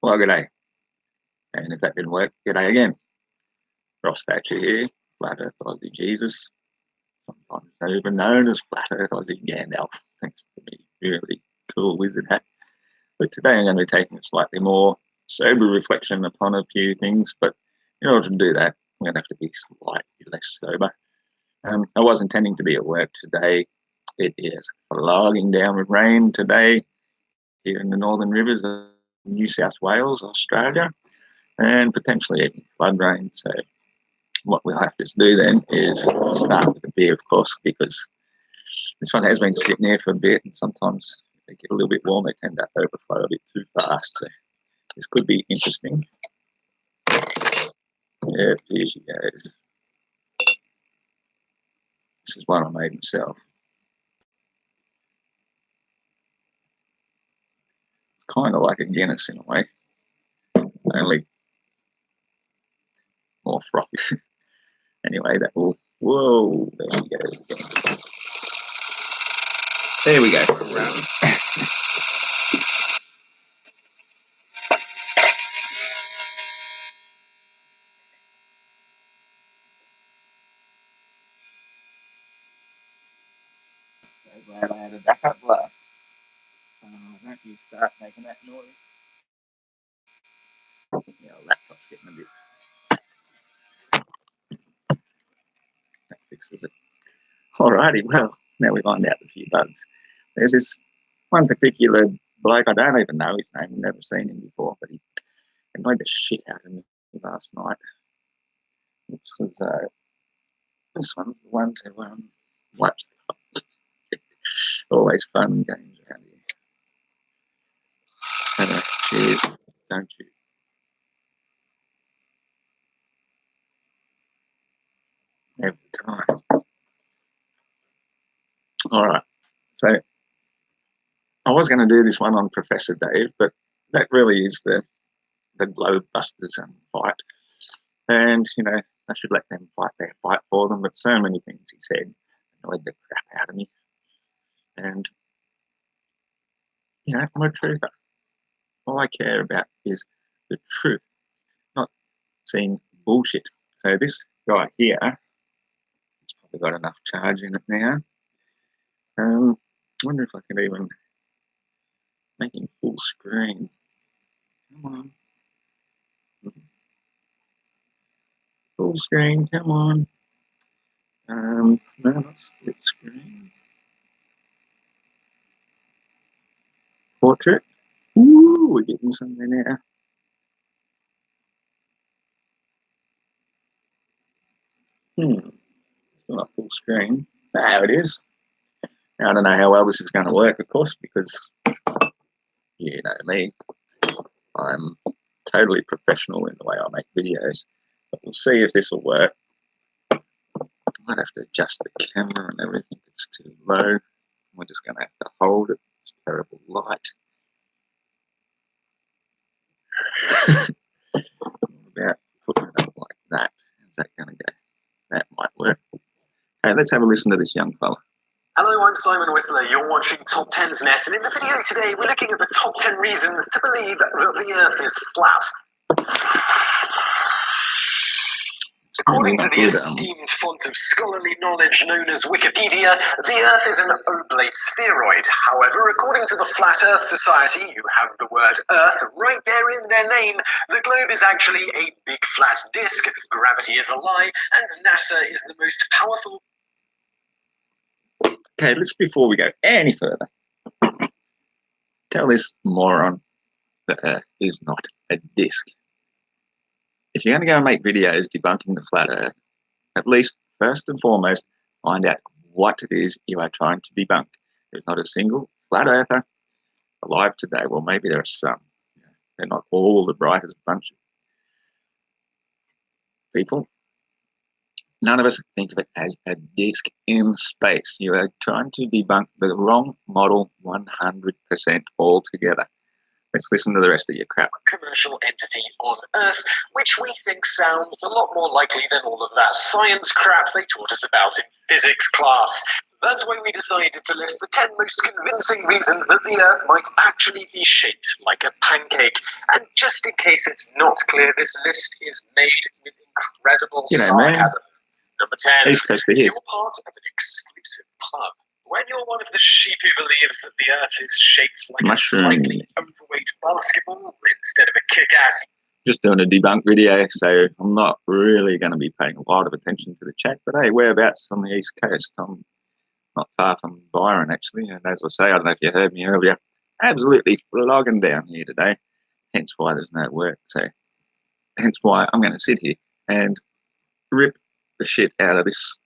Well, g'day. And if that didn't work, g'day again. Ross Thatcher here, Flat Earth Aussie Jesus, sometimes even known as Flat Earth Aussie Gandalf, thanks to me really cool wizard hat. But today I'm going to be taking a slightly more sober reflection upon a few things, but in order to do that, I'm going to have to be slightly less sober. I was intending to be at work today. It is flogging down with rain today here in the northern rivers of New South Wales, Australia, and potentially even flood rain. So what we'll have to do then is start with a beer, of course, because this one has been sitting here for a bit, and sometimes if they get a little bit warm, they tend to overflow a bit too fast. So this could be interesting. Yeah, here she goes. This is one I made myself. It's kind of like a Guinness in a way, only more frothy. Anyway, that will. Whoa, there she goes again. There we go for a run. So glad I had a backup blast. Don't you start making that noise. Yeah, laptop's getting a bit. That fixes it. Alrighty, well, now we've ironed out a few bugs. There's this one particular bloke, I don't even know his name, I've never seen him before, but he annoyed the shit out of me last night. This one's the one to watch. Always fun games around here. And cheers, don't you? Every time. Alright, so I was going to do this one on Professor Dave, but that really is the Globe Busters fight. And, you know, I should let them fight their fight for them, but so many things he said annoyed the crap out of me. And, you know, I'm a truther. All I care about is the truth, not seeing bullshit. So this guy here, he's probably got enough charge in it now. I wonder if I can even make him full screen. Come on. Full screen, come on. No, not split screen. Portrait. Ooh, we're getting somewhere now. Still not full screen. There it is. Now, I don't know how well this is going to work, of course, because you know me. I'm totally professional in the way I make videos. But we'll see if this will work. I might have to adjust the camera and everything. It's too low. We're just going to have to hold it. It's terrible light. About putting it up like that. How's that going to go? That might work. Hey, let's have a listen to this young fella. Hello, I'm Simon Whistler. You're watching Top 10's Net, and in the video today, we're looking at the top 10 reasons to believe that the Earth is flat. According to the esteemed font of scholarly knowledge known as Wikipedia, the Earth is an oblate spheroid. However, according to the Flat Earth Society, who have the word Earth right there in their name, the globe is actually a big flat disk, gravity is a lie, and NASA is the most powerful... Okay, before we go any further, tell this moron the Earth is not a disk. If you're going to go and make videos debunking the flat Earth, at least first and foremost, find out what it is you are trying to debunk. There's not a single flat earther alive today. Well, maybe there are some. They're not all the brightest bunch of people. None of us think of it as a disk in space. You are trying to debunk the wrong model 100% altogether. Let's listen to the rest of your crap. Commercial entity on Earth, which we think sounds a lot more likely than all of that science crap they taught us about in physics class. That's when we decided to list the 10 most convincing reasons that the Earth might actually be shaped like a pancake. And just in case it's not clear, this list is made with incredible sarcasm. Number 10, East Coast to here. you're part of an exclusive club. When you're one of the sheep who believes that the Earth is shaped like a slightly overweight basketball instead of a kick-ass... Just doing a debunk video, so I'm not really going to be paying a lot of attention to the chat. But hey, whereabouts on the East Coast? I'm not far from Byron, actually. And as I say, I don't know if you heard me earlier, absolutely flogging down here today. Hence why there's no work. So hence why I'm going to sit here and rip the shit out of this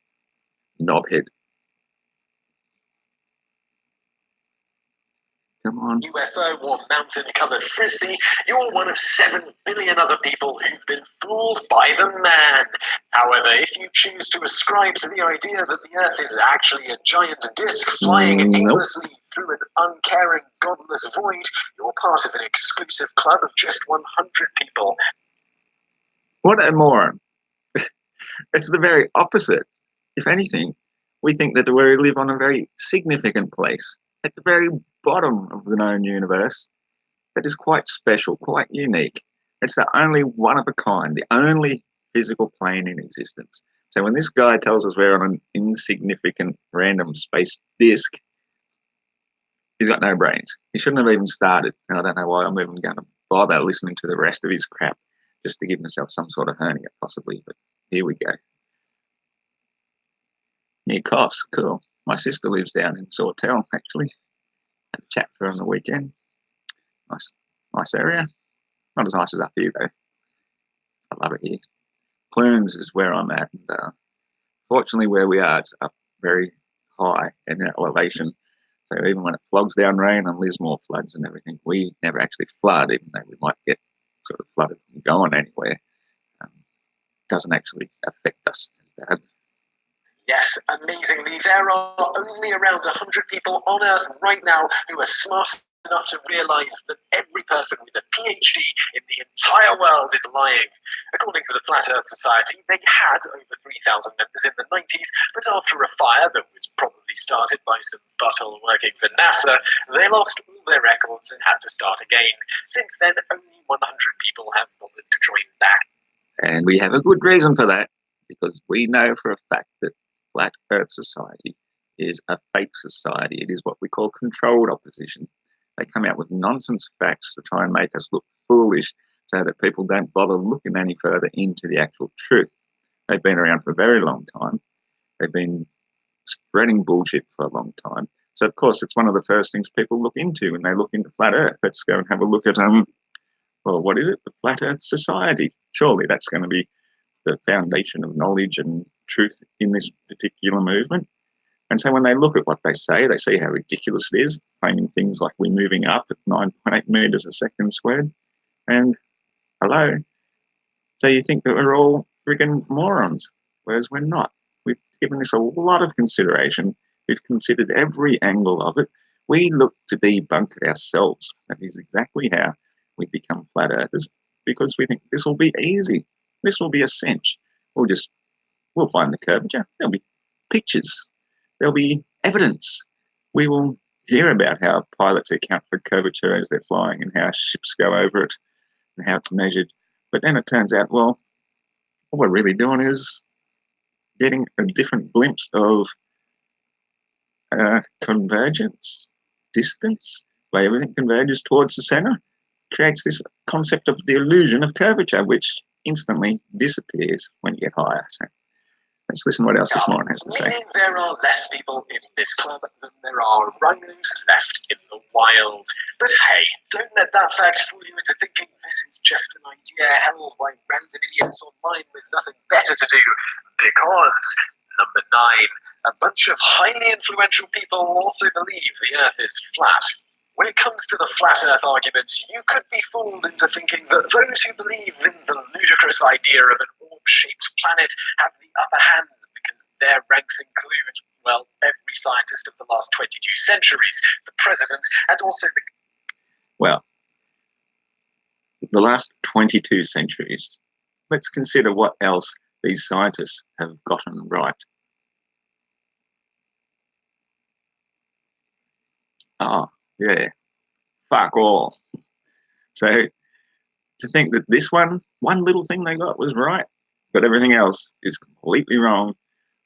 knobhead. Come on. UFO or mountain-covered frisbee, you're one of 7 billion other people who've been fooled by the man. However, if you choose to ascribe to the idea that the Earth is actually a giant disc flying aimlessly through an uncaring, godless void, you're part of an exclusive club of just 100 people. What a moron. It's the very opposite. If anything, we think that we live on a very significant place at the very bottom of the known universe that is quite special, quite unique. It's the only one of a kind, the only physical plane in existence. So when this guy tells us we're on an insignificant random space disk, he's got no brains. He shouldn't have even started. And I don't know why I'm even going to bother listening to the rest of his crap just to give myself some sort of hernia, possibly. But here we go. He coughs. Cool. My sister lives down in Sawtell, actually. Had a chat for her on the weekend. Nice area. Not as nice as up here, though. I love it here. Clunes is where I'm at. And, fortunately, where we are, it's up very high in elevation. So even when it flogs down rain and Lismore floods and everything, we never actually flood, even though we might get sort of flooded from going anywhere. Doesn't actually affect us as bad. Yes, amazingly, there are only around 100 people on Earth right now who are smart enough to realise that every person with a PhD in the entire world is lying. According to the Flat Earth Society, they had over 3,000 members in the 90s, but after a fire that was probably started by some butthole working for NASA, they lost all their records and had to start again. Since then, only 100 people have bothered to join back. And we have a good reason for that, because we know for a fact that Flat Earth Society is a fake society. It is what we call controlled opposition. They come out with nonsense facts to try and make us look foolish so that people don't bother looking any further into the actual truth. They've been around for a very long time. They've been spreading bullshit for a long time. So, of course, it's one of the first things people look into when they look into Flat Earth. Let's go and have a look at, well, what is it? The Flat Earth Society. Surely that's going to be the foundation of knowledge and truth in this particular movement. And so when they look at what they see how ridiculous it is, claiming things like we're moving up at 9.8 meters a second squared. And hello. So you think that we're all friggin' morons, whereas we're not. We've given this a lot of consideration. We've considered every angle of it. We look to debunk it ourselves. That is exactly how we become flat earthers, because we think this will be easy. This will be a cinch. We'll find the curvature. There'll be pictures. There'll be evidence. We will hear about how pilots account for curvature as they're flying and how ships go over it and how it's measured. But then it turns out, well, what we're really doing is getting a different glimpse of convergence, distance, where everything converges towards the center, creates this concept of the illusion of curvature, which instantly disappears when you get higher. So let's listen to what else this morning has to say. Meaning there are less people in this club than there are rhinos left in the wild. But hey, don't let that fact fool you into thinking this is just an idea held by random idiots online with nothing better to do. Because, number 9, a bunch of highly influential people also believe the Earth is flat. When it comes to the flat Earth arguments, you could be fooled into thinking that those who believe in the ludicrous idea of an orb-shaped planet have the upper hand because their ranks include, well, every scientist of the last 22 centuries, the president, and also the... Well, the last 22 centuries. Let's consider what else these scientists have gotten right. Oh, yeah, fuck all. So to think that this one little thing they got was right, but everything else is completely wrong,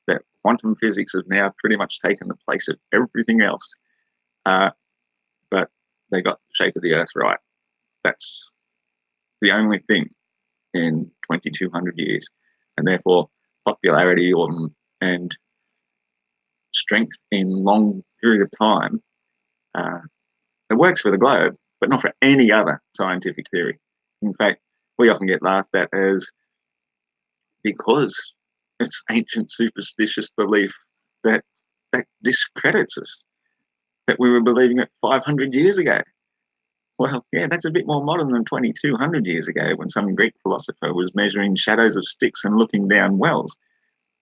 that quantum physics has now pretty much taken the place of everything else, but they got the shape of the Earth right. That's the only thing in 2,200 years, and therefore popularity and strength in long period of time. It works for the globe, but not for any other scientific theory. In fact, we often get laughed at as because it's ancient superstitious belief that discredits us, that we were believing it 500 years ago. Well, yeah, that's a bit more modern than 2,200 years ago when some Greek philosopher was measuring shadows of sticks and looking down wells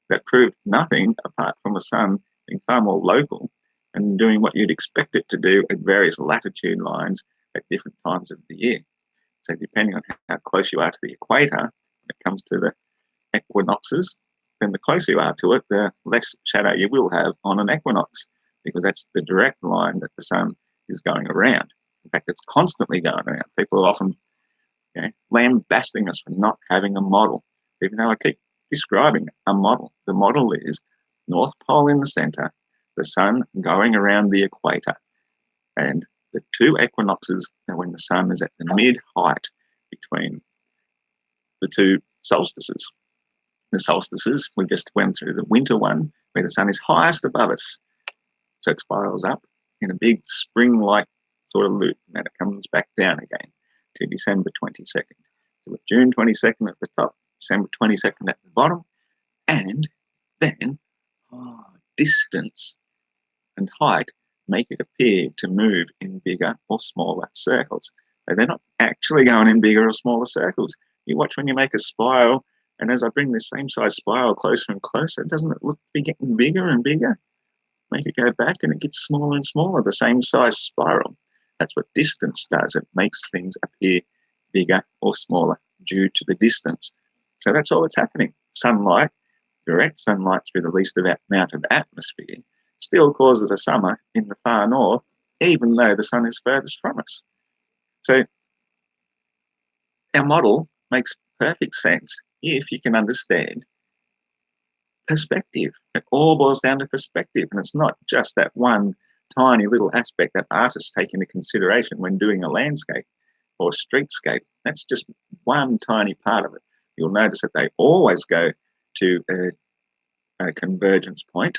that proved nothing apart from the sun being far more local and doing what you'd expect it to do at various latitude lines at different times of the year. So depending on how close you are to the equator, when it comes to the equinoxes, then the closer you are to it, the less shadow you will have on an equinox, because that's the direct line that the sun is going around. In fact, it's constantly going around. People are often lambasting us for not having a model, even though I keep describing a model. The model is North Pole in the center, the sun going around the equator, and the two equinoxes are when the sun is at the mid-height between the two solstices. The solstices, we just went through the winter one, where the sun is highest above us. So it spirals up in a big spring-like sort of loop, and then it comes back down again to December 22nd. So with June 22nd at the top, December 22nd at the bottom, and then distance and height make it appear to move in bigger or smaller circles. But they're not actually going in bigger or smaller circles. You watch when you make a spiral, and as I bring this same size spiral closer and closer, doesn't it look to be getting bigger and bigger? Make it go back and it gets smaller and smaller, the same size spiral. That's what distance does. It makes things appear bigger or smaller due to the distance. So that's all that's happening. Sunlight, direct sunlight through the least amount of atmosphere, still causes a summer in the far north, even though the sun is furthest from us. So our model makes perfect sense if you can understand perspective. It all boils down to perspective, and it's not just that one tiny little aspect that artists take into consideration when doing a landscape or streetscape. That's just one tiny part of it. You'll notice that they always go to a convergence point,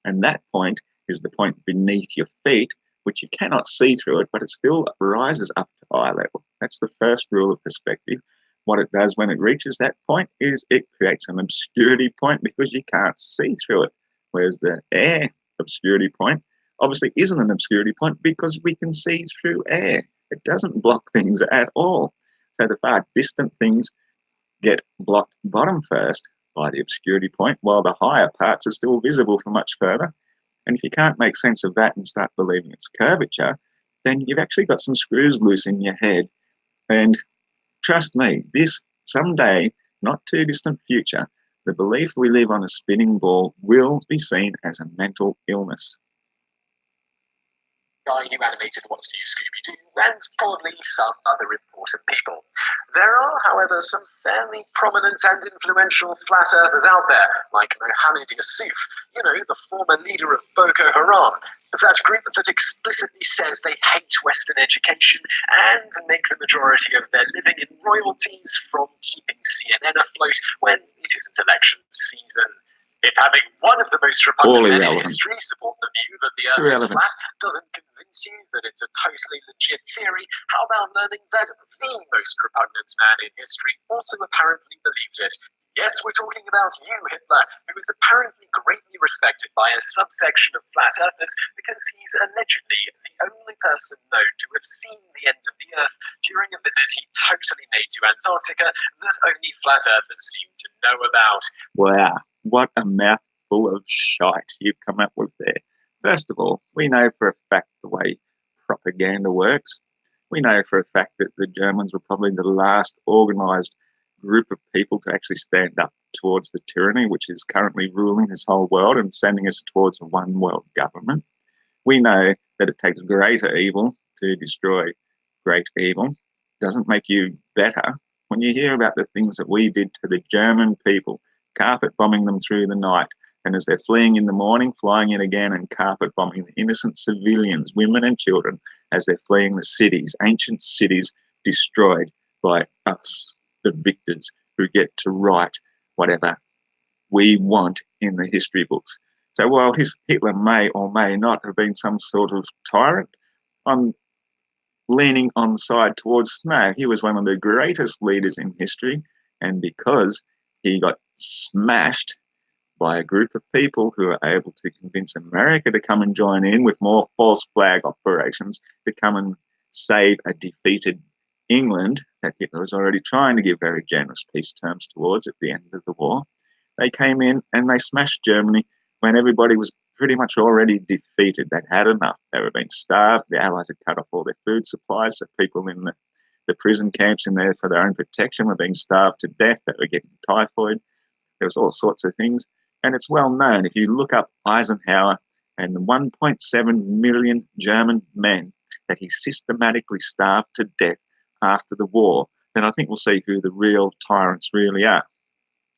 and that point is the point beneath your feet, which you cannot see through it, but it still rises up to eye level. That's the first rule of perspective. What it does when it reaches that point is it creates an obscurity point because you can't see through it. Whereas the air obscurity point obviously isn't an obscurity point because we can see through air. It doesn't block things at all. So the far distant things get blocked bottom first by the obscurity point, while the higher parts are still visible from much further. And if you can't make sense of that and start believing it's curvature, then you've actually got some screws loose in your head. And trust me, this someday, not too distant future, the belief we live on a spinning ball will be seen as a mental illness. Guy who animated What's New Scooby-Doo, and probably some other important people. There are, however, some fairly prominent and influential flat earthers out there, like Mohammed Yusuf, the former leader of Boko Haram, that group that explicitly says they hate Western education and make the majority of their living in royalties from keeping CNN afloat when it isn't election season. If having one of the most repugnant men in history support the view that the Earth is flat doesn't convince you that it's a totally legit theory, how about learning that the most repugnant man in history also apparently believed it? Yes, we're talking about you, Hitler, who is apparently greatly respected by a subsection of flat earthers because he's allegedly the only person known to have seen the end of the Earth during a visit he totally made to Antarctica that only flat earthers seem to know about. Wow. What a mouthful of shite you've come up with there. First of all, we know for a fact the way propaganda works. We know for a fact that the Germans were probably the last organised group of people to actually stand up towards the tyranny which is currently ruling this whole world and sending us towards a one world government. We know that it takes greater evil to destroy great evil doesn't make you better. When you hear about the things that we did to the German people, carpet bombing them through the night, and as they're fleeing in the morning, flying in again and carpet bombing the innocent civilians, women and children, as they're fleeing the cities, ancient cities destroyed by us, the victors, who get to write whatever we want in the history books. So while Hitler may or may not have been some sort of tyrant, I'm leaning on the side towards no, he was one of the greatest leaders in history, and because he got smashed by a group of people who were able to convince America to come and join in with more false flag operations to come and save a defeated England that Hitler was already trying to give very generous peace terms towards at the end of the war. They came in and they smashed Germany when everybody was pretty much already defeated. They'd had enough. They were being starved. The Allies had cut off all their food supplies. So people in the prison camps in there for their own protection were being starved to death. They were getting typhoid. There was all sorts of things. And it's well known, if you look up Eisenhower and the 1.7 million German men that he systematically starved to death after the war, then I think we'll see who the real tyrants really are.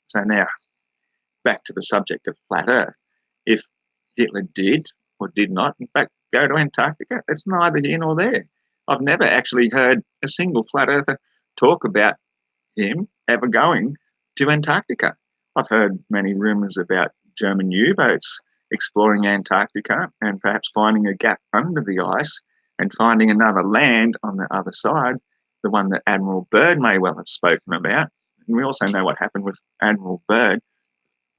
So now, back to the subject of flat Earth. If Hitler did or did not, in fact, go to Antarctica, it's neither here nor there. I've never actually heard a single flat earther talk about him ever going to Antarctica. I've heard many rumours about German U-boats exploring Antarctica and perhaps finding a gap under the ice and finding another land on the other side, the one that Admiral Byrd may well have spoken about. And we also know what happened with Admiral Byrd,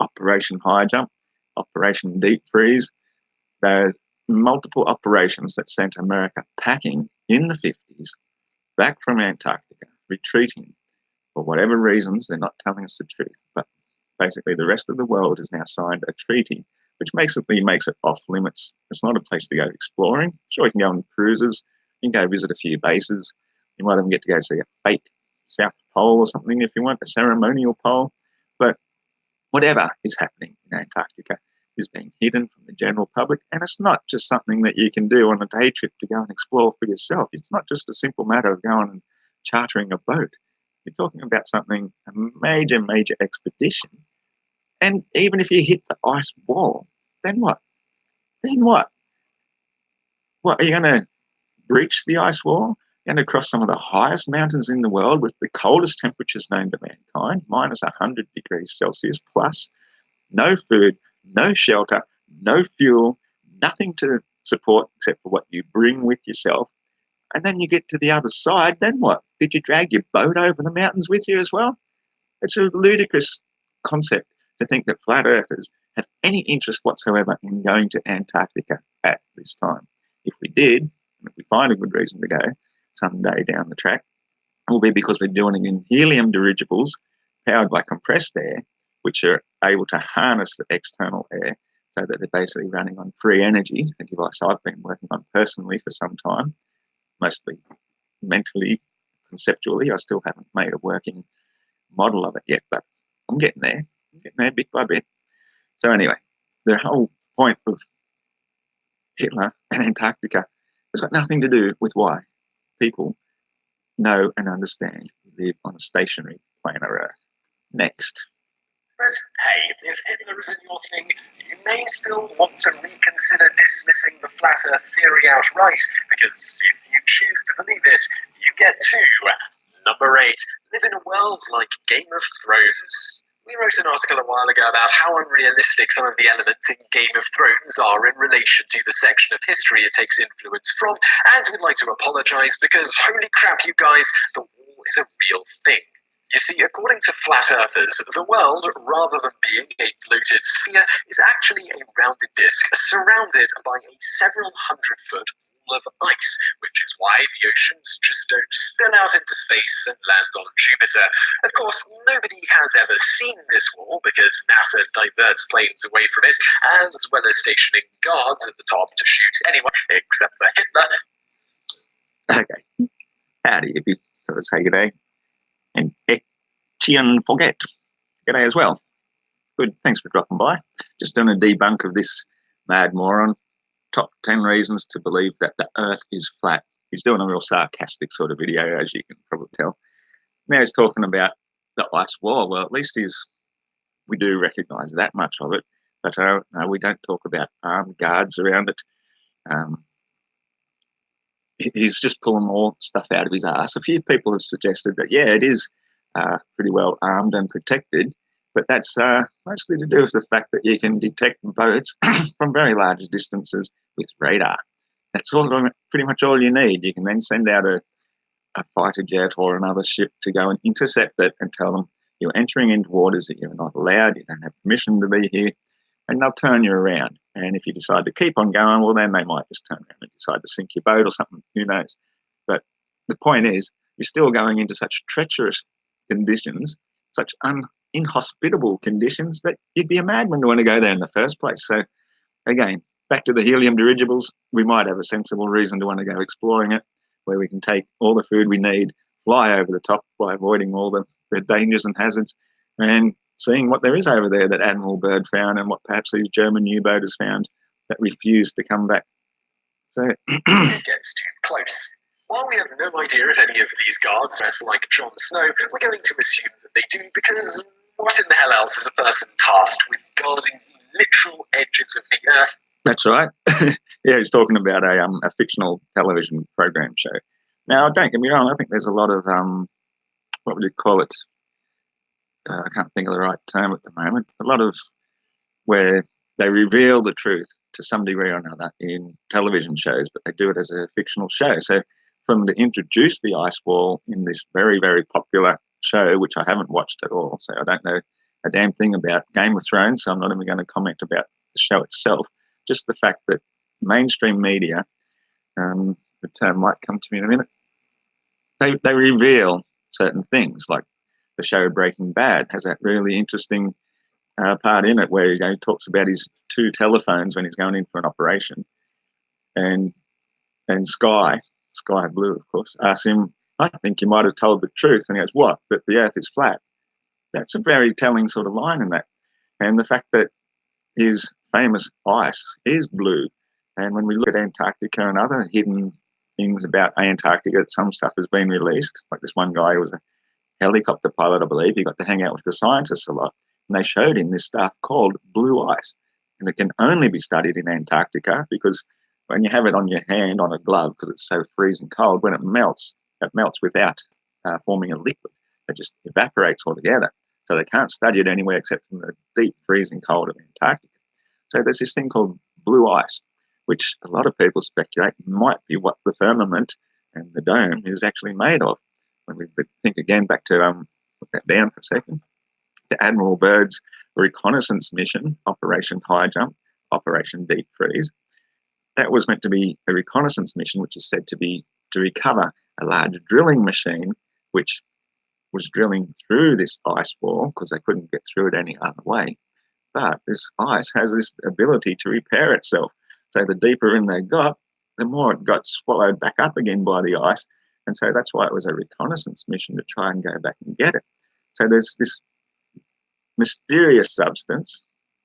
Operation High Jump, Operation Deep Freeze. There are multiple operations that sent America packing in the 50s back from Antarctica, retreating. For whatever reasons, they're not telling us the truth, but basically the rest of the world has now signed a treaty which basically makes it off limits. It's not a place to go exploring. Sure, you can go on cruises, you can go visit a few bases, you might even get to go see a fake South Pole or something if you want, a ceremonial pole, but whatever is happening in Antarctica is being hidden from the general public, and it's not just something that you can do on a day trip to go and explore for yourself. It's not just a simple matter of going and chartering a boat. You're talking about something, a major, major expedition. And even if you hit the ice wall, then what? Then what? What, are you going to breach the ice wall? You're going to cross some of the highest mountains in the world with the coldest temperatures known to mankind, minus 100 degrees Celsius plus, no food, no shelter, no fuel, nothing to support except for what you bring with yourself. And then you get to the other side, then what? Did you drag your boat over the mountains with you as well? It's a ludicrous concept to think that flat earthers have any interest whatsoever in going to Antarctica at this time. If we did, and if we find a good reason to go someday down the track, it will be because we're doing it in helium dirigibles powered by compressed air, which are able to harness the external air so that they're basically running on free energy, a device I've been working on personally for some time, mostly mentally, conceptually. I still haven't made a working model of it yet, but I'm getting there. I'm getting there bit by bit. So anyway, the whole point of Hitler and Antarctica has got nothing to do with why people know and understand we live on a stationary planet Earth. Next. But hey, if Hitler isn't your thing, you may still want to reconsider dismissing the flat Earth theory outright, because if you choose to believe it, you get to number 8, live in a world like Game of Thrones. We wrote an article a while ago about how unrealistic some of the elements in Game of Thrones are in relation to the section of history it takes influence from, and we'd like to apologise because, holy crap, you guys, the wall is a real thing. You see, according to flat earthers, the world, rather than being a bloated sphere, is actually a rounded disc surrounded by a several hundred-foot wall of ice, which is why the oceans just don't spill out into space and land on Jupiter. Of course, nobody has ever seen this wall because NASA diverts planes away from it, as well as stationing guards at the top to shoot anyone except for Hitler. Okay. Howdy, hippie. So let's say good day. And Etienne Forget. G'day as well. Good, thanks for dropping by. Just doing a debunk of this mad moron top 10 reasons to believe that the Earth is flat. He's doing a real sarcastic sort of video, as you can probably tell. Now he's talking about the ice wall. Well, at least we do recognise that much of it, but no, we don't talk about armed guards around it. He's just pulling more stuff out of his ass. A few people have suggested that, yeah, it is pretty well armed and protected, but that's mostly to do with the fact that you can detect boats from very large distances with radar. That's pretty much all you need. You can then send out a fighter jet or another ship to go and intercept it and tell them you're entering into waters that you're not allowed, you don't have permission to be here, and they'll turn you around. And if you decide to keep on going, well, then they might just turn around and decide to sink your boat or something, who knows. But the point is, you're still going into such treacherous conditions, such inhospitable conditions, that you'd be a madman to want to go there in the first place. So again, back to the helium dirigibles, we might have a sensible reason to want to go exploring it, where we can take all the food we need, fly over the top by avoiding all the dangers and hazards, and seeing what there is over there that Admiral Byrd found and what perhaps these German U-boaters found that refused to come back. So it gets too close. While we have no idea if any of these guards dress like Jon Snow, we're going to assume that they do, because what in the hell else is a person tasked with guarding the literal edges of the Earth? That's right. Yeah, he's talking about a fictional television program show. Now, don't get me wrong, I think there's a lot of, what would you call it? I can't think of the right term at the moment. A lot of where they reveal the truth to some degree or another in television shows, but they do it as a fictional show. So for them to introduce the ice wall in this very, very popular show, which I haven't watched at all, so I don't know a damn thing about Game of Thrones, so I'm not even going to comment about the show itself. Just the fact that mainstream media, the term might come to me in a minute, they reveal certain things, like the show Breaking Bad has that really interesting part in it where he talks about his 2 telephones when he's going in for an operation, and Sky Blue, of course, asks him, "I think you might have told the truth," and he goes, "What? That the Earth is flat?" That's a very telling sort of line in that, and the fact that his famous ice is blue, and when we look at Antarctica and other hidden things about Antarctica, some stuff has been released. Like this one guy who was a helicopter pilot, I believe. He got to hang out with the scientists a lot, and they showed him this stuff called blue ice, and it can only be studied in Antarctica, because when you have it on your hand on a glove, because it's so freezing cold, when it melts without forming a liquid. It just evaporates altogether. So they can't study it anywhere except from the deep freezing cold of Antarctica. So there's this thing called blue ice, which a lot of people speculate might be what the firmament and the dome is actually made of. When we think again back to, put that down for a second, to Admiral Byrd's reconnaissance mission, Operation High Jump, Operation Deep Freeze, that was meant to be a reconnaissance mission, which is said to be to recover a large drilling machine, which was drilling through this ice wall because they couldn't get through it any other way. But this ice has this ability to repair itself. So the deeper in they got, the more it got swallowed back up again by the ice. And so that's why it was a reconnaissance mission, to try and go back and get it. So there's this mysterious substance.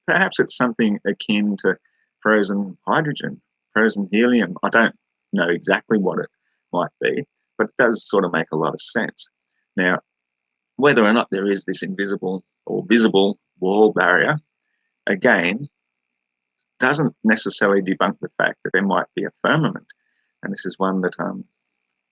Perhaps it's something akin to frozen hydrogen, frozen helium. I don't know exactly what it might be, but it does sort of make a lot of sense. Now, whether or not there is this invisible or visible wall barrier, again, doesn't necessarily debunk the fact that there might be a firmament. And this is one that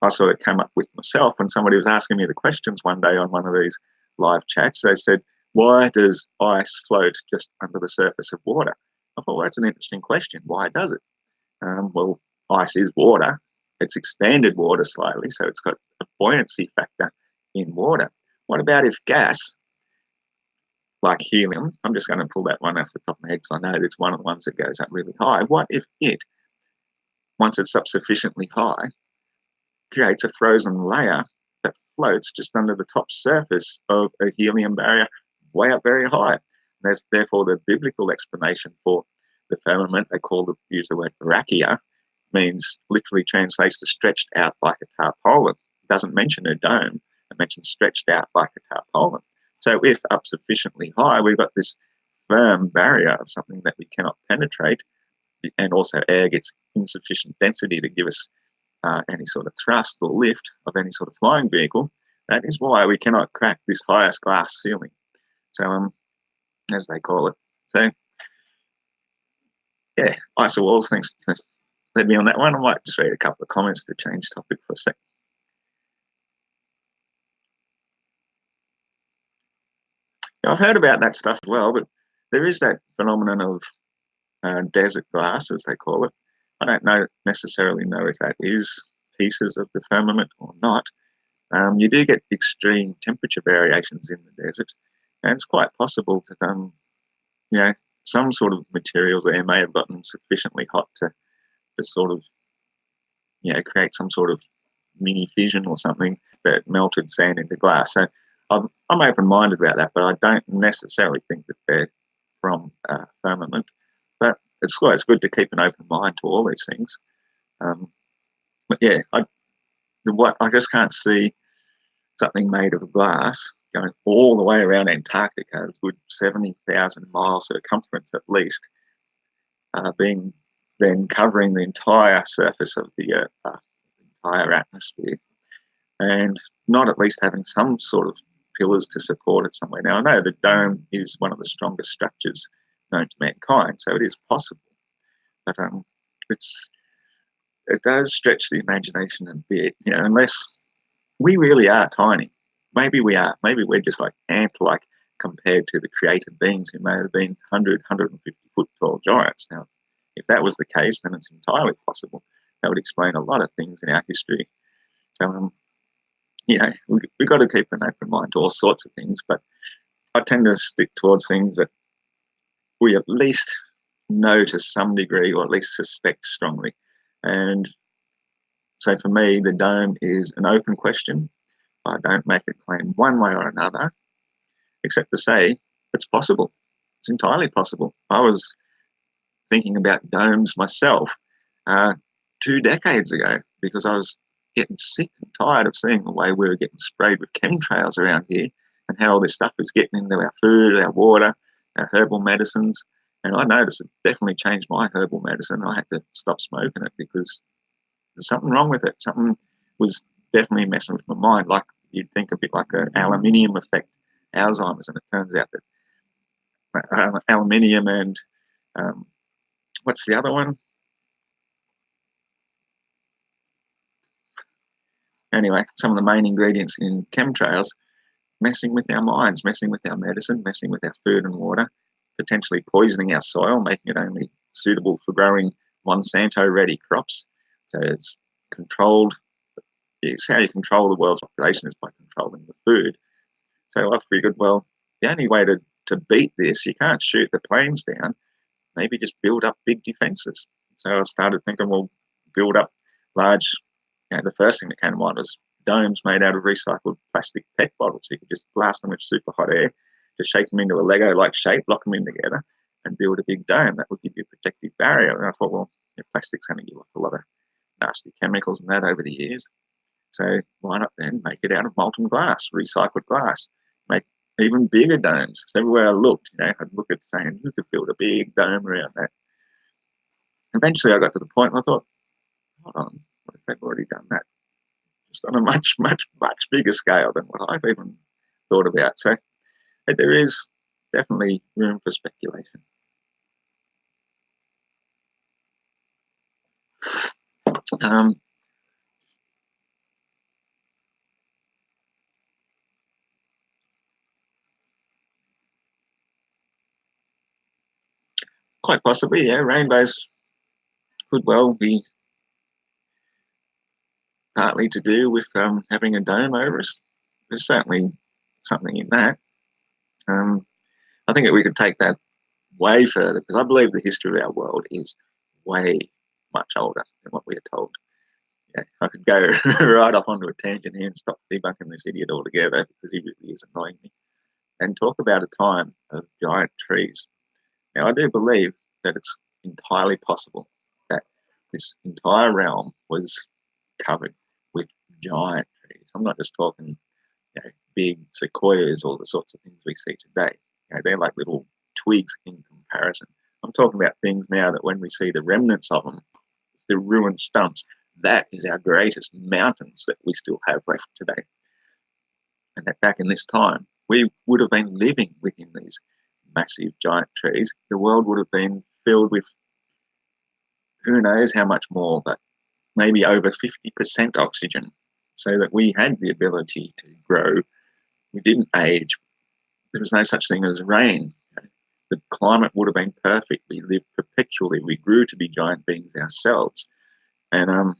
I sort of came up with myself when somebody was asking me the questions one day on one of these live chats. They said, "Why does ice float just under the surface of water?" I thought, well, that's an interesting question. Why does it? Well, ice is water. It's expanded water slightly, so it's got a buoyancy factor in water. What about if gas, like helium, I'm just going to pull that one off the top of my head because I know it's one of the ones that goes up really high. What if it, once it's up sufficiently high, creates a frozen layer that floats just under the top surface of a helium barrier way up very high? And that's therefore the biblical explanation for the firmament. They use the word brachia, means literally translates to stretched out like a tarpaulin. It doesn't mention a dome. It mentions stretched out like a tarpaulin. So if up sufficiently high, we've got this firm barrier of something that we cannot penetrate, and also air gets insufficient density to give us any sort of thrust or lift of any sort of flying vehicle. That is why we cannot crack this highest glass ceiling, so as they call it. So yeah, ice walls. Thanks for letting me on that one. I might just read a couple of comments to change topic for a sec. Yeah, I've heard about that stuff as well, but there is that phenomenon of desert glass, as they call it. I don't necessarily know if that is pieces of the firmament or not. You do get extreme temperature variations in the desert, and it's quite possible that some sort of material there may have gotten sufficiently hot to sort of create some sort of mini fission or something that melted sand into glass. So I'm open-minded about that, but I don't necessarily think that they're from firmament. But it's good to keep an open mind to all these things. But yeah, I just can't see something made of glass going all the way around Antarctica, a good 70,000 miles circumference at least, being then covering the entire surface of the Earth, entire atmosphere, and not at least having some sort of pillars to support it somewhere. Now, I know the dome is one of the strongest structures known to mankind, so it is possible, but it does stretch the imagination a bit, unless we really are tiny. Maybe we are. Maybe we're just like ant-like compared to the created beings who may have been 100, 150-foot tall giants. Now, if that was the case, then it's entirely possible. That would explain a lot of things in our history. So, we've got to keep an open mind to all sorts of things, but I tend to stick towards things that we at least know to some degree, or at least suspect strongly. And so for me, the dome is an open question. I don't make a claim one way or another, except to say it's possible. It's entirely possible. I was thinking about domes myself 2 decades ago because I was getting sick and tired of seeing the way we were getting sprayed with chemtrails around here and how all this stuff is getting into our food, our water, our herbal medicines. And I noticed it definitely changed my herbal medicine. I had to stop smoking it because there's something wrong with it. Something was definitely messing with my mind, like you'd think a bit like an aluminium effect, Alzheimer's, and it turns out that aluminium and what's the other one? Anyway, some of the main ingredients in chemtrails messing with our minds, messing with our medicine, messing with our food and water, potentially poisoning our soil, making it only suitable for growing Monsanto-ready crops. So it's controlled. It's how you control the world's population is by controlling the food. So I figured, well, the only way to beat this, you can't shoot the planes down, maybe just build up big defenses. So I started thinking, well, build up large, the first thing that came to mind was domes made out of recycled plastic PET bottles. You could just blast them with super hot air, just shake them into a Lego-like shape, lock them in together, and build a big dome. That would give you a protective barrier. And I thought, well, plastic's going to give off a lot of nasty chemicals and that over the years. So why not then make it out of molten glass, recycled glass, make even bigger domes. So everywhere I looked, I'd look at saying, you could build a big dome around that. Eventually I got to the point where I thought, hold on, what if they've already done that? Just on a much, much, much bigger scale than what I've even thought about. So there is definitely room for speculation. Quite possibly, yeah. Rainbows could well be partly to do with having a dome over us. There's certainly something in that. I think that we could take that way further because I believe the history of our world is way much older than what we are told. Yeah, I could go right off onto a tangent here and stop debunking this idiot altogether because he really is annoying me, and talk about a time of giant trees. Now, I do believe that it's entirely possible that this entire realm was covered with giant trees. I'm not just talking big sequoias or the sorts of things we see today. They're like little twigs in comparison. I'm talking about things now that when we see the remnants of them, the ruined stumps, that is our greatest mountains that we still have left today. And that back in this time, we would have been living within these massive giant trees. The world would have been filled with who knows how much more, but maybe over 50% oxygen, so that we had the ability to grow. We didn't age. There was no such thing as rain. The climate would have been perfect. We lived perpetually. We grew to be giant beings ourselves. And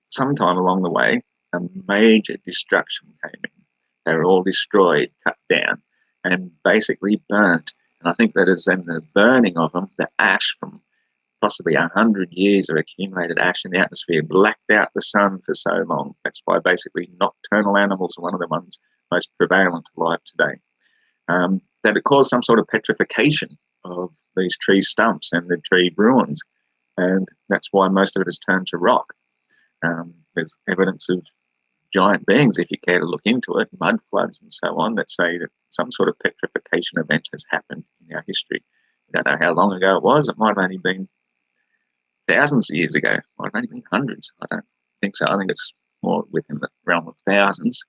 sometime along the way, a major destruction came in. They were all destroyed, cut down, and basically burnt. And I think that is then the burning of them, the ash from possibly 100 years of accumulated ash in the atmosphere, blacked out the sun for so long. That's why basically nocturnal animals are one of the ones most prevalent alive today. That it caused some sort of petrification of these tree stumps and the tree ruins. And that's why most of it has turned to rock. There's evidence of giant beings, if you care to look into it, mud floods and so on, that say that some sort of petrification event has happened in our history. We don't know how long ago it was. It might have only been thousands of years ago. It might have only been hundreds. I don't think so. I think it's more within the realm of thousands,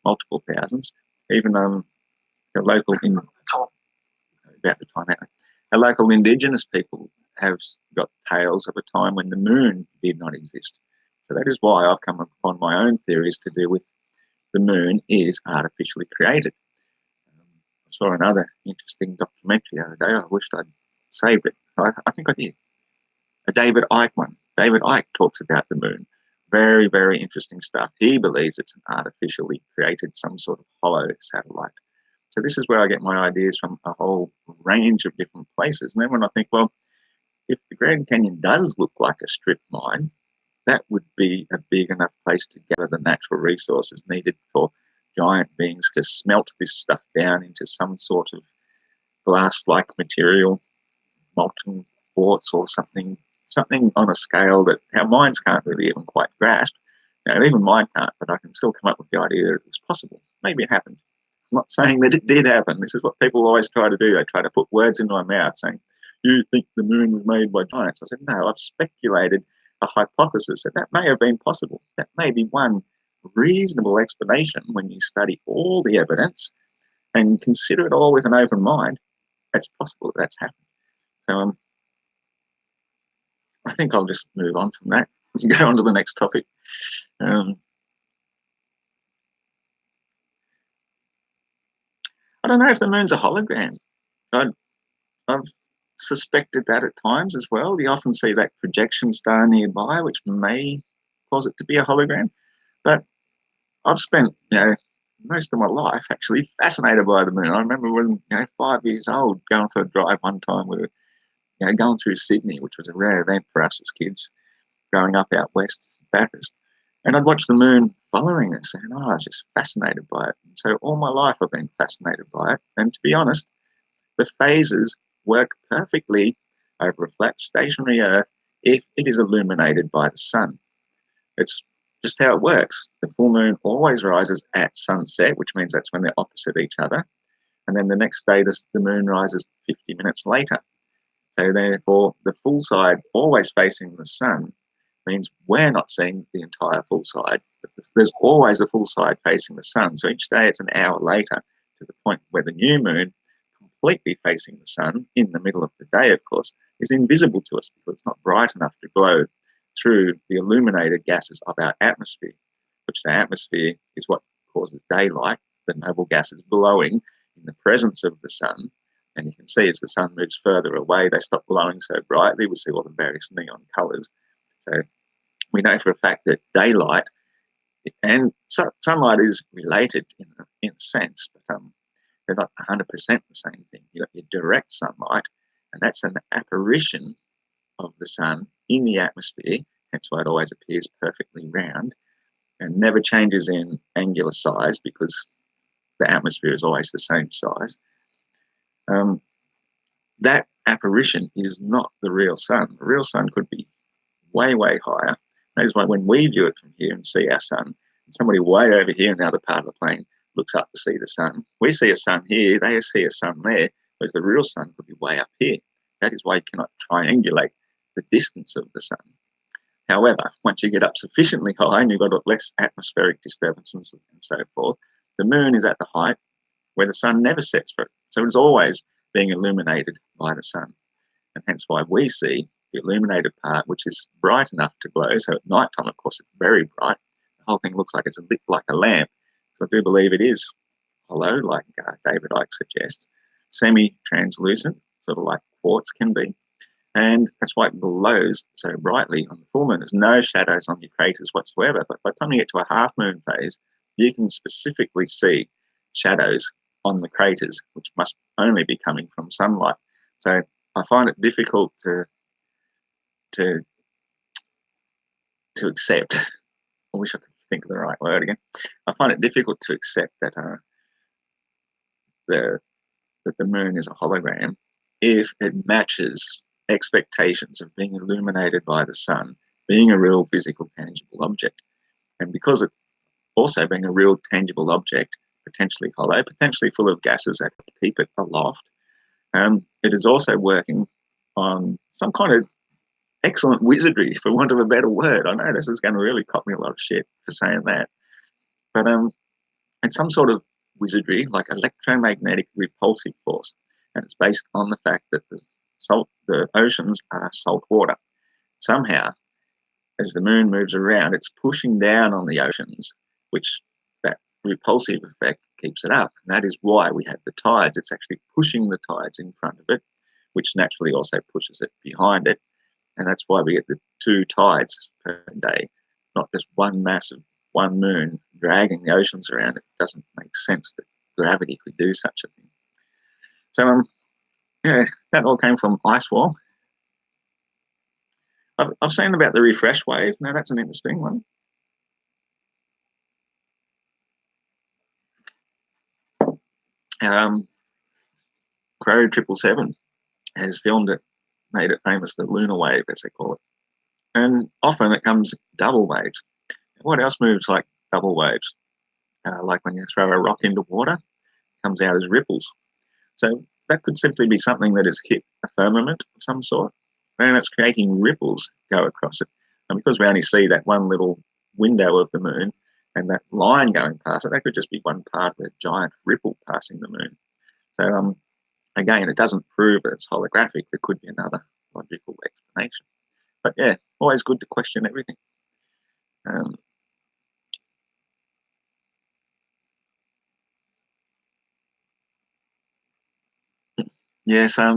multiple thousands. Even the local about the time out. The local indigenous people have got tales of a time when the moon did not exist. So that is why I've come upon my own theories to do with the moon is artificially created. I saw another interesting documentary the other day. I wished I'd saved it. I think I did. A David Icke one. David Icke talks about the moon. Very, very interesting stuff. He believes it's an artificially created, some sort of hollow satellite. So this is where I get my ideas from, a whole range of different places. And then when I think, well, if the Grand Canyon does look like a strip mine, that would be a big enough place to gather the natural resources needed for giant beings to smelt this stuff down into some sort of glass-like material, molten quartz or something on a scale that our minds can't really even quite grasp. Now, even mine can't, but I can still come up with the idea that it was possible. Maybe it happened. I'm not saying that it did happen. This is what people always try to do. They try to put words into my mouth saying, you think the moon was made by giants. I said, no, I've speculated a hypothesis that may have been possible. That may be one reasonable explanation when you study all the evidence and consider it all with an open mind. It's possible that that's happened. So I think I'll just move on from that and go on to the next topic. I don't know if the moon's a hologram. I've suspected that at times as well. You often see that projection star nearby, which may cause it to be a hologram. But I've spent, most of my life actually fascinated by the moon. I remember when, 5 years old, going for a drive one time. We were, going through Sydney, which was a rare event for us as kids, growing up out west, Bathurst. And I'd watch the moon following us, and I was just fascinated by it. And so all my life I've been fascinated by it. And to be honest, the phases work perfectly over a flat stationary Earth if it is illuminated by the sun. It's just how it works. The full moon always rises at sunset, which means that's when they're opposite each other. And then the next day, the moon rises 50 minutes later. So therefore, the full side always facing the sun means we're not seeing the entire full side. But there's always a full side facing the sun. So each day it's an hour later to the point where the new moon, completely facing the sun in the middle of the day, of course, is invisible to us because it's not bright enough to glow through the illuminated gases of our atmosphere, which the atmosphere is what causes daylight. The noble gases glowing in the presence of the sun. And you can see as the sun moves further away, they stop glowing so brightly. We see all the various neon colours. So we know for a fact that daylight and sunlight is related in a sense, but they're not 100% the same thing. You've got your direct sunlight, and that's an apparition of the sun in the atmosphere. That's why it always appears perfectly round and never changes in angular size because the atmosphere is always the same size. That apparition is not the real sun. The real sun could be way, way higher. That is why when we view it from here and see our sun, somebody way over here in the other part of the plane looks up to see the sun. We see a sun here, they see a sun there, whereas the real sun could be way up here. That is why you cannot triangulate the distance of the sun. However, once you get up sufficiently high and you've got less atmospheric disturbances and so forth, the moon is at the height where the sun never sets for it. So it's always being illuminated by the sun. And hence why we see the illuminated part, which is bright enough to glow. So at night time, of course, it's very bright. The whole thing looks like it's lit like a lamp. So I do believe it is hollow, like David Icke suggests, semi-translucent, sort of like quartz can be. And that's why it glows so brightly on the full moon. There's no shadows on your craters whatsoever. But by the time you get to a half moon phase, you can specifically see shadows on the craters, which must only be coming from sunlight. So I find it difficult to accept. I wish I could think of the right word again. I find it difficult to accept that the moon is a hologram if it matches expectations of being illuminated by the sun, being a real physical tangible object. And because it's also being a real tangible object, potentially hollow, potentially full of gases that keep it aloft, it is also working on some kind of excellent wizardry, for want of a better word. I know this is going to really cop me a lot of shit for saying that, but it's some sort of wizardry, like electromagnetic repulsive force, and it's based on the fact that the oceans are salt water. Somehow, as the moon moves around, it's pushing down on the oceans, which that repulsive effect keeps it up. And that is why we have the tides. It's actually pushing the tides in front of it, which naturally also pushes it behind it. And that's why we get the two tides per day, not just one moon dragging the oceans around. It doesn't make sense that gravity could do such a thing. So, yeah, that all came from Ice Wall. I've seen about the refresh wave. Now, that's an interesting one. Crow 777 has filmed it, made it famous, the lunar wave, as they call it. And often it comes double waves. What else moves like double waves? Like when you throw a rock into water, it comes out as ripples. So that could simply be something that has hit a firmament of some sort, and it's creating ripples go across it. And because we only see that one little window of the moon and that line going past it, that could just be one part of a giant ripple passing the moon. So again, it doesn't prove that it's holographic. There could be another logical explanation. But yeah, always good to question everything. Yes, I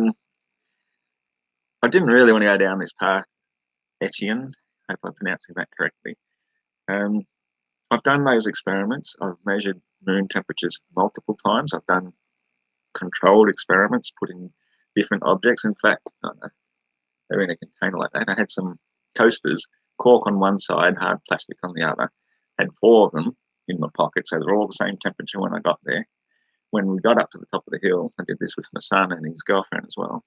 didn't really want to go down this path, Etienne. Hope I'm pronouncing that correctly. I've done those experiments. I've measured moon temperatures multiple times. I've done controlled experiments, putting different objects. In fact, they're in a container like that. I had some coasters, cork on one side, hard plastic on the other. Had 4 of them in my pocket, so they're all the same temperature when I got there. When we got up to the top of the hill, I did this with my son and his girlfriend as well.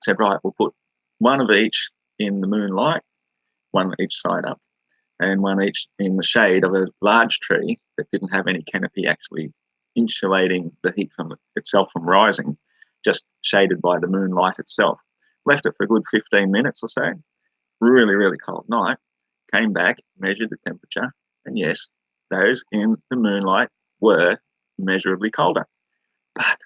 Said, right, we'll put one of each in the moonlight, one each side up, and one each in the shade of a large tree that didn't have any canopy actually insulating the heat from itself from rising, just shaded by the moonlight itself. Left it for a good 15 minutes or so. Really, really cold night. Came back, measured the temperature, and yes, those in the moonlight were immeasurably colder. But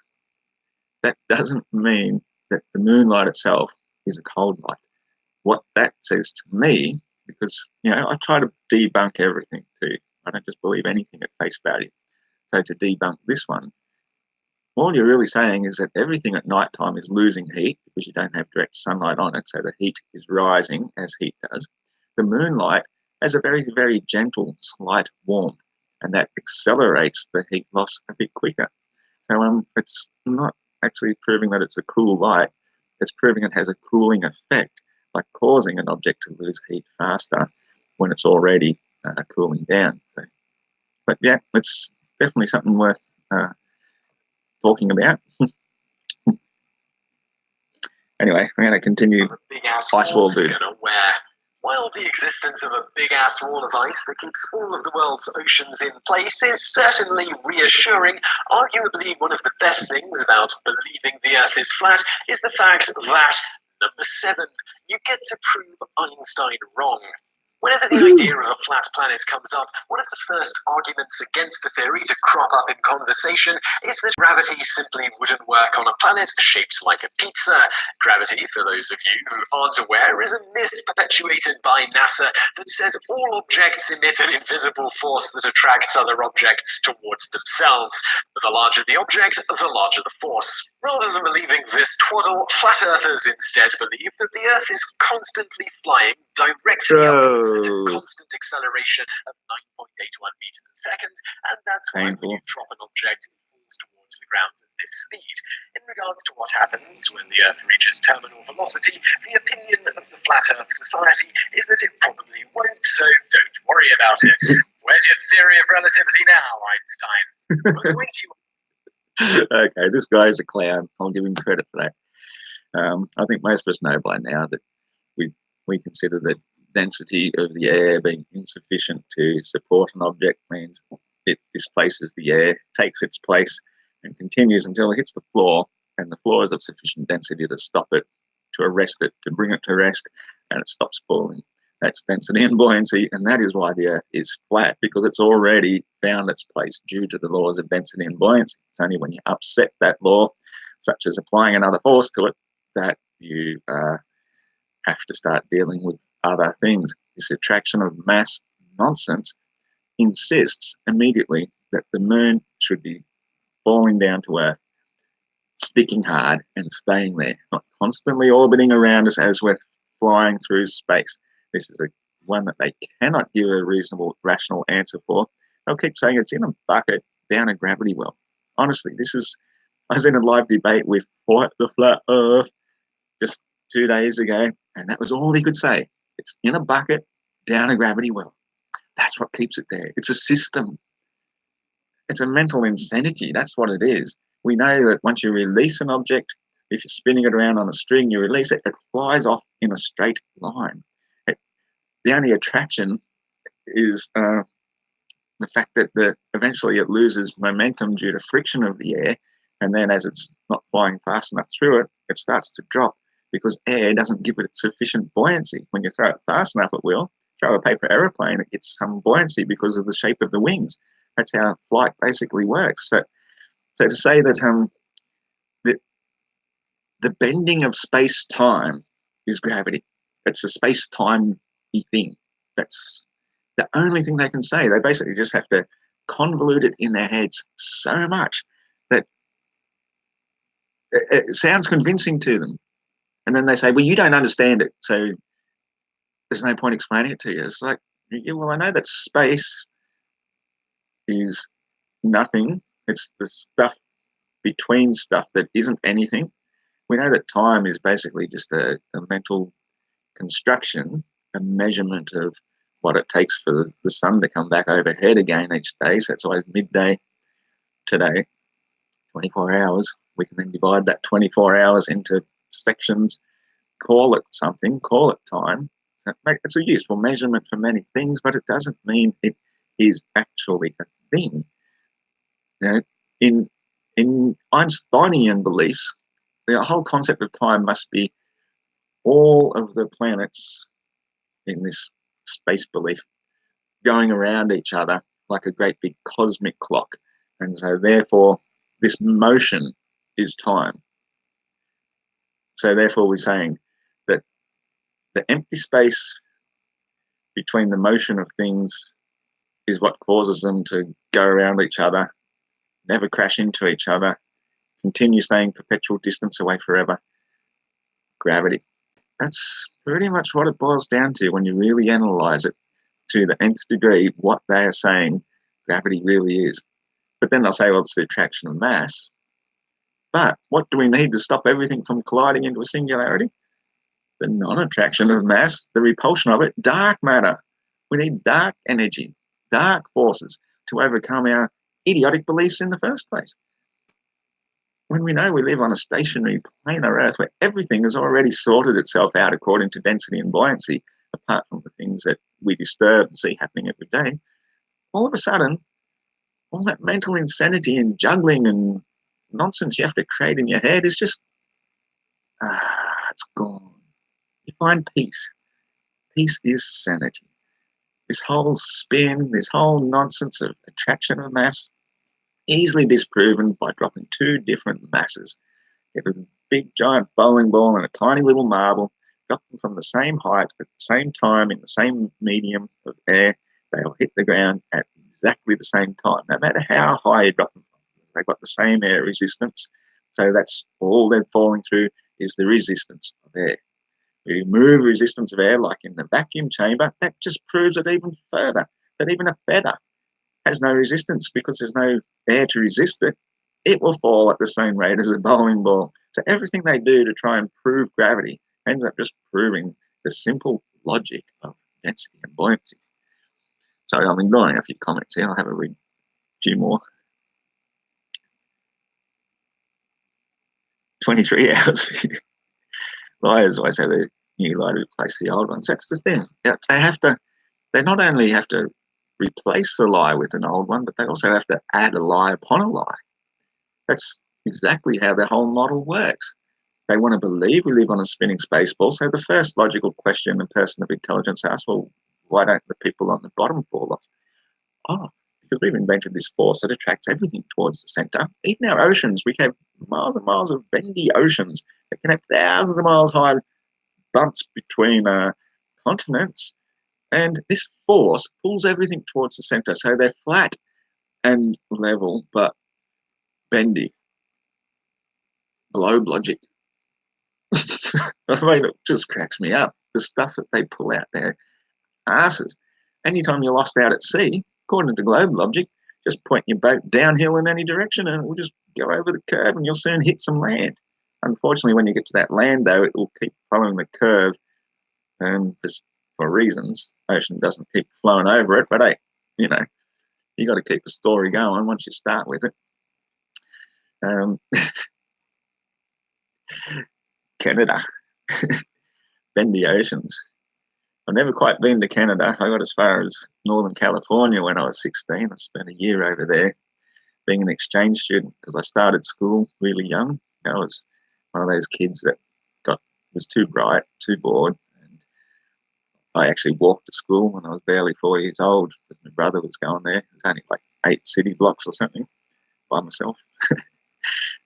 that doesn't mean that the moonlight itself is a cold light. What that says to me, because, I try to debunk everything too. I don't just believe anything at face value. So to debunk this one, all you're really saying is that everything at night time is losing heat because you don't have direct sunlight on it, so the heat is rising as heat does. The moonlight has a very, very gentle, slight warmth, and that accelerates the heat loss a bit quicker. So it's not actually proving that it's a cool light. It's proving it has a cooling effect, like causing an object to lose heat faster when it's already cooling down. So, but yeah, it's definitely something worth talking about. Anyway, we're going to continue. Big ass Ice Wall dude. Where, while While the existence of a big-ass wall of ice that keeps all of the world's oceans in place is certainly reassuring, arguably one of the best things about believing the Earth is flat is the fact that, number 7, you get to prove Einstein wrong. Whenever the idea of a flat planet comes up, one of the first arguments against the theory to crop up in conversation is that gravity simply wouldn't work on a planet shaped like a pizza. Gravity, for those of you who aren't aware, is a myth perpetuated by NASA that says all objects emit an invisible force that attracts other objects towards themselves. The larger the object, the larger the force. Rather than believing this twaddle, flat earthers instead believe that the Earth is constantly flying directly upwards at a constant acceleration of 9.81 meters a second, and that's why when you drop an object, it falls towards the ground at this speed. In regards to what happens when the Earth reaches terminal velocity, the opinion of the Flat Earth Society is that it probably won't, so don't worry about it. Where's your theory of relativity now, Einstein? But wait, you Okay, this guy's a clown. I'll give him credit for that. I think most of us know by now that we consider the density of the air being insufficient to support an object means it displaces the air, takes its place, and continues until it hits the floor, and the floor is of sufficient density to stop it, to arrest it, to bring it to rest, and it stops falling. That's density and buoyancy, and that is why the Earth is flat, because it's already found its place due to the laws of density and buoyancy. It's only when you upset that law, such as applying another force to it, that you have to start dealing with other things. This attraction of mass nonsense insists immediately that the moon should be falling down to Earth, sticking hard and staying there, not constantly orbiting around us as we're flying through space. This is one that they cannot give a reasonable, rational answer for. They'll keep saying it's in a bucket down a gravity well. Honestly, I was in a live debate with the Flat Earth just 2 days ago, and that was all he could say. It's in a bucket down a gravity well. That's what keeps it there. It's a system. It's a mental insanity. That's what it is. We know that once you release an object, if you're spinning it around on a string, you release it, it flies off in a straight line. The only attraction is the fact that eventually it loses momentum due to friction of the air, and then as it's not flying fast enough through it, it starts to drop because air doesn't give it sufficient buoyancy. When you throw it fast enough, it will. Throw a paper aeroplane, it gets some buoyancy because of the shape of the wings. That's how flight basically works. So to say that the bending of space-time is gravity. It's a space-time thing. That's the only thing they can say. They basically just have to convolute it in their heads so much that it sounds convincing to them. And then they say, well, you don't understand it, so there's no point explaining it to you. It's like, yeah, well, I know that space is nothing. It's the stuff between stuff that isn't anything. We know that time is basically just a mental construction, a measurement of what it takes for the sun to come back overhead again each day. So it's always midday today, 24 hours. We can then divide that 24 hours into sections, call it something, call it time. So it's a useful measurement for many things, but it doesn't mean it is actually a thing. You know, in Einsteinian beliefs, the whole concept of time must be all of the planets in this space belief going around each other like a great big cosmic clock. And so therefore this motion is time. So therefore we're saying that the empty space between the motion of things is what causes them to go around each other, never crash into each other, continue staying perpetual distance away forever. Gravity. That's pretty much what it boils down to when you really analyze it to the nth degree, what they are saying gravity really is. But then they'll say, well, it's the attraction of mass. But what do we need to stop everything from colliding into a singularity? The non-attraction of mass, the repulsion of it, dark matter. We need dark energy, dark forces to overcome our idiotic beliefs in the first place. When we know we live on a stationary planar Earth where everything has already sorted itself out according to density and buoyancy, apart from the things that we disturb and see happening every day, all of a sudden, all that mental insanity and juggling and nonsense you have to create in your head is just, it's gone. You find peace. Peace is sanity. This whole spin, this whole nonsense of attraction of mass, easily disproven by dropping two different masses. Get a big giant bowling ball and a tiny little marble, drop them from the same height at the same time in the same medium of air. They'll hit the ground at exactly the same time, no matter how high you drop them from. They've got the same air resistance. So that's all they're falling through is the resistance of air. We remove resistance of air like in the vacuum chamber, that just proves it even further, that even a feather has no resistance because there's no air to resist it. It will fall at the same rate as a bowling ball. So everything they do to try and prove gravity ends up just proving the simple logic of density and buoyancy. So I'm ignoring a few comments here. I'll have a read a few more. 23 hours. Liars always have a new lie to replace the old ones. That's the thing. They not only have to replace the lie with an old one, but they also have to add a lie upon a lie. That's exactly how their whole model works. They want to believe we live on a spinning space ball. So the first logical question a person of intelligence asks, well, why don't the people on the bottom fall off? Oh, because we've invented this force that attracts everything towards the center. Even our oceans, we have miles and miles of bendy oceans that can have thousands of miles high bumps between continents. And this force pulls everything towards the center. So they're flat and level, but bendy. Globe logic. I mean, it just cracks me up. The stuff that they pull out their asses. Anytime you're lost out at sea, according to globe logic, just point your boat downhill in any direction and it will just go over the curve and you'll soon hit some land. Unfortunately, when you get to that land, though, it will keep following the curve. And for reasons, ocean doesn't keep flowing over it. But hey, you got to keep a story going once you start with it. Canada. Bendy oceans. I've never quite been to Canada. I got as far as Northern California when I was 16. I spent a year over there being an exchange student because I started school really young. I was one of those kids that was too bright, too bored. And I actually walked to school when I was barely 4 years old. My brother was going there. It was only like 8 city blocks or something by myself.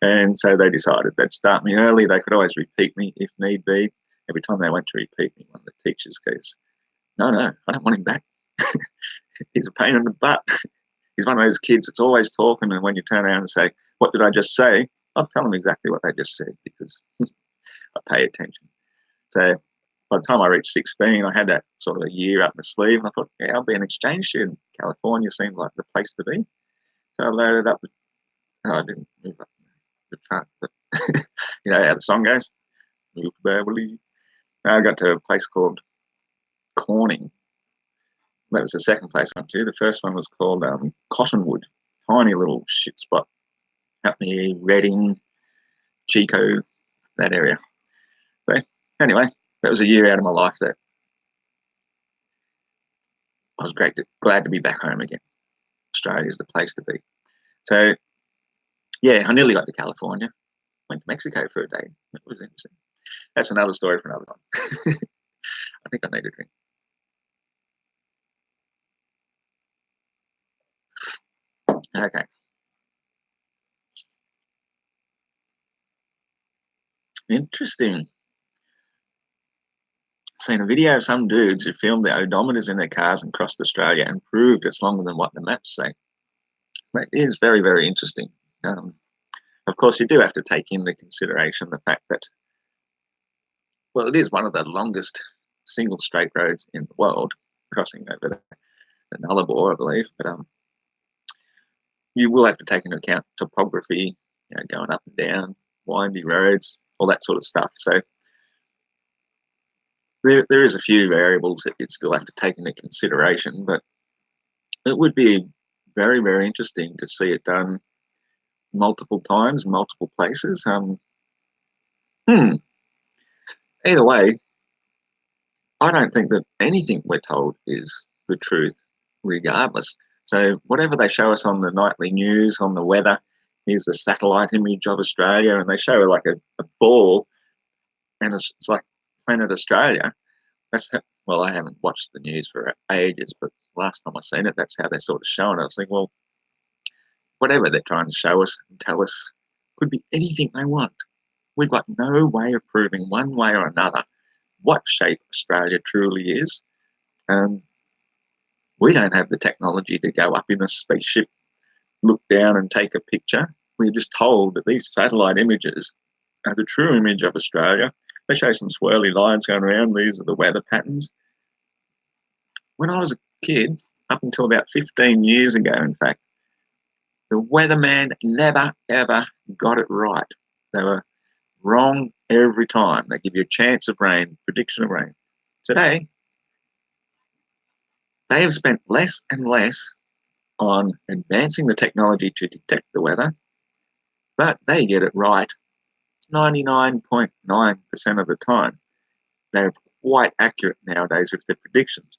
And so they decided they'd start me early. They could always repeat me if need be. Every time they went to repeat me, one of the teachers goes, no, I don't want him back. He's a pain in the butt. He's one of those kids that's always talking, and when you turn around and say, what did I just say? I'll tell them exactly what they just said because I pay attention. So by the time I reached 16, I had that sort of a year up my sleeve, and I thought, yeah, I'll be an exchange student. California seemed like the place to be. So I loaded up. I didn't move up the chart, but how the song goes. I got to a place called Corning. That was the second place I went to. The first one was called Cottonwood, tiny little shit spot up near Reading, Chico, that area. So anyway, that was a year out of my life that I was glad to be back home again. Australia is the place to be. So yeah, I nearly got to California. Went to Mexico for a day. That was interesting. That's another story for another time. I think I need a drink. Okay. Interesting. Seen a video of some dudes who filmed the odometers in their cars and crossed Australia and proved it's longer than what the maps say. That is very, very interesting. Of course, you do have to take into consideration the fact that, well, it is one of the longest single straight roads in the world, crossing over the Nullarbor, I believe. But you will have to take into account topography, going up and down, windy roads, all that sort of stuff. So there is a few variables that you'd still have to take into consideration, but it would be very, very interesting to see it done multiple times, multiple places. Either way, I don't think that anything we're told is the truth, regardless. So whatever they show us on the nightly news, on the weather, here's the satellite image of Australia, and they show like a ball, and it's like Planet Australia. Well, I haven't watched the news for ages, but last time I seen it, that's how they're sort of showing it. I was thinking, well, whatever they're trying to show us and tell us could be anything they want. We've got no way of proving one way or another what shape Australia truly is. Um, we don't have the technology to go up in a spaceship, look down and take a picture. We're just told that these satellite images are the true image of Australia. They show some swirly lines going around. These are the weather patterns. When I was a kid, up until about 15 years ago, in fact, the weatherman never, ever got it right. They were wrong every time. They give you a chance of rain, prediction of rain. Today, they have spent less and less on advancing the technology to detect the weather, but they get it right 99.9% of the time. They're quite accurate nowadays with their predictions.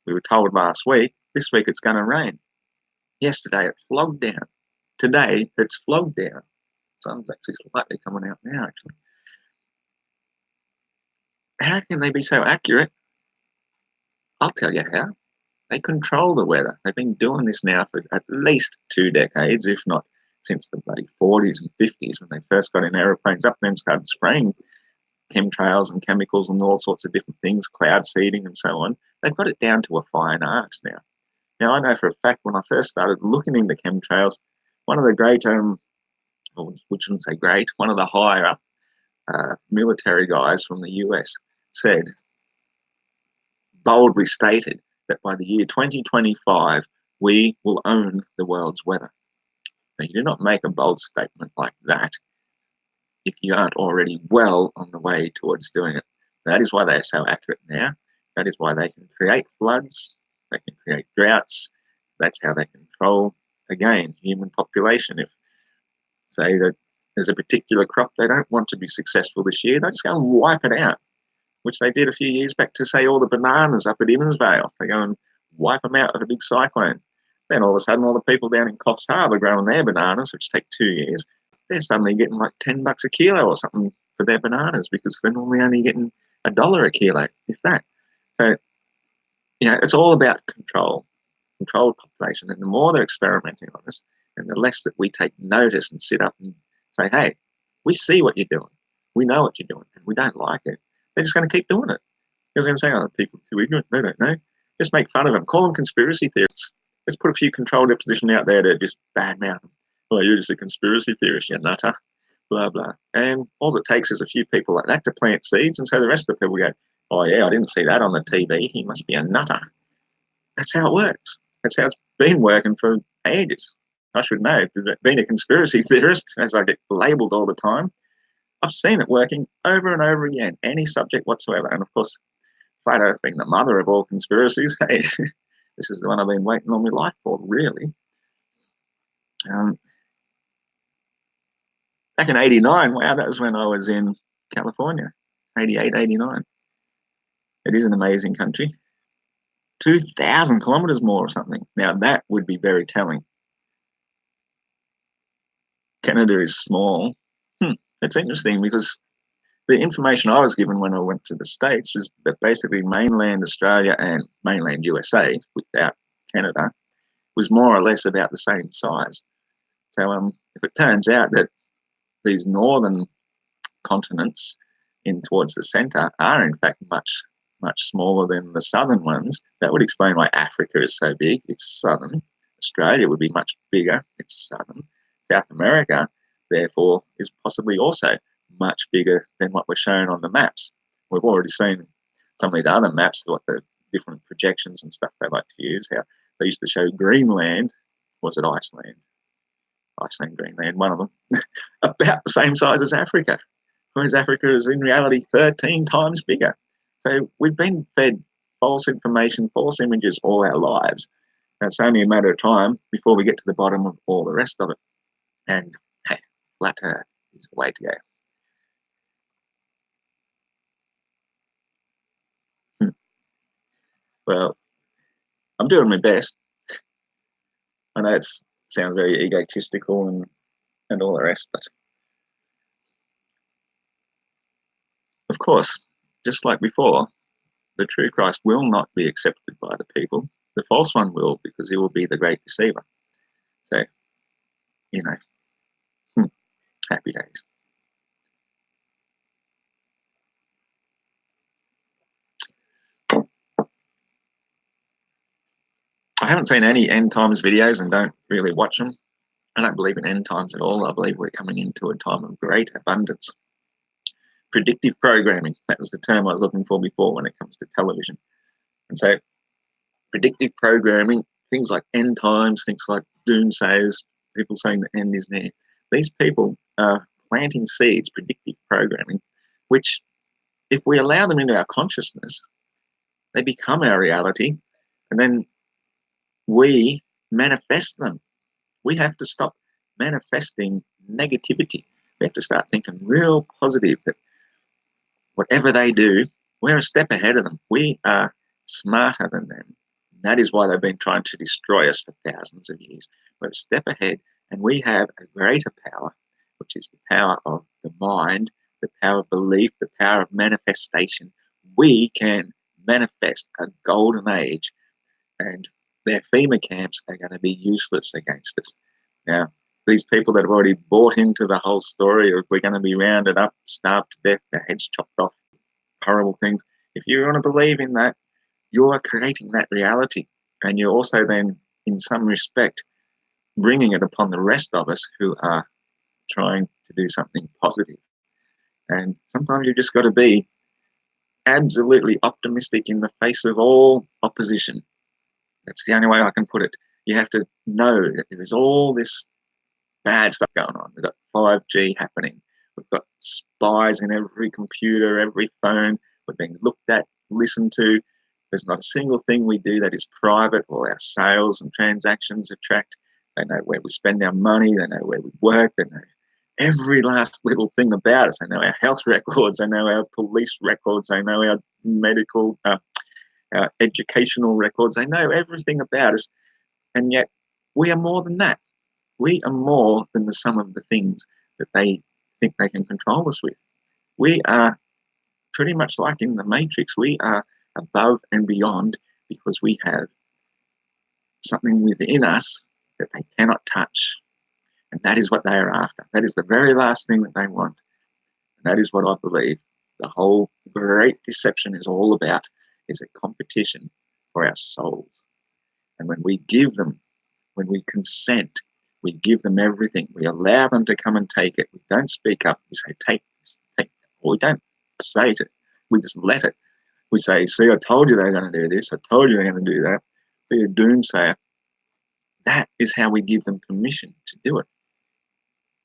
We were told last week, this week it's going to rain. Yesterday it flogged down. Today it's flogged down. Sun's actually slightly coming out now, actually. How can they be so accurate? I'll tell you how. They control the weather. They've been doing this now for at least 2 decades, if not since the bloody 40s and 50s, when they first got in aeroplanes up there and started spraying chemtrails and chemicals and all sorts of different things, cloud seeding and so on. They've got it down to a fine art now. Now, I know for a fact when I first started looking into chemtrails, one of the great, we shouldn't say great, one of the higher up military guys from the US said, boldly stated, that by the year 2025, we will own the world's weather. Now, you do not make a bold statement like that if you aren't already well on the way towards doing it. That is why they are so accurate now. That is why they can create floods, they can create droughts. That's how they control, again, human population. If, say, that there's a particular crop they don't want to be successful this year, they just go and wipe it out, which they did a few years back to, say, all the bananas up at Innisfail. They go and wipe them out with a big cyclone. Then all of a sudden, all the people down in Coffs Harbour growing their bananas, which take 2 years, they're suddenly getting like $10 a kilo or something for their bananas because they're normally only getting $1 a kilo, if that. So, it's all about control of population. And the more they're experimenting on us, and the less that we take notice and sit up and say, hey, we see what you're doing. We know what you're doing, and we don't like it. They're just going to keep doing it. They're going to say, oh, people are too ignorant. They don't know. Just make fun of them. Call them conspiracy theorists. Let's put a few controlled opposition out there to just badmouth them. Well, you're just a conspiracy theorist, you nutter. Blah, blah. And all it takes is a few people like that to plant seeds, and so the rest of the people go, oh, yeah, I didn't see that on the TV. He must be a nutter. That's how it works. That's how it's been working for ages. I should know. Being a conspiracy theorist, as I get labelled all the time, I've seen it working over and over again, any subject whatsoever. And of course, Flat Earth being the mother of all conspiracies, hey, this is the one I've been waiting all my life for, really. Back in 89, wow, that was when I was in California, 88, 89. It is an amazing country. 2,000 kilometres more or something. Now, that would be very telling. Canada is small. It's interesting because the information I was given when I went to the States was that basically mainland Australia and mainland USA, without Canada, was more or less about the same size. So if it turns out that these northern continents in towards the centre are in fact much smaller than the southern ones, that would explain why Africa is so big. It's southern. Australia would be much bigger. It's southern. South America, therefore, is possibly also much bigger than what we're shown on the maps. We've already seen some of these other maps, what the different projections and stuff they like to use, how they used to show Greenland, was it Iceland? Iceland, Greenland, one of them, about the same size as Africa, whereas Africa is in reality 13 times bigger. So we've been fed false information, false images all our lives. And it's only a matter of time before we get to the bottom of all the rest of it. And hey, Flat Earth is the way to go. Well, I'm doing my best. I know it sounds very egotistical and all the rest, but of course, just like before, the true Christ will not be accepted by the people. The false one will, because he will be the great deceiver. So, you know, happy days. I haven't seen any end times videos and don't really watch them. I don't believe in end times at all. I believe we're coming into a time of great abundance. Predictive programming, that was the term I was looking for before when it comes to television. And so predictive programming, things like end times, things like doomsayers, people saying the end is near. These people are planting seeds, predictive programming, which if we allow them into our consciousness, they become our reality, and then we manifest them. We have to stop manifesting negativity. We have to start thinking real positive that whatever they do, we're a step ahead of them. We are smarter than them. That is why they've been trying to destroy us for thousands of years. We're a step ahead, and we have a greater power, which is the power of the mind, the power of belief, the power of manifestation. We can manifest a golden age, and their FEMA camps are going to be useless against us. Now, these people that have already bought into the whole story of we're going to be rounded up, starved to death, their heads chopped off, horrible things. If you want to believe in that, you're creating that reality. And you're also then, in some respect, bringing it upon the rest of us who are trying to do something positive. And sometimes you've just got to be absolutely optimistic in the face of all opposition. That's the only way I can put it. You have to know that there is all this bad stuff going on. We've got 5G happening. We've got spies in every computer, every phone. We're being looked at, listened to. There's not a single thing we do that is private. All our sales and transactions are tracked. They know where we spend our money. They know where we work. They know every last little thing about us. They know our health records. They know our police records. They know our medical, our educational records. They know everything about us. And yet we are more than that. We are more than the sum of the things that they think they can control us with. We are pretty much like in the Matrix. We are above and beyond because we have something within us that they cannot touch. And that is what they are after. That is the very last thing that they want. And that is what I believe the whole great deception is all about, is a competition for our souls. And when we give them, when we consent, we give them everything. We allow them to come and take it. We don't speak up. We say, take this, take that. Or we don't say it. We just let it. We say, see, I told you they're going to do this. I told you they're going to do that. Be a doomsayer. That is how we give them permission to do it.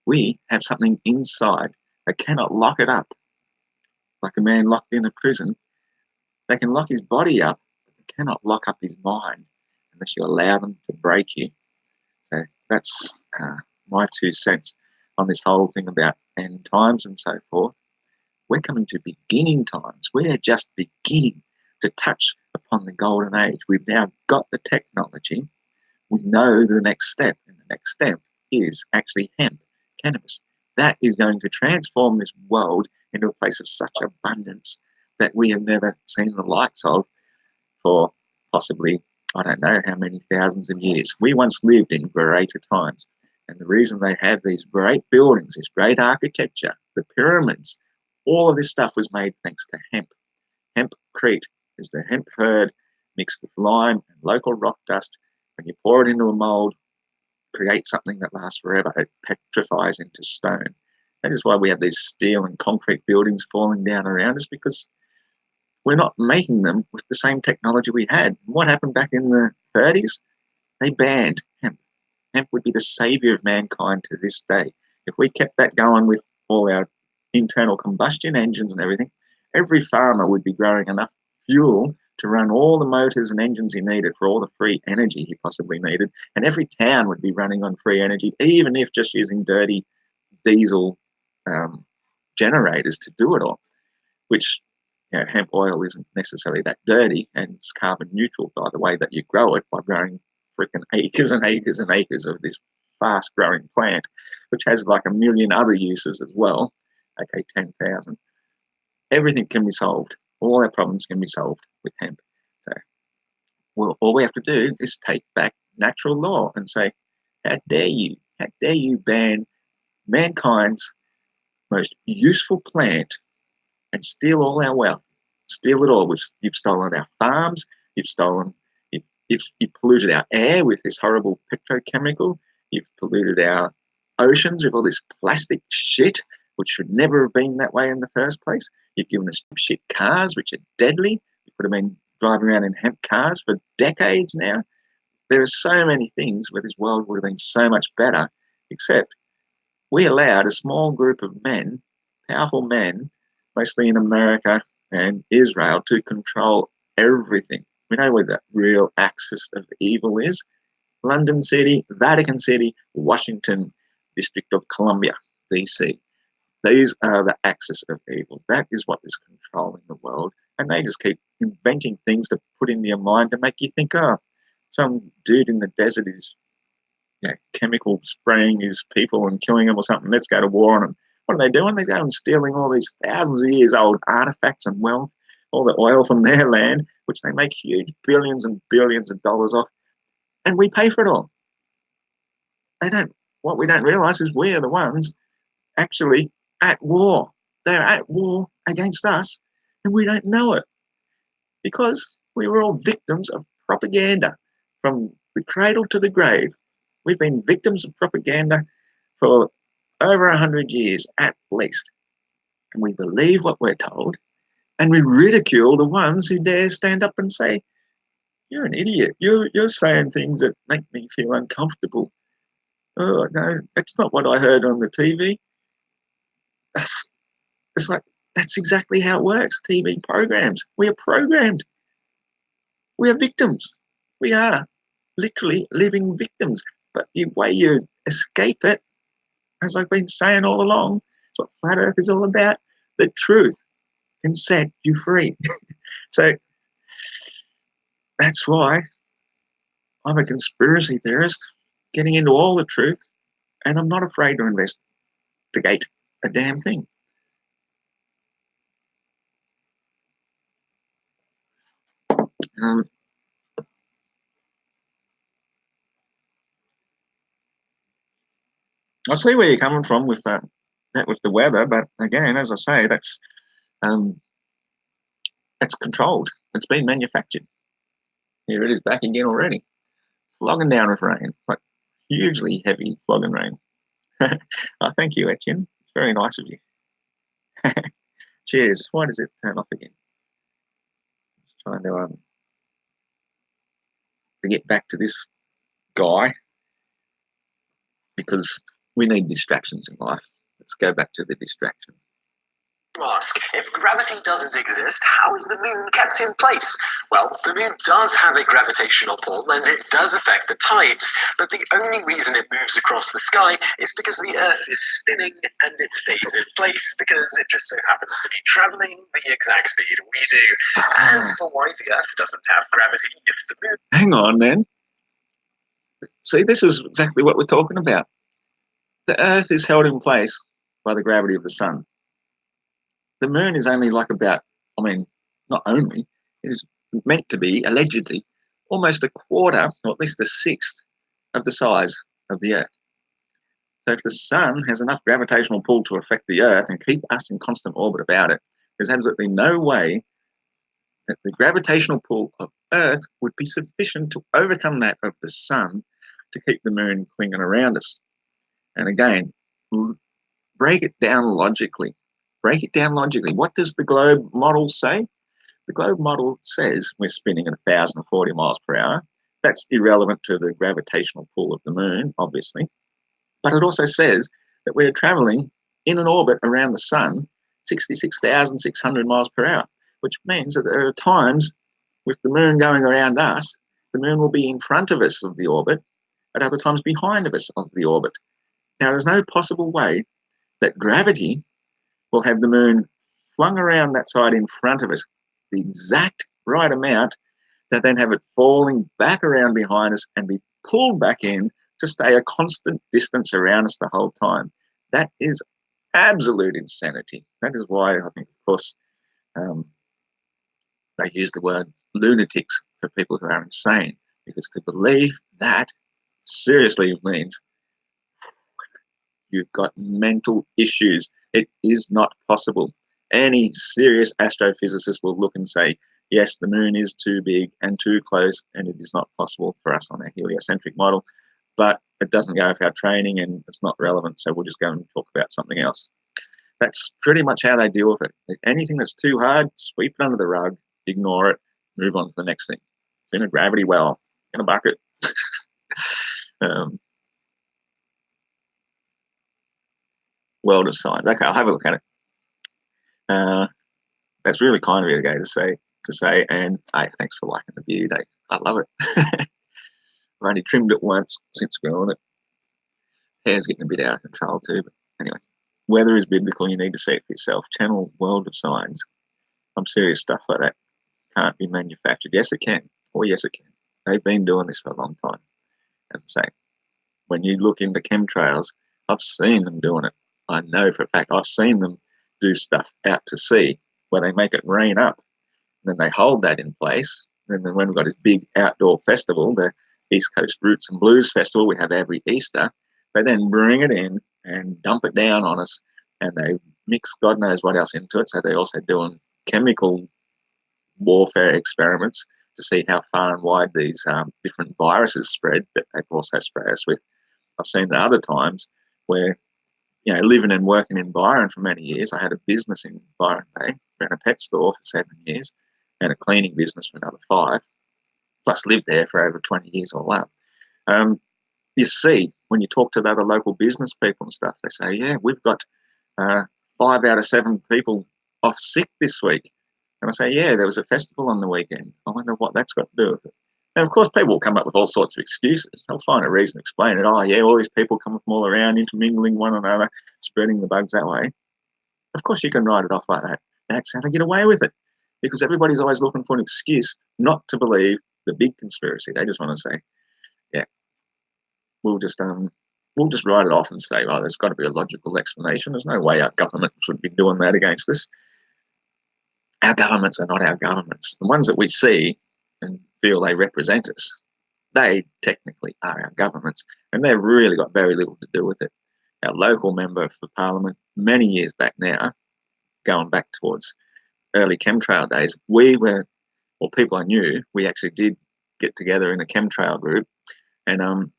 We have something inside. They cannot lock it up. Like a man locked in a prison, they can lock his body up, but they cannot lock up his mind unless you allow them to break you. So that's my 2 cents on this whole thing about end times and so forth. We're coming to beginning times. We're just beginning to touch upon the golden age. We've now got the technology. We know the next step, and the next step is actually hemp, cannabis. That is going to transform this world into a place of such abundance that we have never seen the likes of for possibly, I don't know how many thousands of years. We once lived in greater times. And the reason they have these great buildings, this great architecture, the pyramids, all of this stuff was made thanks to hemp. Hempcrete is the hemp herd mixed with lime and local rock dust. When you pour it into a mold, create something that lasts forever. It petrifies into stone. That is why we have these steel and concrete buildings falling down around us, because we're not making them with the same technology we had. What happened back in the 30s? They banned hemp. Hemp would be the savior of mankind to this day. If we kept that going with all our internal combustion engines and everything, every farmer would be growing enough fuel to run all the motors and engines he needed for all the free energy he possibly needed. And every town would be running on free energy, even if just using dirty diesel generators to do it all, which hemp oil isn't necessarily that dirty, and it's carbon neutral by the way that you grow it, by growing freaking acres and acres and acres of this fast growing plant, which has like a million other uses as well. Okay, 10,000. Everything can be solved. All our problems can be solved with hemp. So, well, all we have to do is take back natural law and say, how dare you? How dare you ban mankind's most useful plant and steal all our wealth? Steal it all. You've stolen our farms. You've polluted our air with this horrible petrochemical. You've polluted our oceans with all this plastic shit, which should never have been that way in the first place. You've given us shit cars, which are deadly. We could have been driving around in hemp cars for decades now. There are so many things where this world would have been so much better, except we allowed a small group of men, powerful men, mostly in America and Israel, to control everything. We know where the real axis of evil is. London City, Vatican City, Washington, District of Columbia, DC. These are the axis of evil. That is what is controlling the world. And they just keep inventing things to put into your mind to make you think, oh, some dude in the desert is chemical spraying his people and killing them or something. Let's go to war on them. What are they doing? They're going stealing all these thousands of years old artifacts and wealth, all the oil from their land, which they make huge billions and billions of dollars off, and we pay for it all. What we don't realize is we are the ones actually at war. They're at war against us, and we don't know it because we were all victims of propaganda from the cradle to the grave. We've been victims of propaganda for over 100 years at least. And we believe what we're told, and we ridicule the ones who dare stand up and say, you're an idiot. You're saying things that make me feel uncomfortable. Oh, no, that's not what I heard on the TV. It's like, that's exactly how it works, TV programs. We are programmed. We are victims. We are literally living victims. But the way you escape it, as I've been saying all along, it's what Flat Earth is all about. The truth can set you free. So that's why I'm a conspiracy theorist, getting into all the truth, and I'm not afraid to investigate a damn thing. I see where you're coming from with that with the weather, but again, as I say, that's controlled. It's been manufactured. Here it is back again already, flogging down with rain, like hugely heavy flogging rain. Oh, thank you, Etienne. It's very nice of you. Cheers. Why does it turn off again? Just trying to get back to this guy because we need distractions in life. Let's go back to the distraction. Ask, if gravity doesn't exist, how is the moon kept in place? Well, the moon does have a gravitational pull and it does affect the tides, but the only reason it moves across the sky is because the Earth is spinning and it stays in place because it just so happens to be traveling the exact speed we do. As for why the Earth doesn't have gravity, if the moon... Hang on, man. See, this is exactly what we're talking about. The Earth is held in place by the gravity of the sun. The moon is only like about, not only, it is meant to be, allegedly, almost a quarter, or at least a sixth, of the size of the Earth. So if the sun has enough gravitational pull to affect the Earth and keep us in constant orbit about it, there's absolutely no way that the gravitational pull of Earth would be sufficient to overcome that of the sun to keep the moon clinging around us. And again, break it down logically. Break it down logically. What does the globe model say? The globe model says we're spinning at 1,040 miles per hour. That's irrelevant to the gravitational pull of the moon, obviously. But it also says that we're traveling in an orbit around the sun 66,600 miles per hour, which means that there are times with the moon going around us, the moon will be in front of us of the orbit, at other times behind of us of the orbit. Now, there's no possible way that gravity will have the moon flung around that side in front of us, the exact right amount, to then have it falling back around behind us and be pulled back in to stay a constant distance around us the whole time. That is absolute insanity. That is why I think, of course, they use the word lunatics for people who are insane, because to believe that seriously means you've got mental issues. It is not possible. Any serious astrophysicist will look and say, yes, the moon is too big and too close, and it is not possible for us on our heliocentric model, but it doesn't go with our training and it's not relevant, so we'll just go and talk about something else. That's pretty much how they deal with it. Anything that's too hard, sweep it under the rug, ignore it, move on to the next thing. It's in a gravity well, in a bucket. World of science. Okay, I'll have a look at it. That's really kind of you to say, and hey, thanks for liking the video, Dave. I love it. I've only trimmed it once since growing it. Hair's getting a bit out of control too, but anyway. Weather is biblical, you need to see it for yourself. Channel World of Science. I'm serious, stuff like that can't be manufactured. Yes, it can. Or yes, it can. They've been doing this for a long time. As I say, when you look into chemtrails, I've seen them doing it. I know for a fact I've seen them do stuff out to sea where they make it rain up. And then they hold that in place. And then when we've got a big outdoor festival, the East Coast Roots and Blues Festival we have every Easter, they then bring it in and dump it down on us, and they mix God knows what else into it. So they're also doing chemical warfare experiments to see how far and wide these different viruses spread that they also spray us with. I've seen it other times where, living and working in Byron for many years, I had a business in Byron Bay, ran a pet store for 7 years, and a cleaning business for another 5, plus lived there for over 20 years all up. You see, when you talk to the other local business people and stuff, they say, yeah, we've got 5 out of 7 people off sick this week. And I say, yeah, there was a festival on the weekend. I wonder what that's got to do with it. And of course, people will come up with all sorts of excuses. They'll find a reason to explain it. Oh, yeah, all these people come from all around, intermingling one another, spreading the bugs that way. Of course, you can write it off like that. That's how they get away with it, because everybody's always looking for an excuse not to believe the big conspiracy. They just want to say, yeah, we'll just write it off and say, oh, there's got to be a logical explanation. There's no way our government should be doing that against us. Our governments are not our governments. The ones that we see and feel they represent us, they technically are our governments, and they've really got very little to do with it. Our local member for Parliament, many years back now, going back towards early chemtrail days, people I knew, we actually did get together in a chemtrail group, and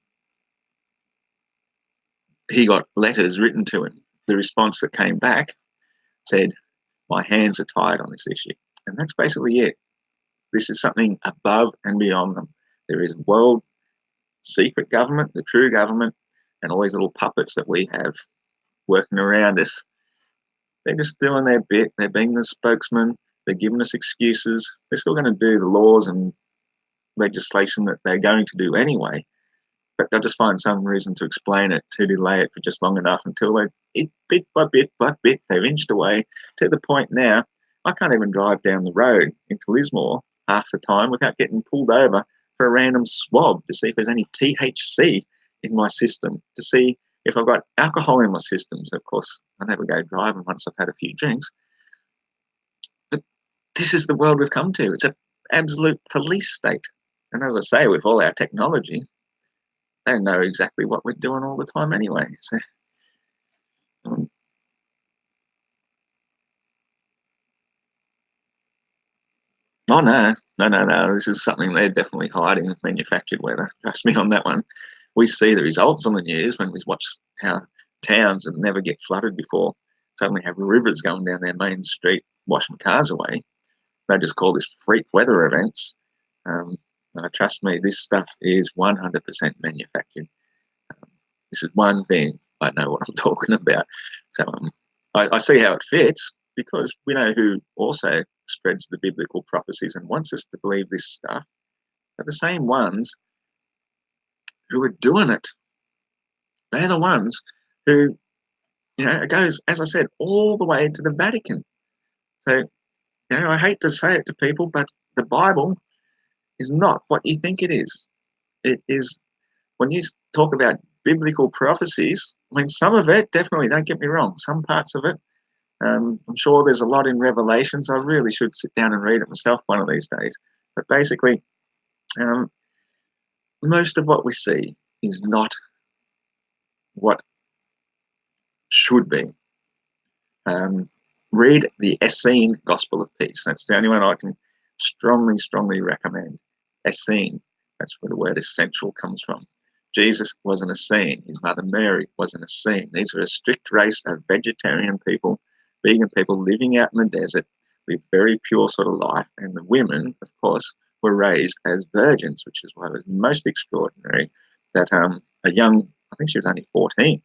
he got letters written to him. The response that came back said, my hands are tied on this issue. And that's basically it. This is something above and beyond them. There is world secret government, the true government, and all these little puppets that we have working around us. They're just doing their bit. They're being the spokesman. They're giving us excuses. They're still going to do the laws and legislation that they're going to do anyway, but they'll just find some reason to explain it, to delay it for just long enough until bit by bit, they've inched away to the point now I can't even drive down the road into Lismore half the time without getting pulled over for a random swab to see if there's any THC in my system, to see if I've got alcohol in my system. So, of course, I never go driving once I've had a few drinks. But this is the world we've come to. It's an absolute police state. And as I say, with all our technology, they know exactly what we're doing all the time anyway. So, oh, no. This is something they're definitely hiding, manufactured weather. Trust me on that one. We see the results on the news when we watch how towns that never get flooded before suddenly have rivers going down their main street, washing cars away. They just call this freak weather events. Trust me, this stuff is 100% manufactured. This is one thing I know what I'm talking about. So I see how it fits, because we know who also spreads the biblical prophecies and wants us to believe this stuff are the same ones who are doing it. They're the ones who, it goes, as I said, all the way to the Vatican. So, I hate to say it to people, but the Bible is not what you think it is. It is, when you talk about biblical prophecies, I mean, some of it, definitely, don't get me wrong, some parts of it, I'm sure there's a lot in Revelations. I really should sit down and read it myself one of these days. But basically, most of what we see is not what should be. Read the Essene Gospel of Peace. That's the only one I can strongly, strongly recommend. Essene, that's where the word essential comes from. Jesus was an Essene. His mother Mary was an Essene. These were a strict race of vegetarian people, vegan people living out in the desert with very pure sort of life. And the women, of course, were raised as virgins, which is why it was most extraordinary that a young, I think she was only 14,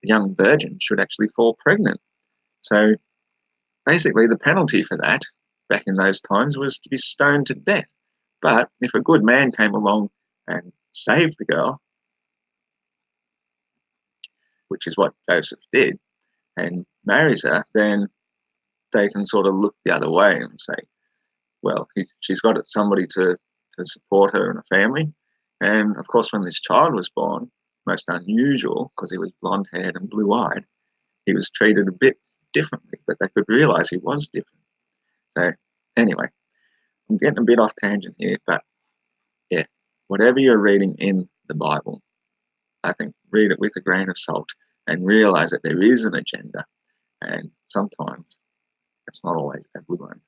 a young virgin should actually fall pregnant. So basically, the penalty for that back in those times was to be stoned to death. But if a good man came along and saved the girl, which is what Joseph did, and marries her, then they can sort of look the other way and say, well, she's got somebody to support her and a family. And of course, when this child was born, most unusual because he was blonde-haired and blue-eyed, he was treated a bit differently, but they could realize he was different. So anyway, I'm getting a bit off tangent here, but yeah, whatever you're reading in the Bible, I think read it with a grain of salt and realize that there is an agenda, and sometimes it's not always a good one.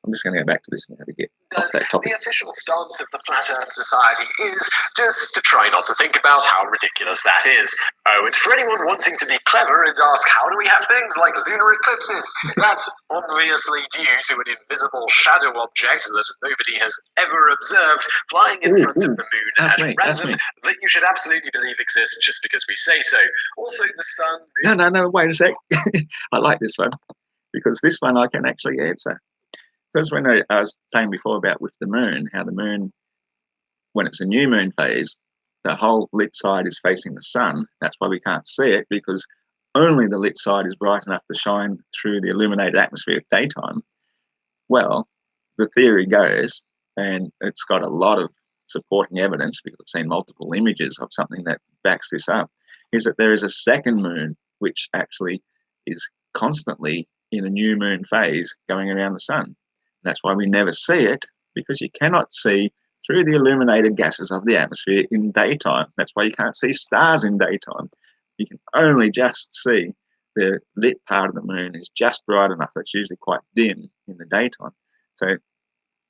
I'm just going to go back to this now to get off that topic. The official stance of the Flat Earth Society is just to try not to think about how ridiculous that is. Oh, and for anyone wanting to be clever and ask how do we have things like lunar eclipses, that's obviously due to an invisible shadow object that nobody has ever observed flying in front of the moon at random that you should absolutely believe exists just because we say so. Also, the sun... No, wait a sec. I like this one, because this one I can actually answer. Because when I was saying before about with the moon, how the moon, when it's a new moon phase, the whole lit side is facing the sun. That's why we can't see it, because only the lit side is bright enough to shine through the illuminated atmosphere at daytime. Well, the theory goes, and it's got a lot of supporting evidence because I've seen multiple images of something that backs this up, is that there is a second moon which actually is constantly in a new moon phase going around the sun. That's why we never see it, because you cannot see through the illuminated gases of the atmosphere in daytime. That's why you can't see stars in daytime. You can only just see the lit part of the moon is just bright enough that it's usually quite dim in the daytime. So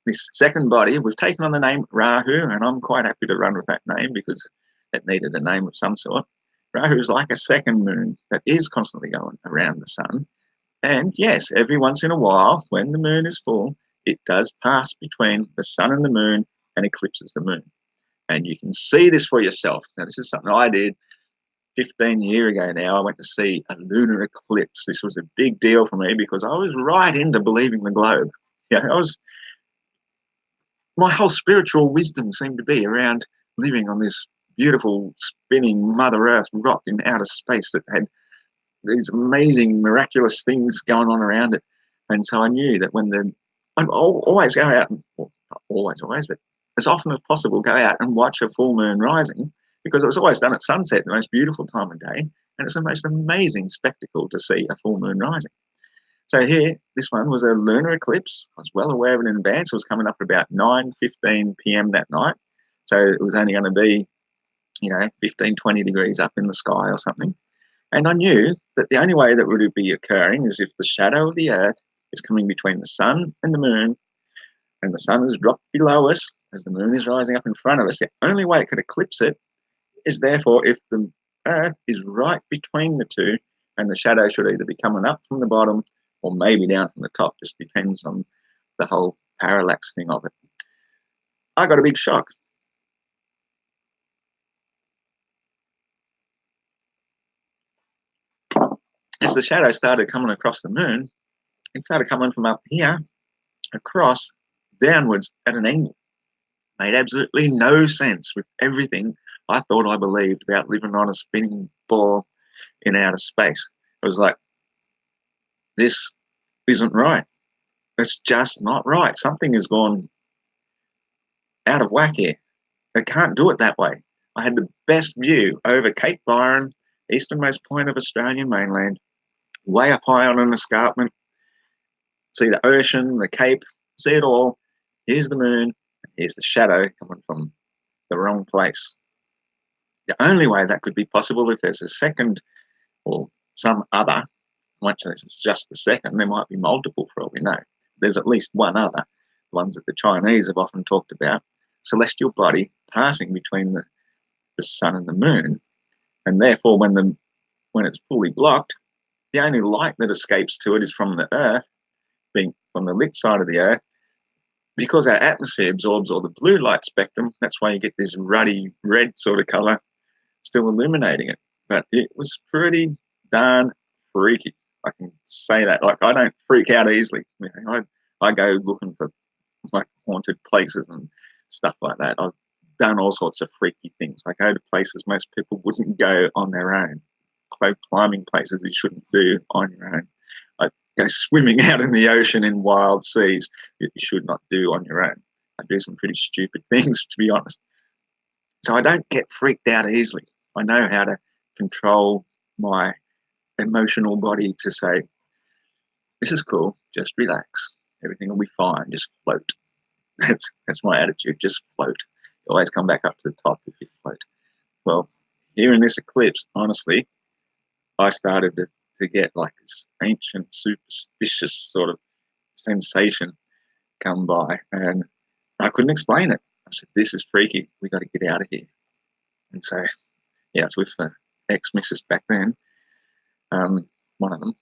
this second body, we've taken on the name Rahu, and I'm quite happy to run with that name because it needed a name of some sort. Rahu is like a second moon that is constantly going around the sun. And yes, every once in a while, when the moon is full, it does pass between the sun and the moon and eclipses the moon. And you can see this for yourself. Now, this is something I did 15 years ago now. I went to see a lunar eclipse. This was a big deal for me because I was right into believing the globe. My whole spiritual wisdom seemed to be around living on this beautiful spinning Mother Earth rock in outer space that had these amazing, miraculous things going on around it. And so I knew that I'd always go out, well, not always, but as often as possible, go out and watch a full moon rising, because it was always done at sunset, the most beautiful time of day. And it's the most amazing spectacle to see a full moon rising. So here, this one was a lunar eclipse. I was well aware of it in advance. It was coming up at about 9:15 p.m. that night. So it was only going to be, 15, 20 degrees up in the sky or something. And I knew that the only way that would be occurring is if the shadow of the Earth is coming between the sun and the moon, and the sun is dropped below us as the moon is rising up in front of us. The only way it could eclipse it is therefore if the Earth is right between the two, and the shadow should either be coming up from the bottom or maybe down from the top. Just depends on the whole parallax thing of it. I got a big shock. As the shadow started coming across the moon, it started coming from up here across downwards at an angle. Made absolutely no sense with everything I thought I believed about living on a spinning ball in outer space. It was like, this isn't right. It's just not right. Something has gone out of whack here. They can't do it that way. I had the best view over Cape Byron, easternmost point of Australian mainland, way up high on an escarpment. See the ocean, the Cape, see it all. Here's the moon, here's the shadow coming from the wrong place. The only way that could be possible if there's a second or some other, much less it's just the second, there might be multiple for all we know. There's at least one other, ones that the Chinese have often talked about, celestial body passing between the sun and the moon. And therefore, when it's fully blocked, the only light that escapes to it is from the Earth, being from the lit side of the Earth. Because our atmosphere absorbs all the blue light spectrum, that's why you get this ruddy red sort of color still illuminating it. But it was pretty darn freaky. I can say that. Like, I don't freak out easily. You know, I go looking for like haunted places and stuff like that. I've done all sorts of freaky things. I go to places most people wouldn't go on their own. Climbing places you shouldn't do on your own. I go swimming out in the ocean in wild seas that you should not do on your own. I do some pretty stupid things, to be honest. So I don't get freaked out easily. I know how to control my emotional body to say, this is cool, just relax. Everything will be fine, just float. That's my attitude, just float. You always come back up to the top if you float. Well, here in this eclipse, honestly, I started to get like this ancient, superstitious sort of sensation come by, and I couldn't explain it. I said, this is freaky. We got to get out of here. And so, yeah, it's with the ex-missus back then, one of them,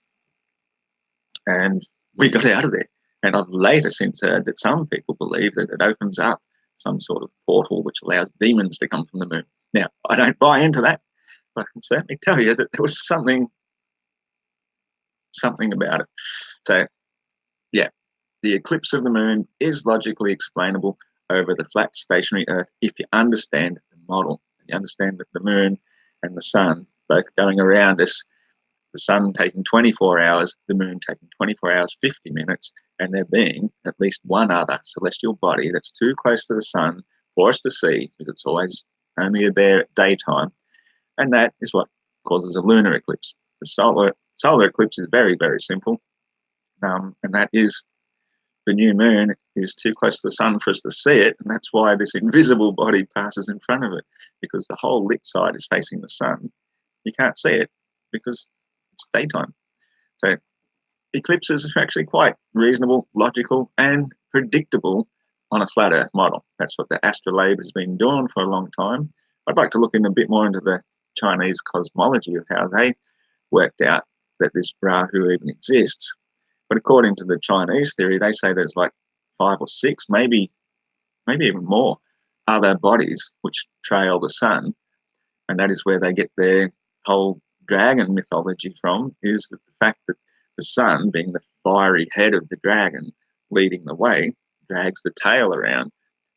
and we got out of there. And I've later since heard that some people believe that it opens up some sort of portal which allows demons to come from the moon. Now, I don't buy into that, but I can certainly tell you that there was something about it. So, yeah, the eclipse of the moon is logically explainable over the flat stationary Earth if you understand the model. You understand that the moon and the sun both going around us, the sun taking 24 hours, the moon taking 24 hours, 50 minutes, and there being at least one other celestial body that's too close to the sun for us to see, because it's always only there at daytime, and that is what causes a lunar eclipse. The solar eclipse is very, very simple, and that is the new moon is too close to the sun for us to see it, and that's why this invisible body passes in front of it, because the whole lit side is facing the sun. You can't see it because it's daytime. So eclipses are actually quite reasonable, logical, and predictable on a flat Earth model. That's what the astrolabe has been doing for a long time. I'd like to look in a bit more into the Chinese cosmology of how they worked out that this Rahu even exists. But according to the Chinese theory, they say there's like 5 or 6, maybe even more, other bodies which trail the sun, and that is where they get their whole dragon mythology from, is that the fact that the sun, being the fiery head of the dragon leading the way, drags the tail around,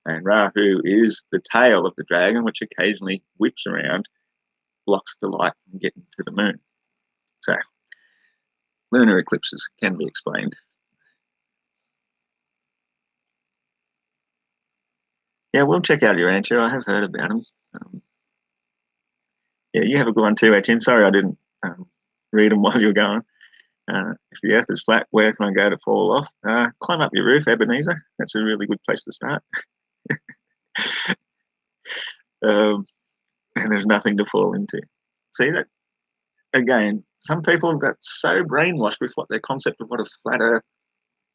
and Rahu is the tail of the dragon, which occasionally whips around, blocks the light from getting to the moon. So lunar eclipses can be explained. Yeah, we'll check out your answer. I have heard about them. Yeah, you have a good one too, Etienne. Sorry I didn't read them while you were going. If the Earth is flat, where can I go to fall off? Climb up your roof, Ebenezer. That's a really good place to start. And there's nothing to fall into. See that? Again, some people have got so brainwashed with what their concept of what a flat Earth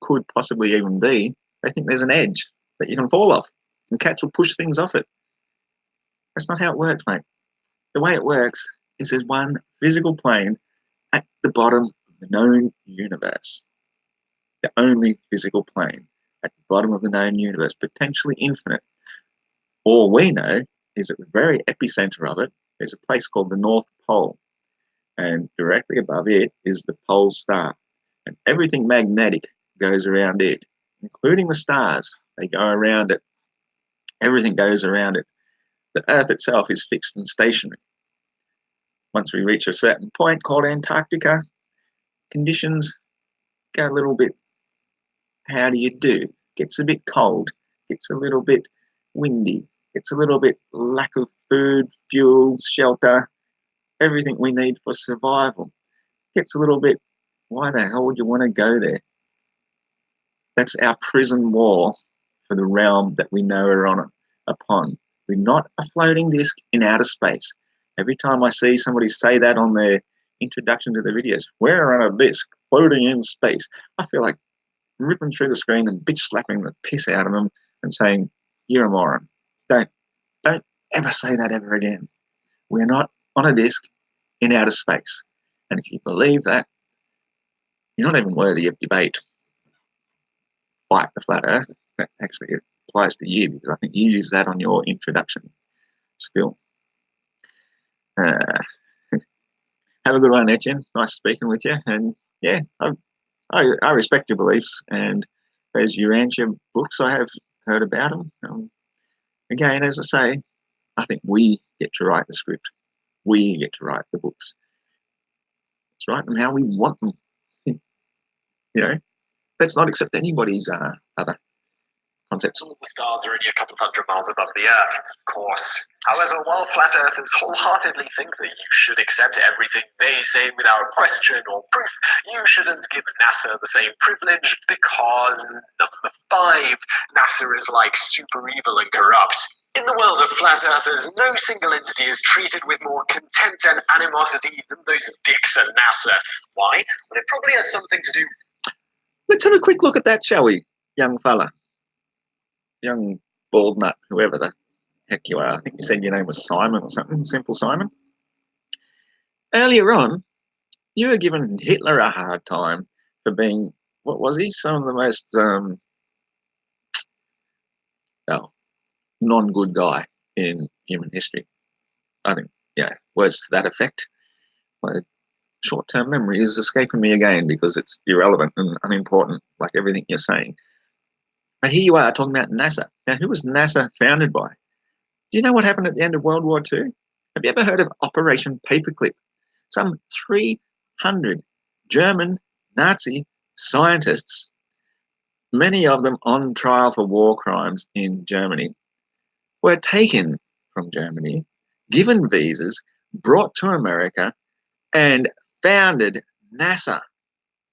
could possibly even be, they think there's an edge that you can fall off and cats will push things off it. That's not how it works, mate. The way it works is there's one physical plane at the bottom of the known universe. The only physical plane at the bottom of the known universe, potentially infinite. All we know is at the very epicenter of it, there's a place called the North Pole. And directly above it is the pole star. And everything magnetic goes around it, including the stars. They go around it. Everything goes around it. The Earth itself is fixed and stationary. Once we reach a certain point called Antarctica, conditions go a little bit, how do you do? Gets a bit cold, gets a little bit windy, gets a little bit lack of food, fuel, shelter, everything we need for survival. Gets a little bit, why the hell would you want to go there? That's our prison wall for the realm that we know we're upon. We're not a floating disc in outer space. Every time I see somebody say that on their introduction to the videos, we're on a disc floating in space, I feel like ripping through the screen and bitch slapping the piss out of them and saying, you're a moron. Don't ever say that ever again. We're not on a disc in outer space. And if you believe that, you're not even worthy of debate. Fight the flat earth. That actually applies to you, because I think you use that on your introduction still. Have a good one, Etienne. Nice speaking with you. And yeah, I respect your beliefs, and those Urantia books, I have heard about them. Again, as I say, I think we get to write the script. We get to write the books. Let's write them how we want them. You know, let's not accept anybody's other concepts. The stars are only a couple of hundred miles above the Earth, of course. However, while flat earthers wholeheartedly think that you should accept everything they say without question or proof, you shouldn't give NASA the same privilege, because number 5, NASA is like super evil and corrupt. In the world of flat earthers, no single entity is treated with more contempt and animosity than those dicks at NASA. Why? Well, it probably has something to do. Let's have a quick look at that, shall we, young fella? Young bald nut, whoever the heck you are. I think you said your name was Simon or something, Simple Simon. Earlier on, you were giving Hitler a hard time for being, what was he? Some of the most non-good guy in human history. I think, yeah, words to that effect. My short-term memory is escaping me again because it's irrelevant and unimportant, like everything you're saying. But here you are talking about NASA. Now, who was NASA founded by? Do you know what happened at the end of World War II? Have you ever heard of Operation Paperclip? Some 300 German Nazi scientists, many of them on trial for war crimes in Germany, were taken from Germany, given visas, brought to America, and founded NASA.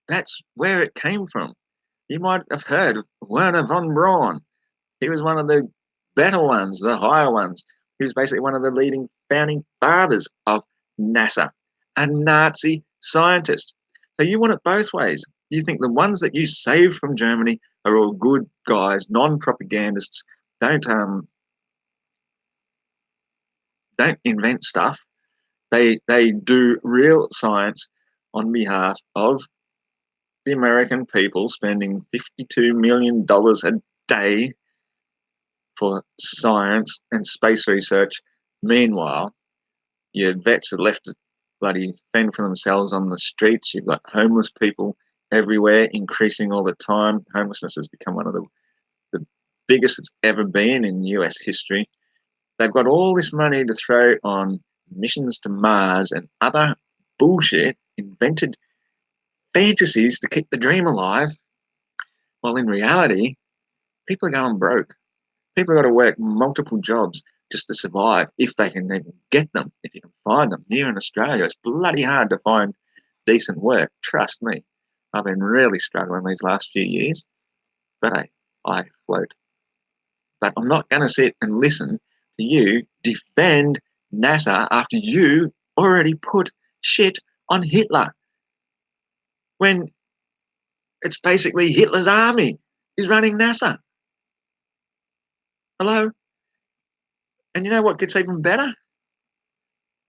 That's where it came from. You might have heard of Werner von Braun. He was one of the better ones, the higher ones. He was basically one of the leading founding fathers of NASA, a Nazi scientist. So you want it both ways. You think the ones that you saved from Germany are all good guys, non-propagandists, don't invent stuff. They do real science on behalf of the American people, spending $52 million a day for science and space research. Meanwhile, your vets are left to bloody fend for themselves on the streets. You've got homeless people everywhere, increasing all the time. Homelessness has become one of the biggest it's ever been in US history. They've got all this money to throw on missions to Mars and other bullshit, invented fantasies to keep the dream alive, while in reality, people are going broke. People have got to work multiple jobs just to survive, if they can even get them, if you can find them. Here in Australia, it's bloody hard to find decent work. Trust me. I've been really struggling these last few years, but hey, I float. But I'm not going to sit and listen to you defend NASA after you already put shit on Hitler, when it's basically Hitler's army is running NASA. Hello? And you know what gets even better?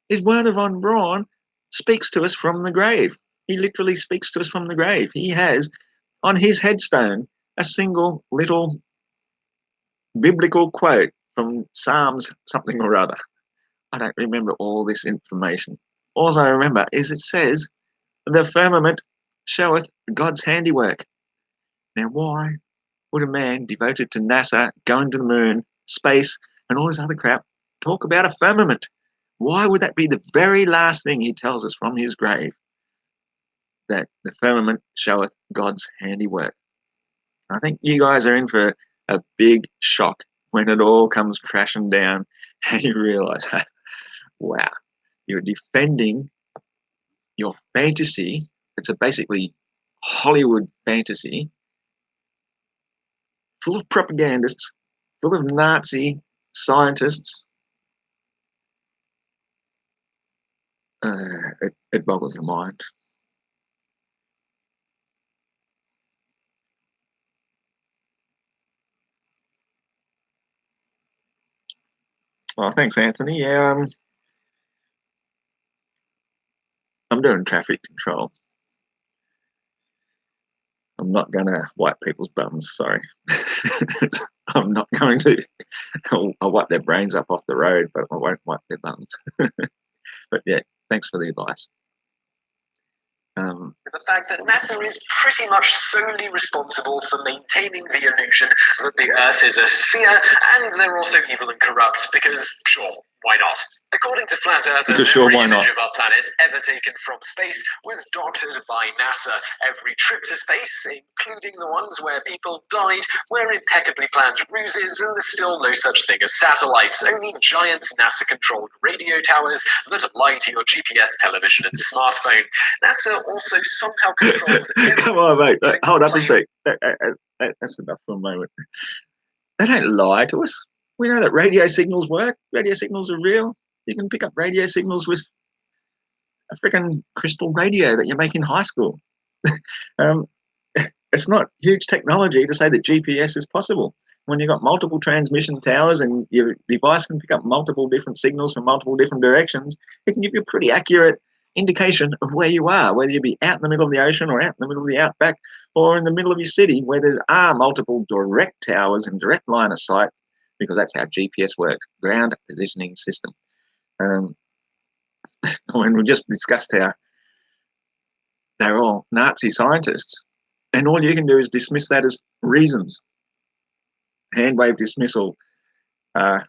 Is Werner von Braun speaks to us from the grave. He literally speaks to us from the grave. He has on his headstone a single little biblical quote from Psalms something or other. I don't remember all this information. All I remember is it says, the firmament showeth God's handiwork. Now, why would a man devoted to NASA, going to the moon, space, and all this other crap talk about a firmament? Why would that be the very last thing he tells us from his grave? that the firmament showeth God's handiwork. I think you guys are in for a big shock when it all comes crashing down and you realize, wow, you're defending your fantasy. It's a basically Hollywood fantasy full of propagandists, full of Nazi scientists. It boggles the mind. Well, thanks, Anthony. Yeah, I'm doing traffic control. I'm not going to wipe people's bums, sorry. I'm not going to. I'll wipe their brains up off the road, but I won't wipe their bums. But yeah, thanks for the advice. The fact that NASA is pretty much solely responsible for maintaining the illusion that the Earth is a sphere, and they're also evil and corrupt because, sure, why not? According to Flat Earthers, every image of our planet ever taken from space was doctored by NASA. Every trip to space, including the ones where people died, were impeccably planned ruses, and there's still no such thing as satellites, only giant NASA-controlled radio towers that lie to your GPS, television, and smartphone. NASA also somehow controls... Come on, mate. Hold up a sec. That's enough for a moment. They don't lie to us. We know that radio signals work. Radio signals are real. You can pick up radio signals with a freaking crystal radio that you make in high school. It's not huge technology to say that GPS is possible. When you've got multiple transmission towers and your device can pick up multiple different signals from multiple different directions, it can give you a pretty accurate indication of where you are, whether you be out in the middle of the ocean or out in the middle of the outback or in the middle of your city where there are multiple direct towers and direct line of sight, because that's how GPS works, ground positioning system. When we just discussed how they're all Nazi scientists, and all you can do is dismiss that as reasons. Handwave dismissal. Are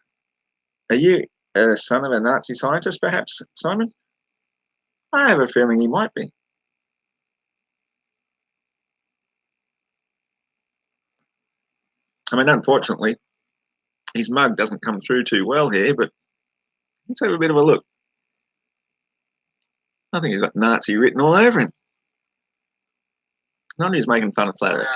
you a son of a Nazi scientist, perhaps, Simon? I have a feeling he might be. I mean, unfortunately, his mug doesn't come through too well here, but let's have a bit of a look. I think he's got Nazi written all over him. None of he's making fun of Flat Earth.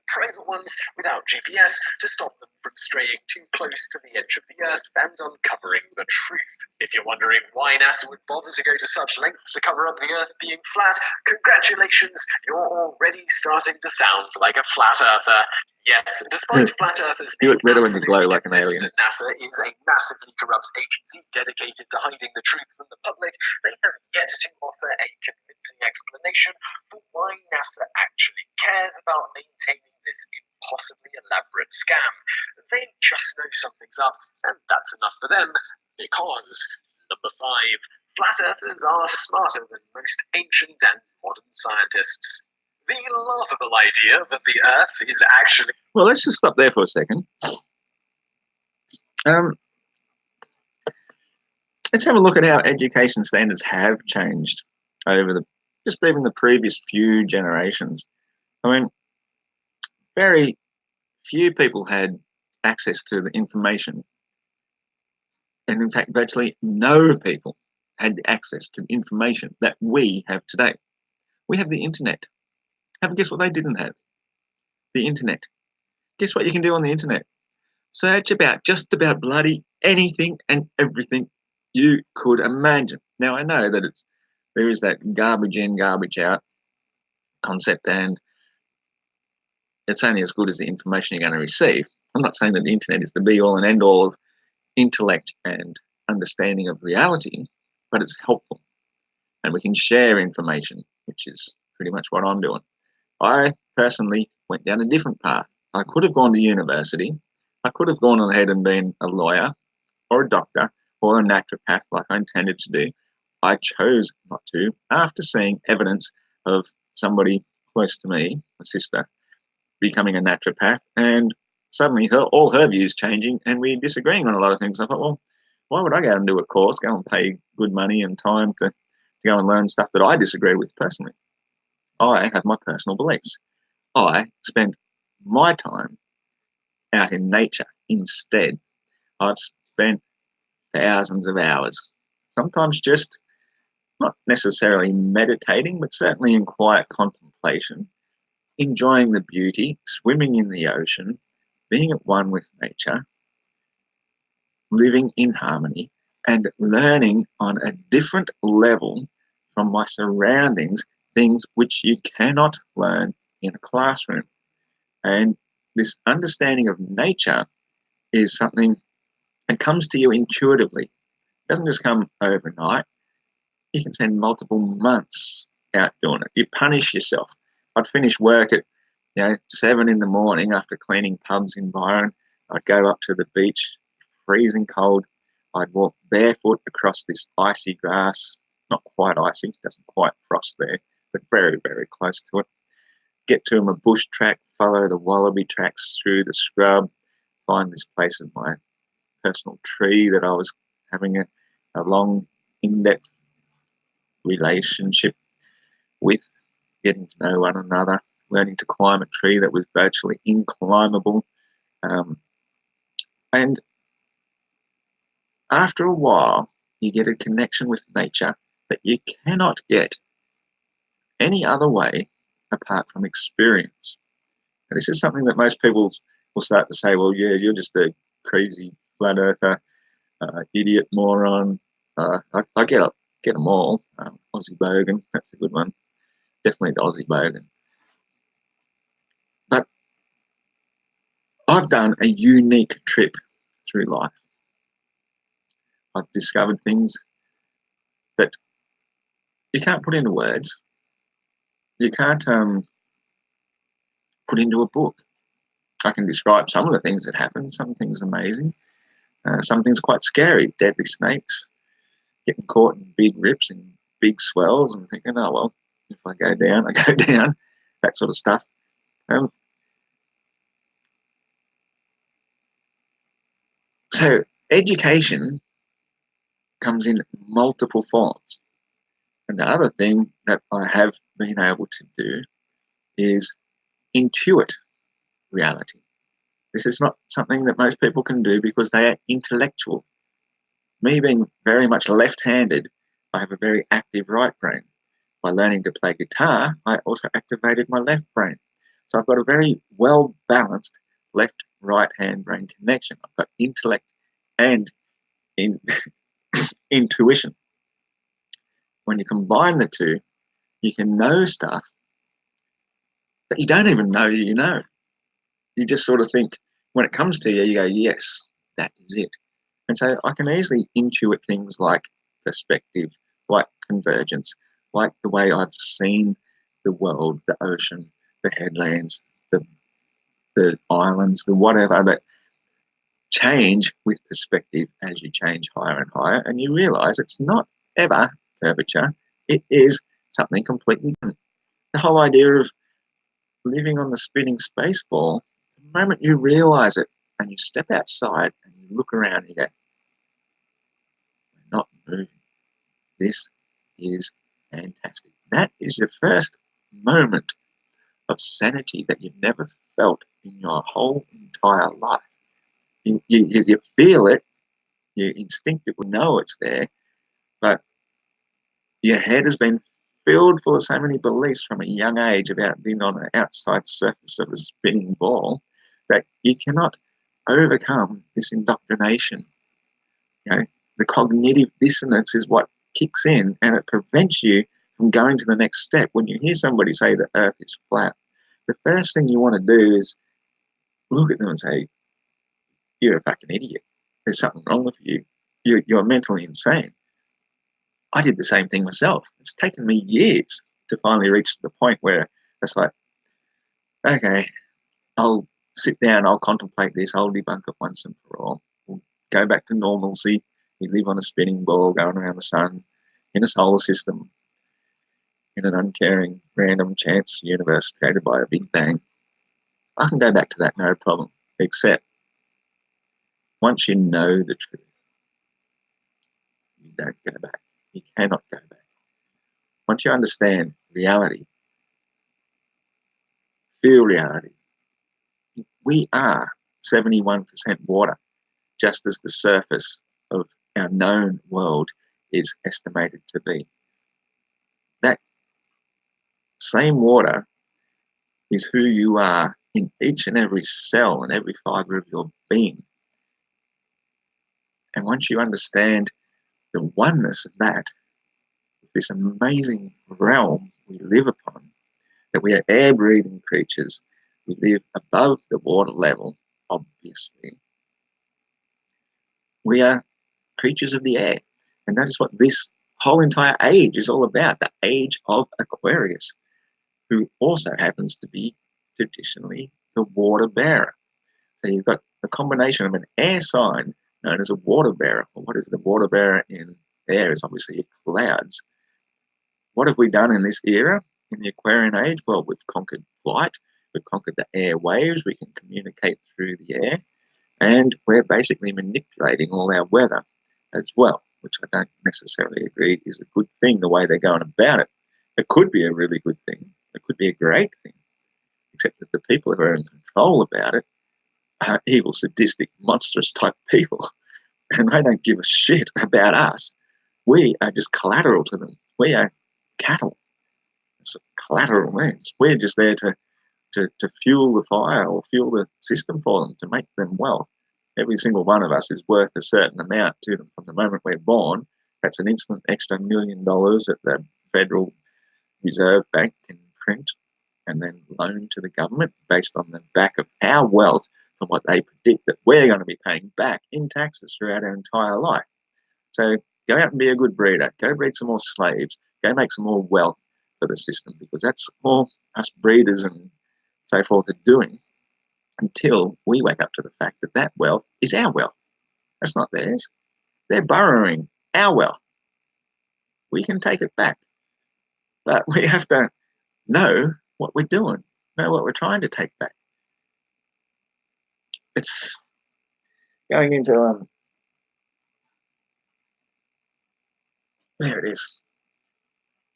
Private ones without GPS to stop them from straying too close to the edge of the Earth and uncovering the truth. If you're wondering why NASA would bother to go to such lengths to cover up the Earth being flat, congratulations, you're already starting to sound like a flat earther. Yes, despite flat earthers being like an alien, that NASA is a massively corrupt agency dedicated to hiding the truth from the public, they have yet to offer a convincing explanation for why NASA actually cares about maintaining this impossibly elaborate scam. They just know something's up, and that's enough for them, because, number 5, flat earthers are smarter than most ancient and modern scientists. The laughable idea that the Earth is actually... Well, let's just stop there for a second. Let's have a look at how education standards have changed over just even the previous few generations. I mean, very few people had access to the information. And in fact, virtually no people had the access to the information that we have today. We have the internet. Have a guess what they didn't have? The internet. Guess what you can do on the internet? Search about just about bloody anything and everything you could imagine. Now, I know that there is that garbage in, garbage out concept, and it's only as good as the information you're going to receive. I'm not saying that the internet is the be-all and end-all of intellect and understanding of reality, but it's helpful. And we can share information, which is pretty much what I'm doing. I personally went down a different path. I could have gone to university. I could have gone ahead and been a lawyer or a doctor or a naturopath like I intended to do. I chose not to after seeing evidence of somebody close to me, a sister, becoming a naturopath, and suddenly all her views changing and we disagreeing on a lot of things. I thought, well, why would I go and do a course, go and pay good money and time to go and learn stuff that I disagree with personally? I have my personal beliefs. I spend my time out in nature instead. I've spent thousands of hours, sometimes just not necessarily meditating, but certainly in quiet contemplation, enjoying the beauty, swimming in the ocean, being at one with nature, living in harmony, and learning on a different level from my surroundings, things which you cannot learn in a classroom. And this understanding of nature is something that comes to you intuitively. It doesn't just come overnight. You can spend multiple months out doing it. You punish yourself. I'd finish work at 7 in the morning after cleaning pubs in Byron. I'd go up to the beach, freezing cold. I'd walk barefoot across this icy grass, not quite icy, doesn't quite frost there, but very, very close to it. Get to a bush track, follow the wallaby tracks through the scrub, find this place of my personal tree that I was having a long, in-depth relationship with, getting to know one another, learning to climb a tree that was virtually inclimbable. And after a while, you get a connection with nature that you cannot get any other way apart from experience. And this is something that most people will start to say, well, yeah, you're just a crazy flat earther, idiot, moron. I get them all. Aussie bogan, that's a good one. Definitely the Aussie bogan. But I've done a unique trip through life. I've discovered things that you can't put into words. You can't put into a book. I can describe some of the things that happen. Some things amazing. Some things quite scary. Deadly snakes, getting caught in big rips and big swells and thinking, oh, well, if I go down, I go down. That sort of stuff. So education comes in multiple forms. And the other thing that I have been able to do is intuit reality. This is not something that most people can do because they are intellectual. Me being very much left-handed, I have a very active right brain. By learning to play guitar, I also activated my left brain. So I've got a very well-balanced left-right hand brain connection. I've got intellect and intuition. When you combine the two, you can know stuff that you don't even know you know. You just sort of think, when it comes to you, you go, yes, that is it. And so I can easily intuit things like perspective, like convergence, like the way I've seen the world, the ocean, the headlands, the islands, the whatever, that change with perspective as you change higher and higher. And you realize it's not ever curvature, it is something completely different. The whole idea of living on the spinning space ball, the moment you realize it and you step outside and you look around and you go, we're not moving. This is fantastic. That is your first moment of sanity that you've never felt in your whole entire life. You feel it, you instinctively know it's there, but your head has been filled full of so many beliefs from a young age about being on the outside surface of a spinning ball that you cannot overcome this indoctrination. The cognitive dissonance is what kicks in and it prevents you from going to the next step. When you hear somebody say the earth is flat, the first thing you want to do is look at them and say, you're a fucking idiot. There's something wrong with you. You're mentally insane. I did the same thing myself. It's taken me years to finally reach the point where it's like, okay, I'll sit down, I'll contemplate this, I'll debunk it once and for all. We'll go back to normalcy. We live on a spinning ball going around the sun in a solar system in an uncaring, random chance universe created by a big bang. I can go back to that, no problem. Except once you know the truth, don't go back. You cannot go back. Once you understand reality, feel reality. We are 71% water, just as the surface of our known world is estimated to be. That same water is who you are in each and every cell and every fiber of your being. And once you understand the oneness of that, this amazing realm we live upon, that we are air-breathing creatures, we live above the water level, obviously. We are creatures of the air. And that is what this whole entire age is all about, the age of Aquarius, who also happens to be traditionally the water bearer. So you've got a combination of an air sign known as a water bearer. Well, what is the water bearer in air? Is obviously clouds. What have we done in this era, in the Aquarian age? Well, we've conquered flight, we've conquered the air waves, we can communicate through the air, and we're basically manipulating all our weather as well, which I don't necessarily agree is a good thing the way they're going about it. It could be a really good thing. It could be a great thing, except that the people who are in control about it are evil, sadistic, monstrous type people, and they don't give a shit about us. We are just collateral to them. We are cattle. That's what collateral means. We're just there to fuel the fire or fuel the system for them, to make them wealth. Every single one of us is worth a certain amount to them from the moment we're born. That's an instant extra $1 million that the Federal Reserve Bank can print and then loan to the government based on the back of our wealth from what they predict that we're going to be paying back in taxes throughout our entire life. So go out and be a good breeder. Go breed some more slaves. Go make some more wealth for the system, because that's all us breeders and so forth are doing, until we wake up to the fact that that wealth is our wealth. That's not theirs. They're borrowing our wealth. We can take it back, but we have to know what we're doing, know what we're trying to take back. It's going into there it is.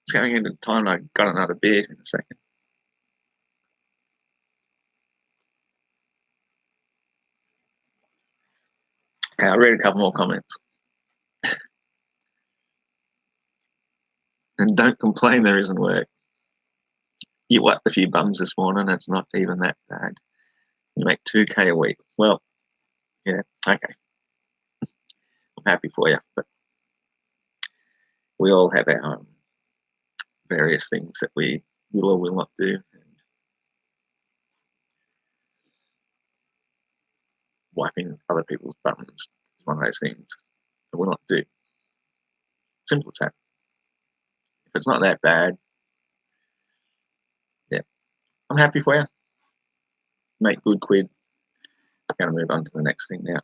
It's going into time. I got another beer in a second. Okay, I'll read a couple more comments. And don't complain there isn't work. You wiped a few bums this morning. It's not even that bad. You make 2K a week. Well, yeah, okay. I'm happy for you, but we all have our various things that we will or will not do. And wiping other people's buttons is one of those things that will not do. Simple as that. If it's not that bad, yeah, I'm happy for you. Make good quid. I'm going to move on to the next thing now.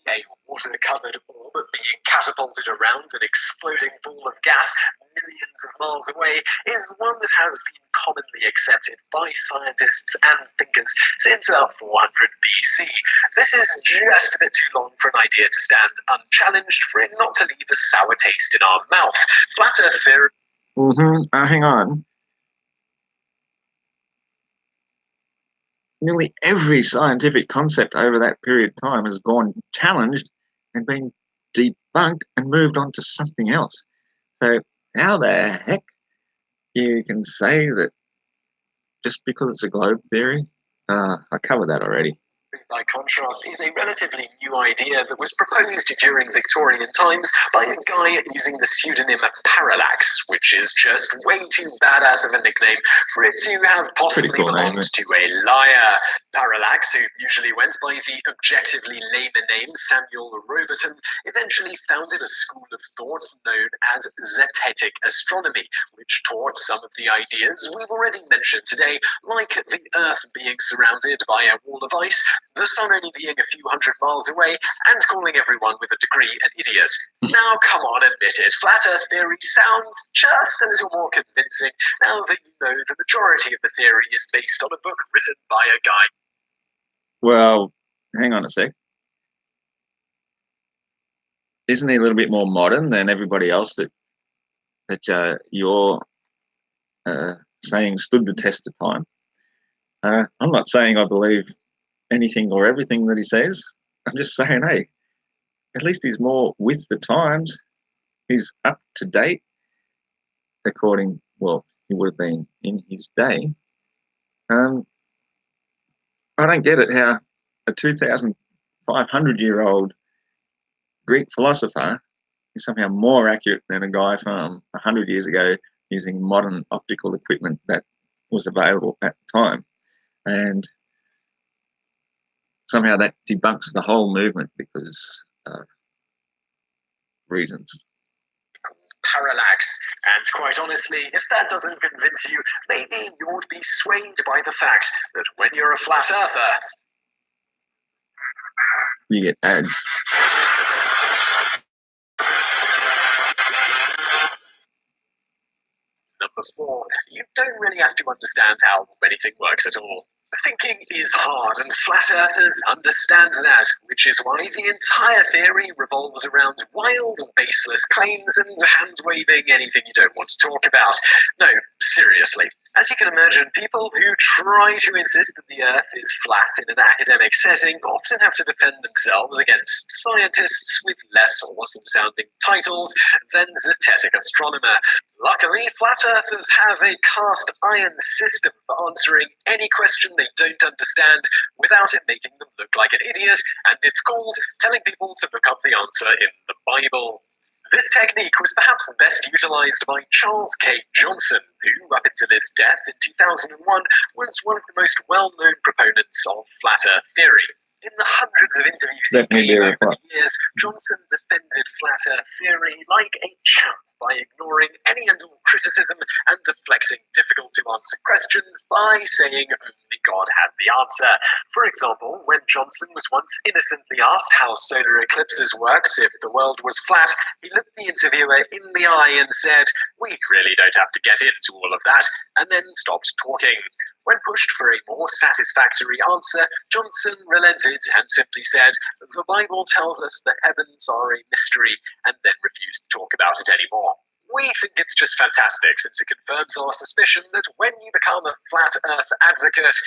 A water-covered orb being catapulted around an exploding ball of gas millions of miles away is one that has been commonly accepted by scientists and thinkers since 400 BC. This is just a bit too long for an idea to stand unchallenged, for it not to leave a sour taste in our mouth. Flat Earth theory. Hang on. Nearly every scientific concept over that period of time has gone challenged and been debunked and moved on to something else. So how the heck you can say that just because it's a globe theory? I covered that already. By contrast, is a relatively new idea that was proposed during Victorian times by a guy using the pseudonym Parallax, which is just way too badass of a nickname for it to have possibly belonged to a liar. Parallax, who usually went by the objectively lamer name Samuel Roberton, eventually founded a school of thought known as Zetetic astronomy, which taught some of the ideas we've already mentioned today, like the Earth being surrounded by a wall of ice, the sun only being a few hundred miles away, and calling everyone with a degree an idiot. Now, come on, admit it. Flat Earth theory sounds just a little more convincing now that you know the majority of the theory is based on a book written by a guy. Well, hang on a sec. Isn't he a little bit more modern than everybody else that you're saying stood the test of time? I'm not saying I believe anything or everything that he says. I'm just saying, hey, at least he's more with the times. He's up to date, according, well, he would have been in his day. I don't get it how a 2,500-year-old Greek philosopher is somehow more accurate than a guy from 100 years ago using modern optical equipment that was available at the time. And somehow that debunks the whole movement because of reasons. Parallax. And quite honestly, if that doesn't convince you, maybe you would be swayed by the fact that when you're a flat earther, you get ads. Number 4, you don't really have to understand how anything works at all. Thinking is hard, and flat earthers understand that, which is why the entire theory revolves around wild, baseless claims and hand-waving anything you don't want to talk about. No, seriously. As you can imagine, people who try to insist that the Earth is flat in an academic setting often have to defend themselves against scientists with less awesome-sounding titles than zetetic astronomer. Luckily, flat earthers have a cast iron system for answering any question they don't understand without it making them look like an idiot, and it's called telling people to look up the answer in the Bible. This technique was perhaps best utilized by Charles K. Johnson, who, up until his death in 2001, was one of the most well-known proponents of flat Earth theory. In the hundreds of interviews he gave over the years, Johnson defended flat Earth theory like a champ by ignoring any and all criticism and deflecting difficult-to-answer questions by saying only God had the answer. For example, when Johnson was once innocently asked how solar eclipses worked if the world was flat, he looked the interviewer in the eye and said, "We really don't have to get into all of that," and then stopped talking. When pushed for a more satisfactory answer, Johnson relented and simply said, "The Bible tells us the heavens are a mystery," and then refused to talk about it anymore. We think it's just fantastic since it confirms our suspicion that when you become a flat Earth advocate,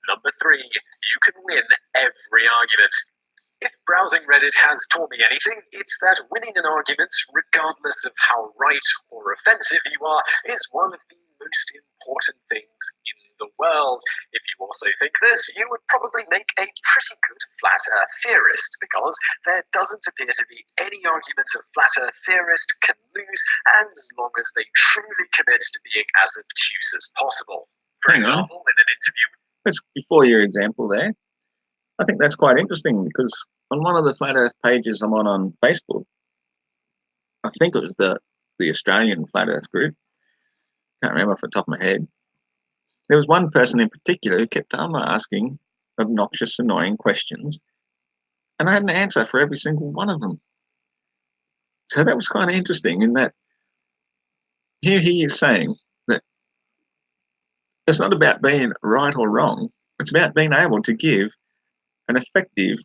number 3, you can win every argument. If browsing Reddit has taught me anything, it's that winning an argument, regardless of how right or offensive you are, is one of the most important things in the world. If you also think this, you would probably make a pretty good flat Earth theorist, because there doesn't appear to be any argument a flat Earth theorist can lose as long as they truly commit to being as obtuse as possible. For example, in an interview... That's before your example there. I think that's quite interesting because on one of the Flat Earth pages I'm on Facebook, I think it was the Australian Flat Earth group, can't remember off the top of my head, there was one person in particular who kept on asking obnoxious, annoying questions, and I had an answer for every single one of them. So that was kind of interesting in that here he is saying that it's not about being right or wrong, it's about being able to give an effective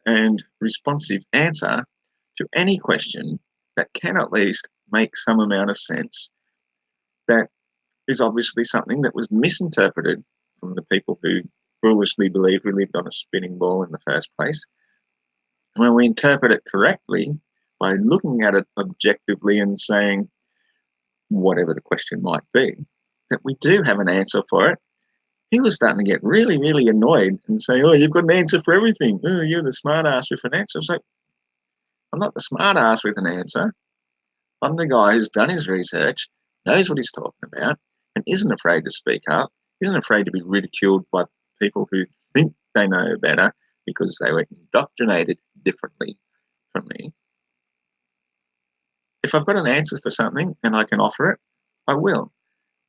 and responsive answer to any question that can at least make some amount of sense. That is obviously something that was misinterpreted from the people who foolishly believed we lived on a spinning ball in the first place. When we interpret it correctly, by looking at it objectively and saying, whatever the question might be, that we do have an answer for it, he was starting to get really, really annoyed and say, "Oh, you've got an answer for everything. Oh, you're the smart ass with an answer." It's like, I'm not the smart ass with an answer. I'm the guy who's done his research, knows what he's talking about, and isn't afraid to speak up, isn't afraid to be ridiculed by people who think they know better because they were indoctrinated differently from me. If I've got an answer for something and I can offer it, I will.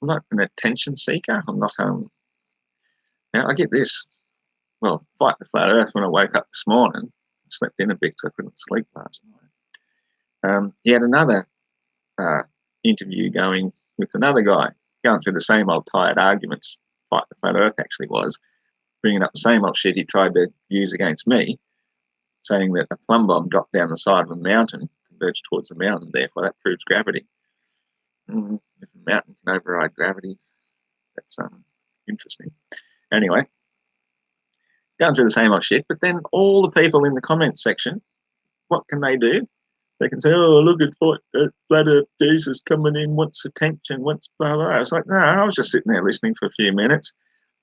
I'm not an attention seeker. I'm not now I get this, well, fight the flat earth when I woke up this morning. I slept in a bit because I couldn't sleep last night. He had another interview going with another guy, going through the same old tired arguments. Fight the flat earth actually was, bringing up the same old shit he tried to use against me, saying that a plumb bob dropped down the side of a mountain, converged towards the mountain, therefore that proves gravity. If a mountain can override gravity, that's interesting. Anyway, going through the same old shit, but then all the people in the comments section, what can they do? They can say, oh, look at Flat Earth Jesus coming in, wants attention, wants blah, blah. I was like, no, I was just sitting there listening for a few minutes.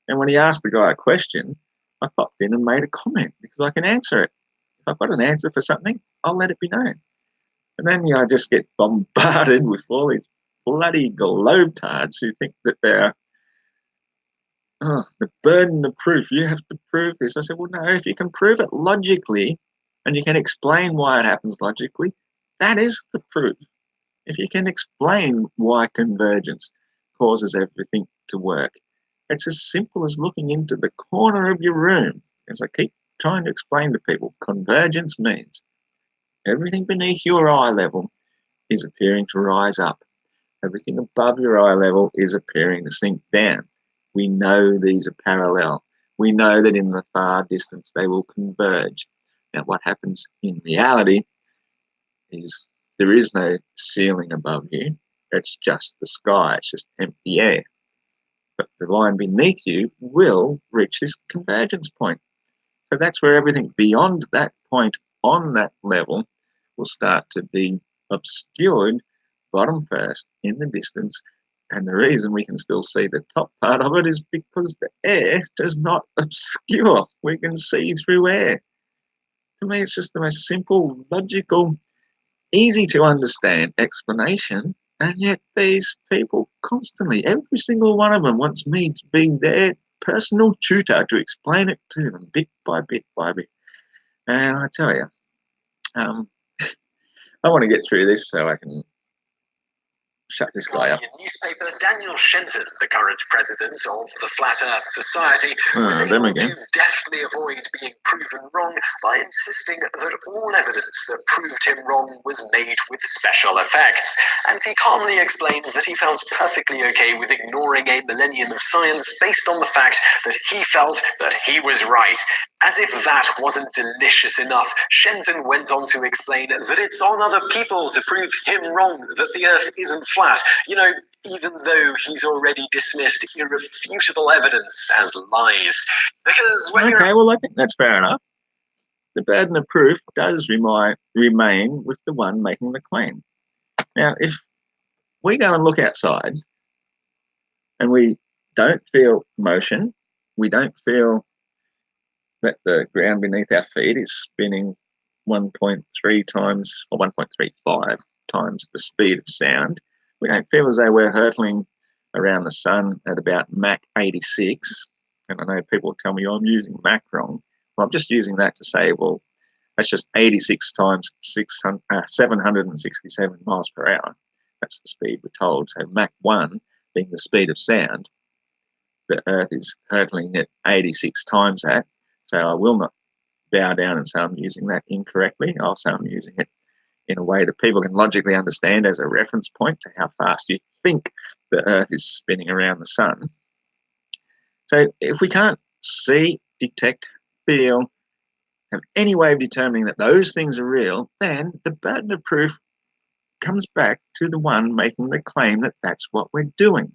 And when he asked the guy a question, I popped in and made a comment because I can answer it. If I've got an answer for something, I'll let it be known. And then I just get bombarded with all these bloody globetards who think that they're, the burden of proof. You have to prove this. I said, well, no, if you can prove it logically and you can explain why it happens logically, that is the proof. If you can explain why convergence causes everything to work, it's as simple as looking into the corner of your room. As I keep trying to explain to people, convergence means everything beneath your eye level is appearing to rise up. Everything above your eye level is appearing to sink down. We know these are parallel. We know that in the far distance they will converge. Now, what happens in reality is there is no ceiling above you. It's just the sky. It's just empty air. But the line beneath you will reach this convergence point. So that's where everything beyond that point on that level will start to be obscured bottom first in the distance. And the reason we can still see the top part of it is because the air does not obscure. We can see through air. To me, it's just the most simple, logical, easy to understand explanation. And yet these people constantly, every single one of them wants me to be their personal tutor to explain it to them bit by bit by bit. And I tell you, I want to get through this so I can shut this guy up. Newspaper, Daniel Shenton, the current president of the Flat Earth Society, was able to deftly avoid being proven wrong by insisting that all evidence that proved him wrong was made with special effects. And he calmly explained that he felt perfectly okay with ignoring a millennium of science based on the fact that he felt that he was right. As if that wasn't delicious enough, Shenton went on to explain that it's on other people to prove him wrong, that the Earth isn't flat. You know, even though he's already dismissed irrefutable evidence as lies. Because when well, I think that's fair enough. The burden of proof does remain with the one making the claim. Now, if we go and look outside and we don't feel motion, we don't feel that the ground beneath our feet is spinning 1.3 times or 1.35 times the speed of sound. We don't feel as though we're hurtling around the sun at about Mach 86. And I know people tell me, oh, I'm using Mach wrong. Well, I'm just using that to say, well, that's just 86 times 767 miles per hour. That's the speed we're told. So Mach 1 being the speed of sound, the Earth is hurtling at 86 times that. So I will not bow down and say I'm using that incorrectly. I'll say I'm using it in a way that people can logically understand as a reference point to how fast you think the Earth is spinning around the sun. So if we can't see, detect, feel, have any way of determining that those things are real, then the burden of proof comes back to the one making the claim that that's what we're doing.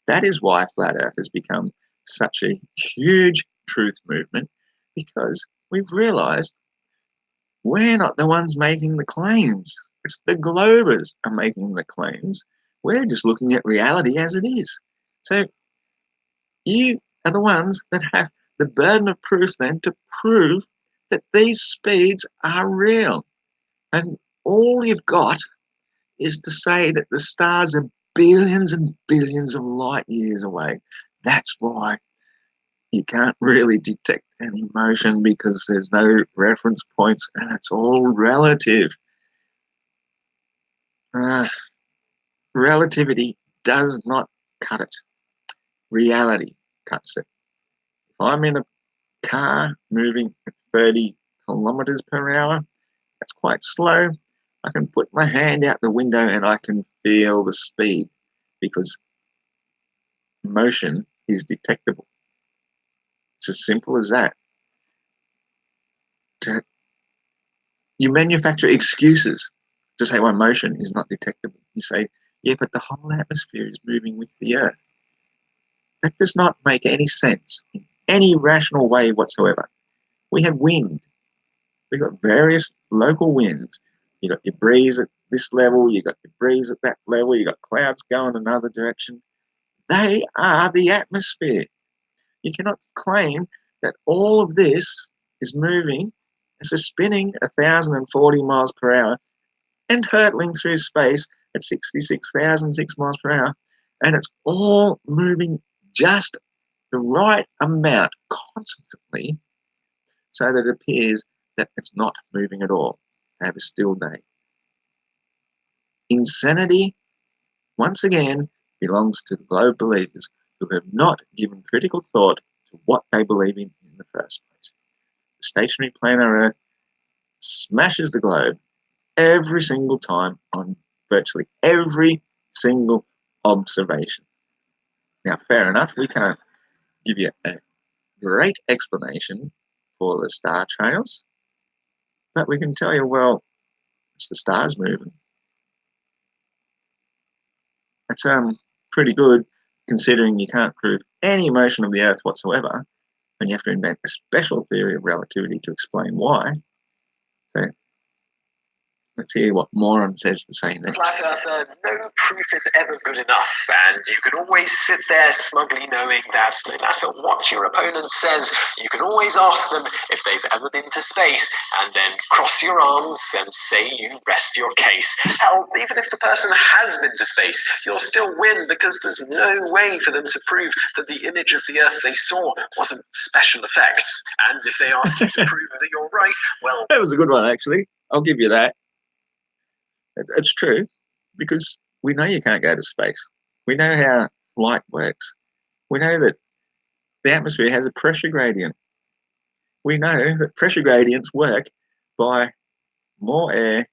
That is why Flat Earth has become such a huge truth movement, because we've realized we're not the ones making the claims. It's the globers are making the claims. We're just looking at reality as it is. So you are the ones that have the burden of proof then to prove that these speeds are real. And all you've got is to say that the stars are billions and billions of light years away. That's why you can't really detect any motion, because there's no reference points and it's all relative. Relativity does not cut it. Reality cuts it. If I'm in a car moving at 30 kilometers per hour, that's quite slow. I can put my hand out the window and I can feel the speed, because motion is detectable. It's as simple as that. You manufacture excuses to say why motion is not detectable. You say, yeah, but the whole atmosphere is moving with the Earth. That does not make any sense in any rational way whatsoever. We have wind. We've got various local winds. You got your breeze at this level, you got your breeze at that level, you got clouds going another direction. They are the atmosphere. You cannot claim that all of this is moving, so spinning 1,040 miles per hour and hurtling through space at 66,006 miles per hour, and it's all moving just the right amount constantly so that it appears that it's not moving at all. They have a still day. Insanity, once again, belongs to the globe believers who have not given critical thought to what they believe in the first place. The stationary planar Earth smashes the globe every single time on virtually every single observation. Now, fair enough, we can't give you a great explanation for the star trails, but we can tell you, well, it's the stars moving. That's pretty good considering you can't prove any motion of the Earth whatsoever, and you have to invent a special theory of relativity to explain why. So let's hear what Moron says to say next. Flat Earther, no proof is ever good enough, and you can always sit there smugly knowing that no matter what your opponent says, you can always ask them if they've ever been to space, and then cross your arms and say you rest your case. Hell, even if the person has been to space, you'll still win because there's no way for them to prove that the image of the Earth they saw wasn't special effects. And if they ask you to prove that you're right, well... That was a good one, actually. I'll give you that. It's true, because we know you can't go to space. We know how light works. We know that the atmosphere has a pressure gradient. We know that pressure gradients work by more air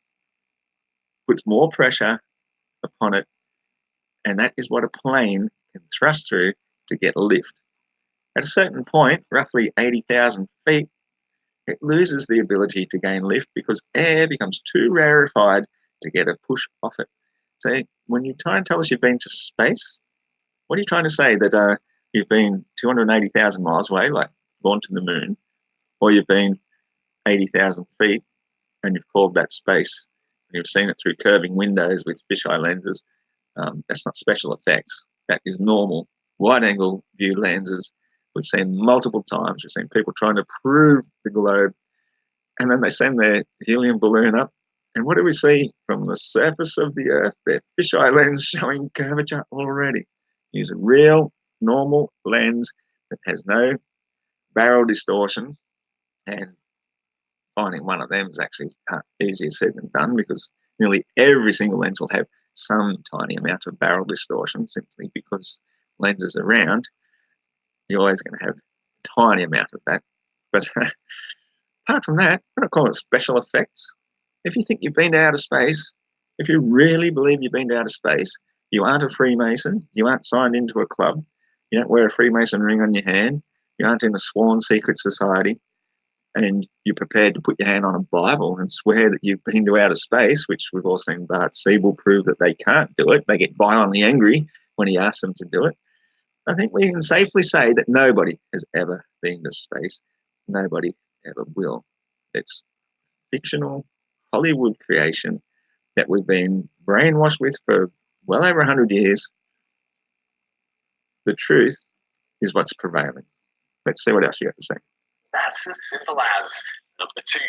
puts more pressure upon it, and that is what a plane can thrust through to get a lift. At a certain point, roughly 80,000 feet, it loses the ability to gain lift because air becomes too rarefied to get a push off it. So when you try and tell us you've been to space, what are you trying to say? That you've been 280,000 miles away, like gone to the moon, or you've been 80,000 feet and you've called that space, and you've seen it through curving windows with fisheye lenses? That's not special effects. That is normal wide-angle view lenses. We've seen multiple times. We've seen people trying to prove the globe, and then they send their helium balloon up. And what do we see from the surface of the Earth? Their fisheye lens showing curvature already. Use a real, normal lens that has no barrel distortion, and finding one of them is actually easier said than done because nearly every single lens will have some tiny amount of barrel distortion simply because lenses are round. You're always going to have a tiny amount of that. But apart from that, I don't call it special effects. If you think you've been to outer space, if you really believe you've been to outer space, you aren't a Freemason, you aren't signed into a club, you don't wear a Freemason ring on your hand, you aren't in a sworn secret society, and you're prepared to put your hand on a Bible and swear that you've been to outer space, which we've all seen Bart Siebel prove that they can't do it. They get violently angry when he asks them to do it. I think we can safely say that nobody has ever been to space. Nobody ever will. It's fictional Hollywood creation that we've been brainwashed with for well over 100 years. The truth is what's prevailing. Let's see what else you have to say. That's as simple as number 2,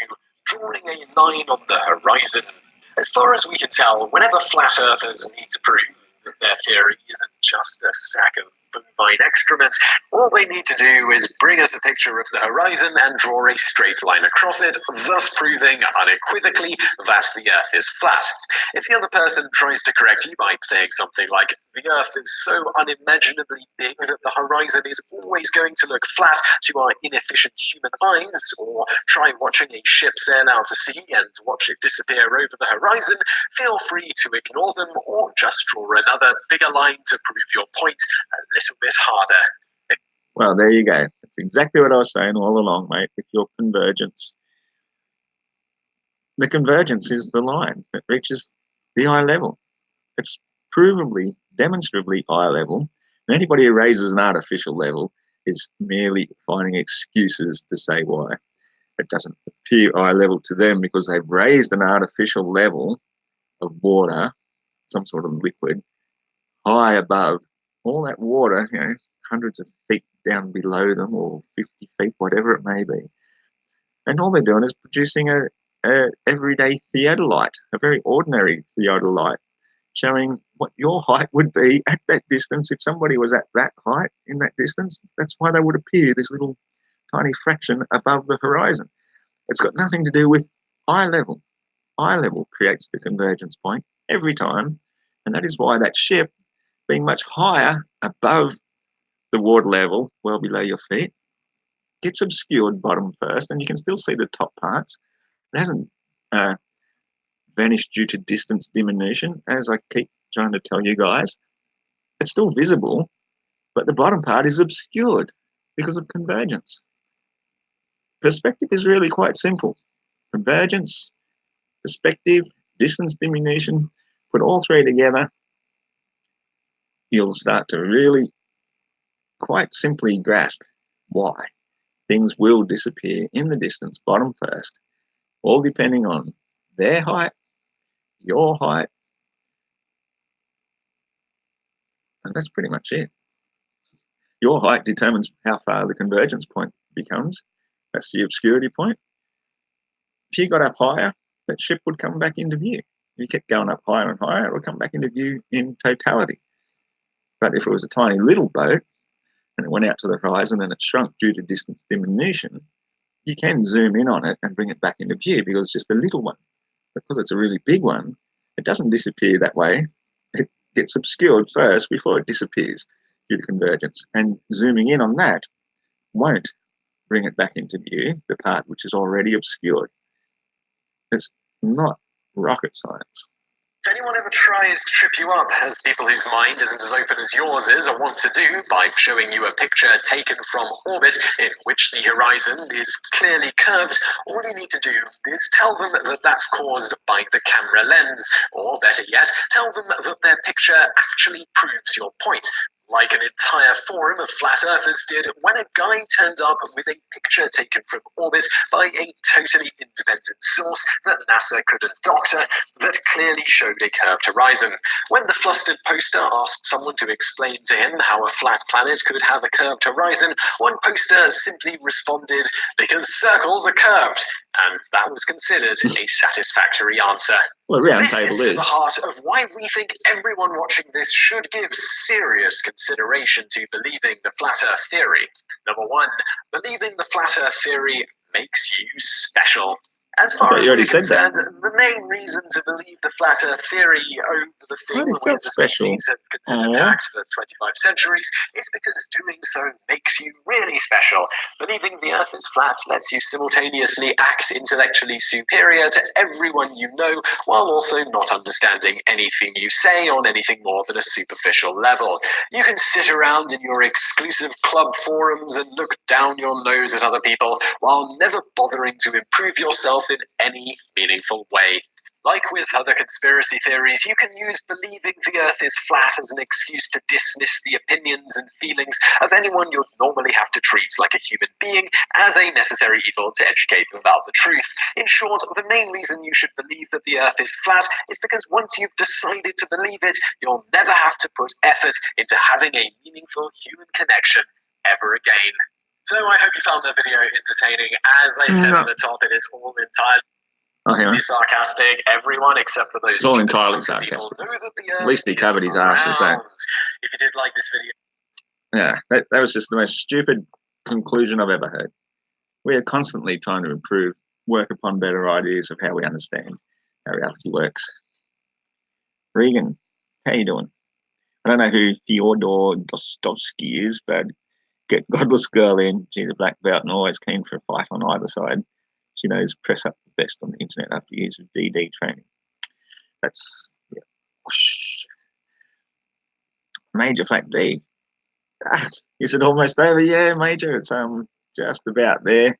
drawing a line on the horizon. As far as we can tell, whenever flat earthers need to prove that their theory isn't just a sack of bovine excrement, all they need to do is bring us a picture of the horizon and draw a straight line across it, thus proving unequivocally that the Earth is flat. If the other person tries to correct you by saying something like, the Earth is so unimaginably big that the horizon is always going to look flat to our inefficient human eyes, or try watching a ship sail out to sea and watch it disappear over the horizon, feel free to ignore them or just draw another bigger line to prove your point a little bit harder. Well, there you go. That's exactly what I was saying all along, mate, with your convergence. The convergence is the line that reaches the eye level. It's provably, demonstrably eye level. And anybody who raises an artificial level is merely finding excuses to say why. It doesn't appear eye level to them because they've raised an artificial level of water, some sort of liquid, high above all that water, hundreds of feet down below them, or 50 feet, whatever it may be. And all they're doing is producing a everyday theodolite, a very ordinary theodolite, showing what your height would be at that distance. If somebody was at that height in that distance, that's why they would appear this little tiny fraction above the horizon. It's got nothing to do with eye level. Eye level creates the convergence point every time, and that is why that ship, being much higher above the water level, well below your feet, gets obscured bottom first, and you can still see the top parts. It hasn't vanished due to distance diminution, as I keep trying to tell you guys. It's still visible, but the bottom part is obscured because of convergence. Perspective is really quite simple. Convergence, perspective, distance diminution, put all three together, you'll start to really quite simply grasp why things will disappear in the distance, bottom first, all depending on their height, your height, and that's pretty much it. Your height determines how far the convergence point becomes. That's the obscurity point. If you got up higher, that ship would come back into view. If you kept going up higher and higher, it would come back into view in totality. But if it was a tiny little boat and it went out to the horizon and it shrunk due to distance diminution, you can zoom in on it and bring it back into view because it's just a little one. Because it's a really big one, it doesn't disappear that way. It gets obscured first before it disappears due to convergence. And zooming in on that won't bring it back into view, the part which is already obscured. It's not rocket science. If anyone ever tries to trip you up, as people whose mind isn't as open as yours is are wont to do, by showing you a picture taken from orbit in which the horizon is clearly curved, all you need to do is tell them that that's caused by the camera lens, or better yet, tell them that their picture actually proves your point. Like an entire forum of flat earthers did when a guy turned up with a picture taken from orbit by a totally independent source that NASA couldn't doctor that clearly showed a curved horizon. When the flustered poster asked someone to explain to him how a flat planet could have a curved horizon, one poster simply responded, "Because circles are curved," and that was considered a satisfactory answer. Well, the round This table gets to is. the heart of why we think everyone watching this should give serious consideration to believing the flat earth theory. Number one, believing the flat earth theory makes you special. As far as we're concerned, the main reason to believe the flat earth theory over the thing we as a species have considered fact for 25 centuries is because doing so makes you really special. Believing the earth is flat lets you simultaneously act intellectually superior to everyone you know, while also not understanding anything you say on anything more than a superficial level. You can sit around in your exclusive club forums and look down your nose at other people while never bothering to improve yourself in any meaningful way. Like with other conspiracy theories, you can use believing the earth is flat as an excuse to dismiss the opinions and feelings of anyone you'd normally have to treat like a human being as a necessary evil to educate them about the truth. In short, the main reason you should believe that the earth is flat is because once you've decided to believe it, you'll never have to put effort into having a meaningful human connection ever again. So I hope you found the video entertaining. As I said at the top, it is all entirely sarcastic. Everyone except for those all entirely sarcastic. Know that the earth at least he covered his ass with that. If you did like this video, yeah, that was just the most stupid conclusion I've ever heard. We are constantly trying to improve, work upon better ideas of how we understand how reality works. Regan, how you doing? I don't know who Fyodor Dostoevsky is, but get Godless Girl in. She's a black belt and always keen for a fight on either side. She knows press up the best on the internet after years of DD training. That's, yeah. Whoosh. Major Flat D. Is it almost over? Yeah, Major. It's just about there.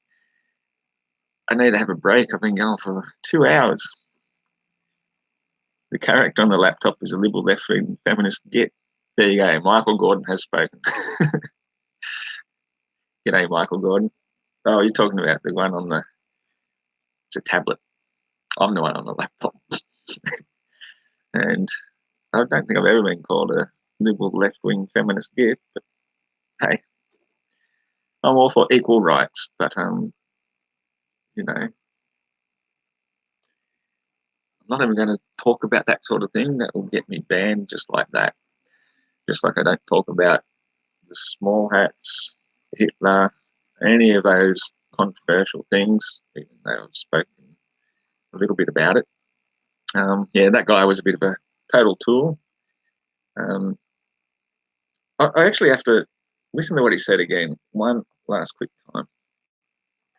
I need to have a break. I've been going for 2 hours. The character on the laptop is a liberal left-wing feminist git. There you go. Michael Gordon has spoken. G'day, Michael Gordon. Oh, you're talking about the one on it's a tablet. I'm the one on the laptop. And I don't think I've ever been called a liberal left-wing feminist git, but hey, I'm all for equal rights, but you know, I'm not even going to talk about that sort of thing. That will get me banned just like that. Just like I don't talk about the small hats, Hitler, any of those controversial things, even though I've spoken a little bit about it. Yeah, that guy was a bit of a total tool. I actually have to listen to what he said again one last quick time.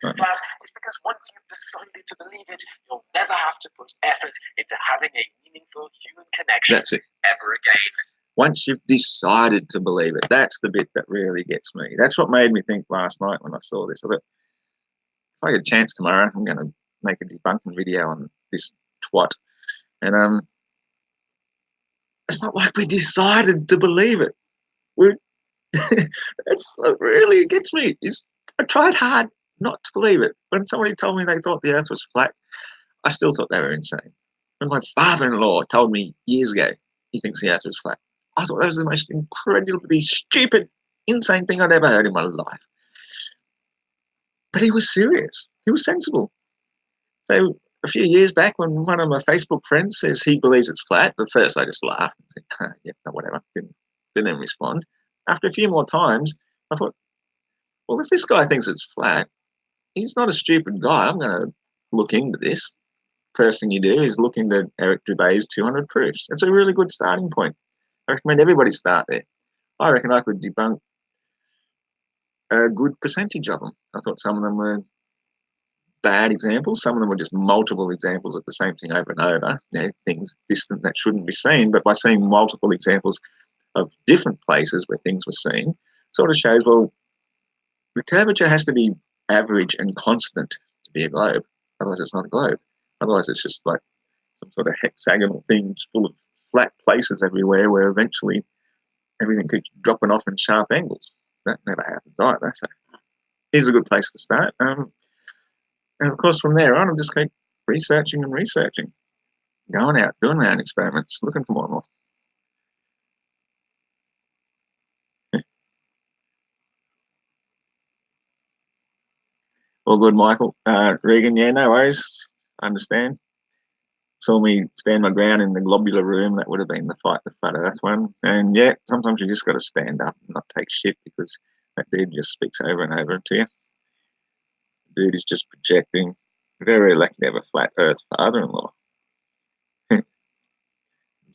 That is because once you've decided to believe it, you'll never have to put effort into having a meaningful human connection That's it. ever again. Once you've decided to believe it, that's the bit that really gets me. That's what made me think last night when I saw this. I thought, if I get a chance tomorrow, I'm going to make a debunking video on this twat. And it's not like we decided to believe it. It's really, it gets me. I tried hard not to believe it. When somebody told me they thought the earth was flat, I still thought they were insane. When my father-in-law told me years ago he thinks the earth was flat, I thought that was the most incredibly stupid, insane thing I'd ever heard in my life. But he was serious. He was sensible. So a few years back, when one of my Facebook friends says he believes it's flat, at first I just laughed and said, yeah, no, whatever. Didn't even respond. After a few more times, I thought, well, if this guy thinks it's flat, he's not a stupid guy. I'm going to look into this. First thing you do is look into Eric Dubé's 200 proofs. It's a really good starting point. I recommend everybody start there. I reckon I could debunk a good percentage of them. I thought some of them were bad examples. Some of them were just multiple examples of the same thing over and over. You know, things distant that shouldn't be seen. But by seeing multiple examples of different places where things were seen, sort of shows, well, the curvature has to be average and constant to be a globe. Otherwise, it's not a globe. Otherwise, it's just like some sort of hexagonal thing full of flat places everywhere where eventually everything keeps dropping off in sharp angles. That never happens either. So here's a good place to start. And of course, from there on, I'll just keep researching and researching, going out, doing my own experiments, looking for more and more. All good, Michael. Regan, yeah, no worries. I understand. Saw me stand my ground in the globular room. That would have been the fight the flat earth one. And yeah, sometimes you just got to stand up and not take shit because that dude just speaks over and over to you. The dude is just projecting. Very lucky to have a flat earth father-in-law.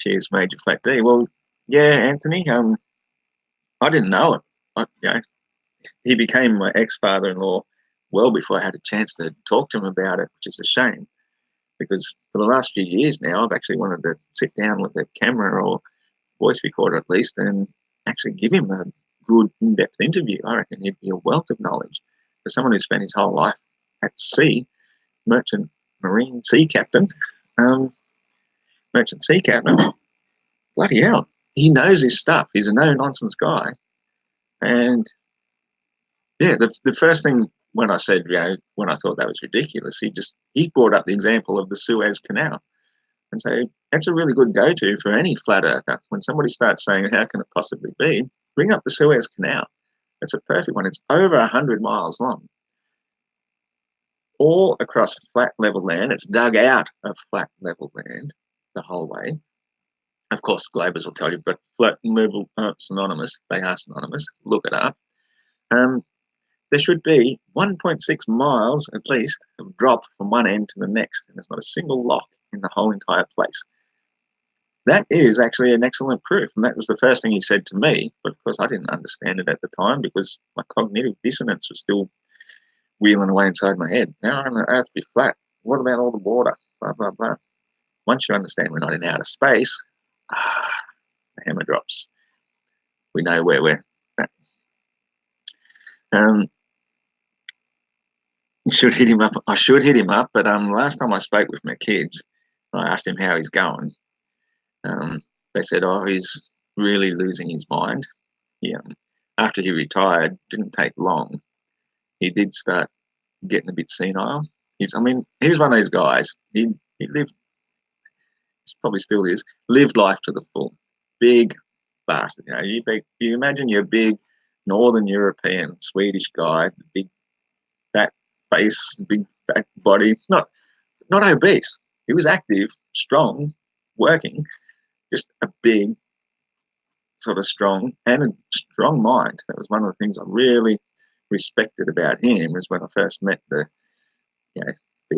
Cheers, Major Flat D. Well, yeah, Anthony, I didn't know it. He became my ex-father-in-law well before I had a chance to talk to him about it, which is a shame. Because for the last few years now, I've actually wanted to sit down with a camera or voice recorder at least and actually give him a good in-depth interview. I reckon he'd be a wealth of knowledge. For someone who spent his whole life at sea, merchant marine sea captain, bloody hell, he knows his stuff. He's a no-nonsense guy. And yeah, the first thing when I said, when I thought that was ridiculous, he brought up the example of the Suez Canal. And so that's a really good go-to for any flat earther. When somebody starts saying, how can it possibly be? Bring up the Suez Canal. It's a perfect one. It's over 100 miles long. All across flat level land. It's dug out of flat level land the whole way. Of course, globers will tell you, but flat level aren't synonymous. They are synonymous. Look it up. There should be 1.6 miles at least of drop from one end to the next, and there's not a single lock in the whole entire place. That is actually an excellent proof, and that was the first thing he said to me, but of course I didn't understand it at the time because my cognitive dissonance was still wheeling away inside my head. How on the earth be flat? What about all the water? Blah, blah, blah. Once you understand we're not in outer space, the hammer drops. We know where we're at. Should hit him up. I should hit him up, but last time I spoke with my kids, I asked him how he's going. They said, oh, he's really losing his mind. After he retired, didn't take long. he did start getting a bit senile. He was one of those guys. He lived, probably still is, lived life to the full. Big bastard. You imagine you're a big Northern European, Swedish guy, big fat face, big fat body, not obese. He was active, strong, working, just a big, sort of strong, and a strong mind. That was one of the things I really respected about him. Was when I first met the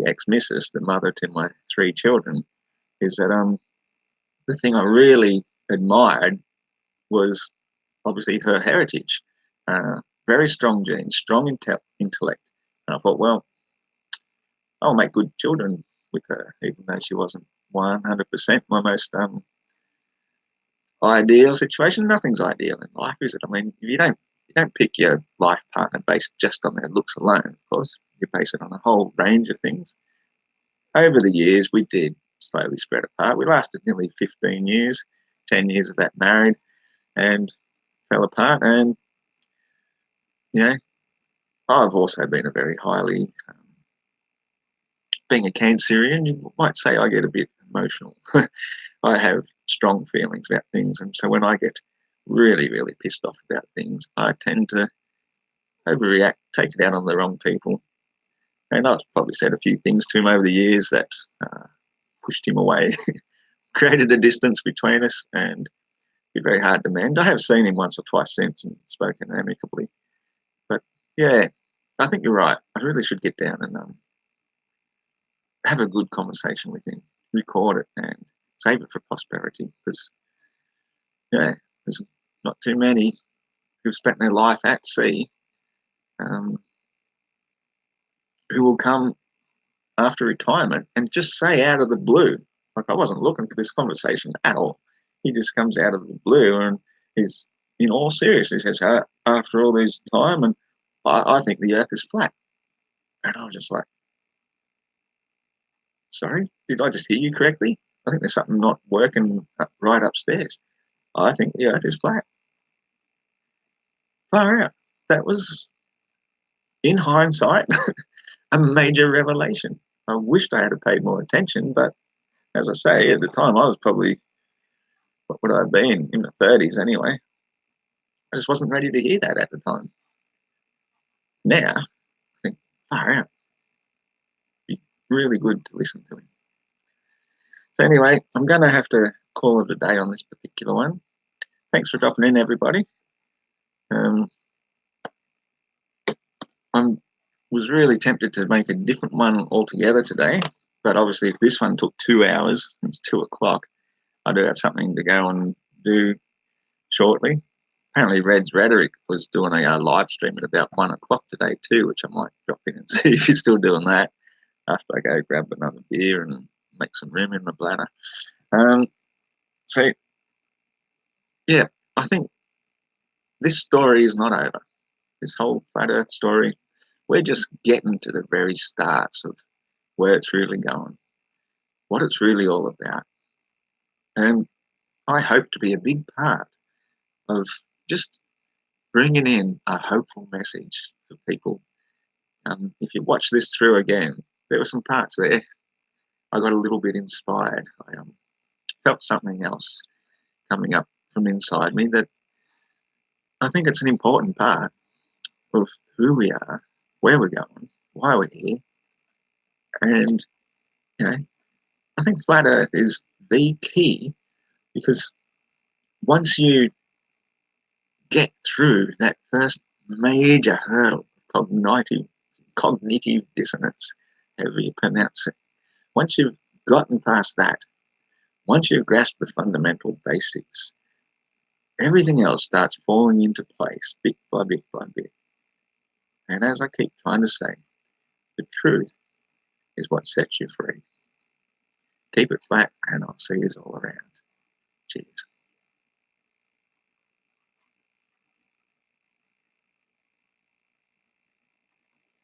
ex-missus, the mother to my 3 children, is that the thing I really admired was obviously her heritage. Very strong genes, strong intellect. And I thought, well, I'll make good children with her, even though she wasn't 100% my most ideal situation. Nothing's ideal in life, is it? I mean, you don't pick your life partner based just on their looks alone. Of course, you base it on a whole range of things. Over the years, we did slowly spread apart. We lasted nearly 15 years, 10 years of that married, and fell apart. And I've also been a very highly, being a Cancerian, you might say I get a bit emotional. I have strong feelings about things, and so when I get really, really pissed off about things, I tend to overreact, take it out on the wrong people. And I've probably said a few things to him over the years that pushed him away, created a distance between us, and be very hard to mend. I have seen him once or twice since and spoken amicably. But yeah, I think you're right. I really should get down and have a good conversation with him, record it, and save it for prosperity, because there's not too many who've spent their life at sea who will come after retirement and just say out of the blue, like, I wasn't looking for this conversation at all. He just comes out of the blue and he's, in all seriousness, he says, after all this time, and I think the earth is flat. And I was just like, sorry, did I just hear you correctly? I think there's something not working right upstairs. I think the earth is flat. Far out. That was, in hindsight, a major revelation. I wished I had paid more attention, but as I say, at the time I was probably, what would I have been, in the 30s anyway. I just wasn't ready to hear that at the time. Now, I think, far out. Be really good to listen to him. So anyway, I'm going to have to call it a day on this particular one. Thanks for dropping in, everybody. I was really tempted to make a different one altogether today, but obviously if this one took 2 hours, it's 2 o'clock, I do have something to go and do shortly. Apparently Red's Rhetoric was doing a live stream at about 1 o'clock today too, which I might drop in and see if you're still doing that after I go grab another beer and make some room in my bladder. So, yeah, I think this story is not over. This whole flat earth story, we're just getting to the very starts of where it's really going, what it's really all about. And I hope to be a big part of just bringing in a hopeful message for people. If you watch this through again, there were some parts there I got a little bit inspired. I felt something else coming up from inside me that I think it's an important part of who we are, where we're going, why we're here. And, I think Flat Earth is the key, because once you get through that first major hurdle, cognitive dissonance, however you pronounce it, once you've gotten past that, once you've grasped the fundamental basics, everything else starts falling into place bit by bit by bit. And as I keep trying to say, the truth is what sets you free. Keep it flat, and I'll see you all around. Cheers.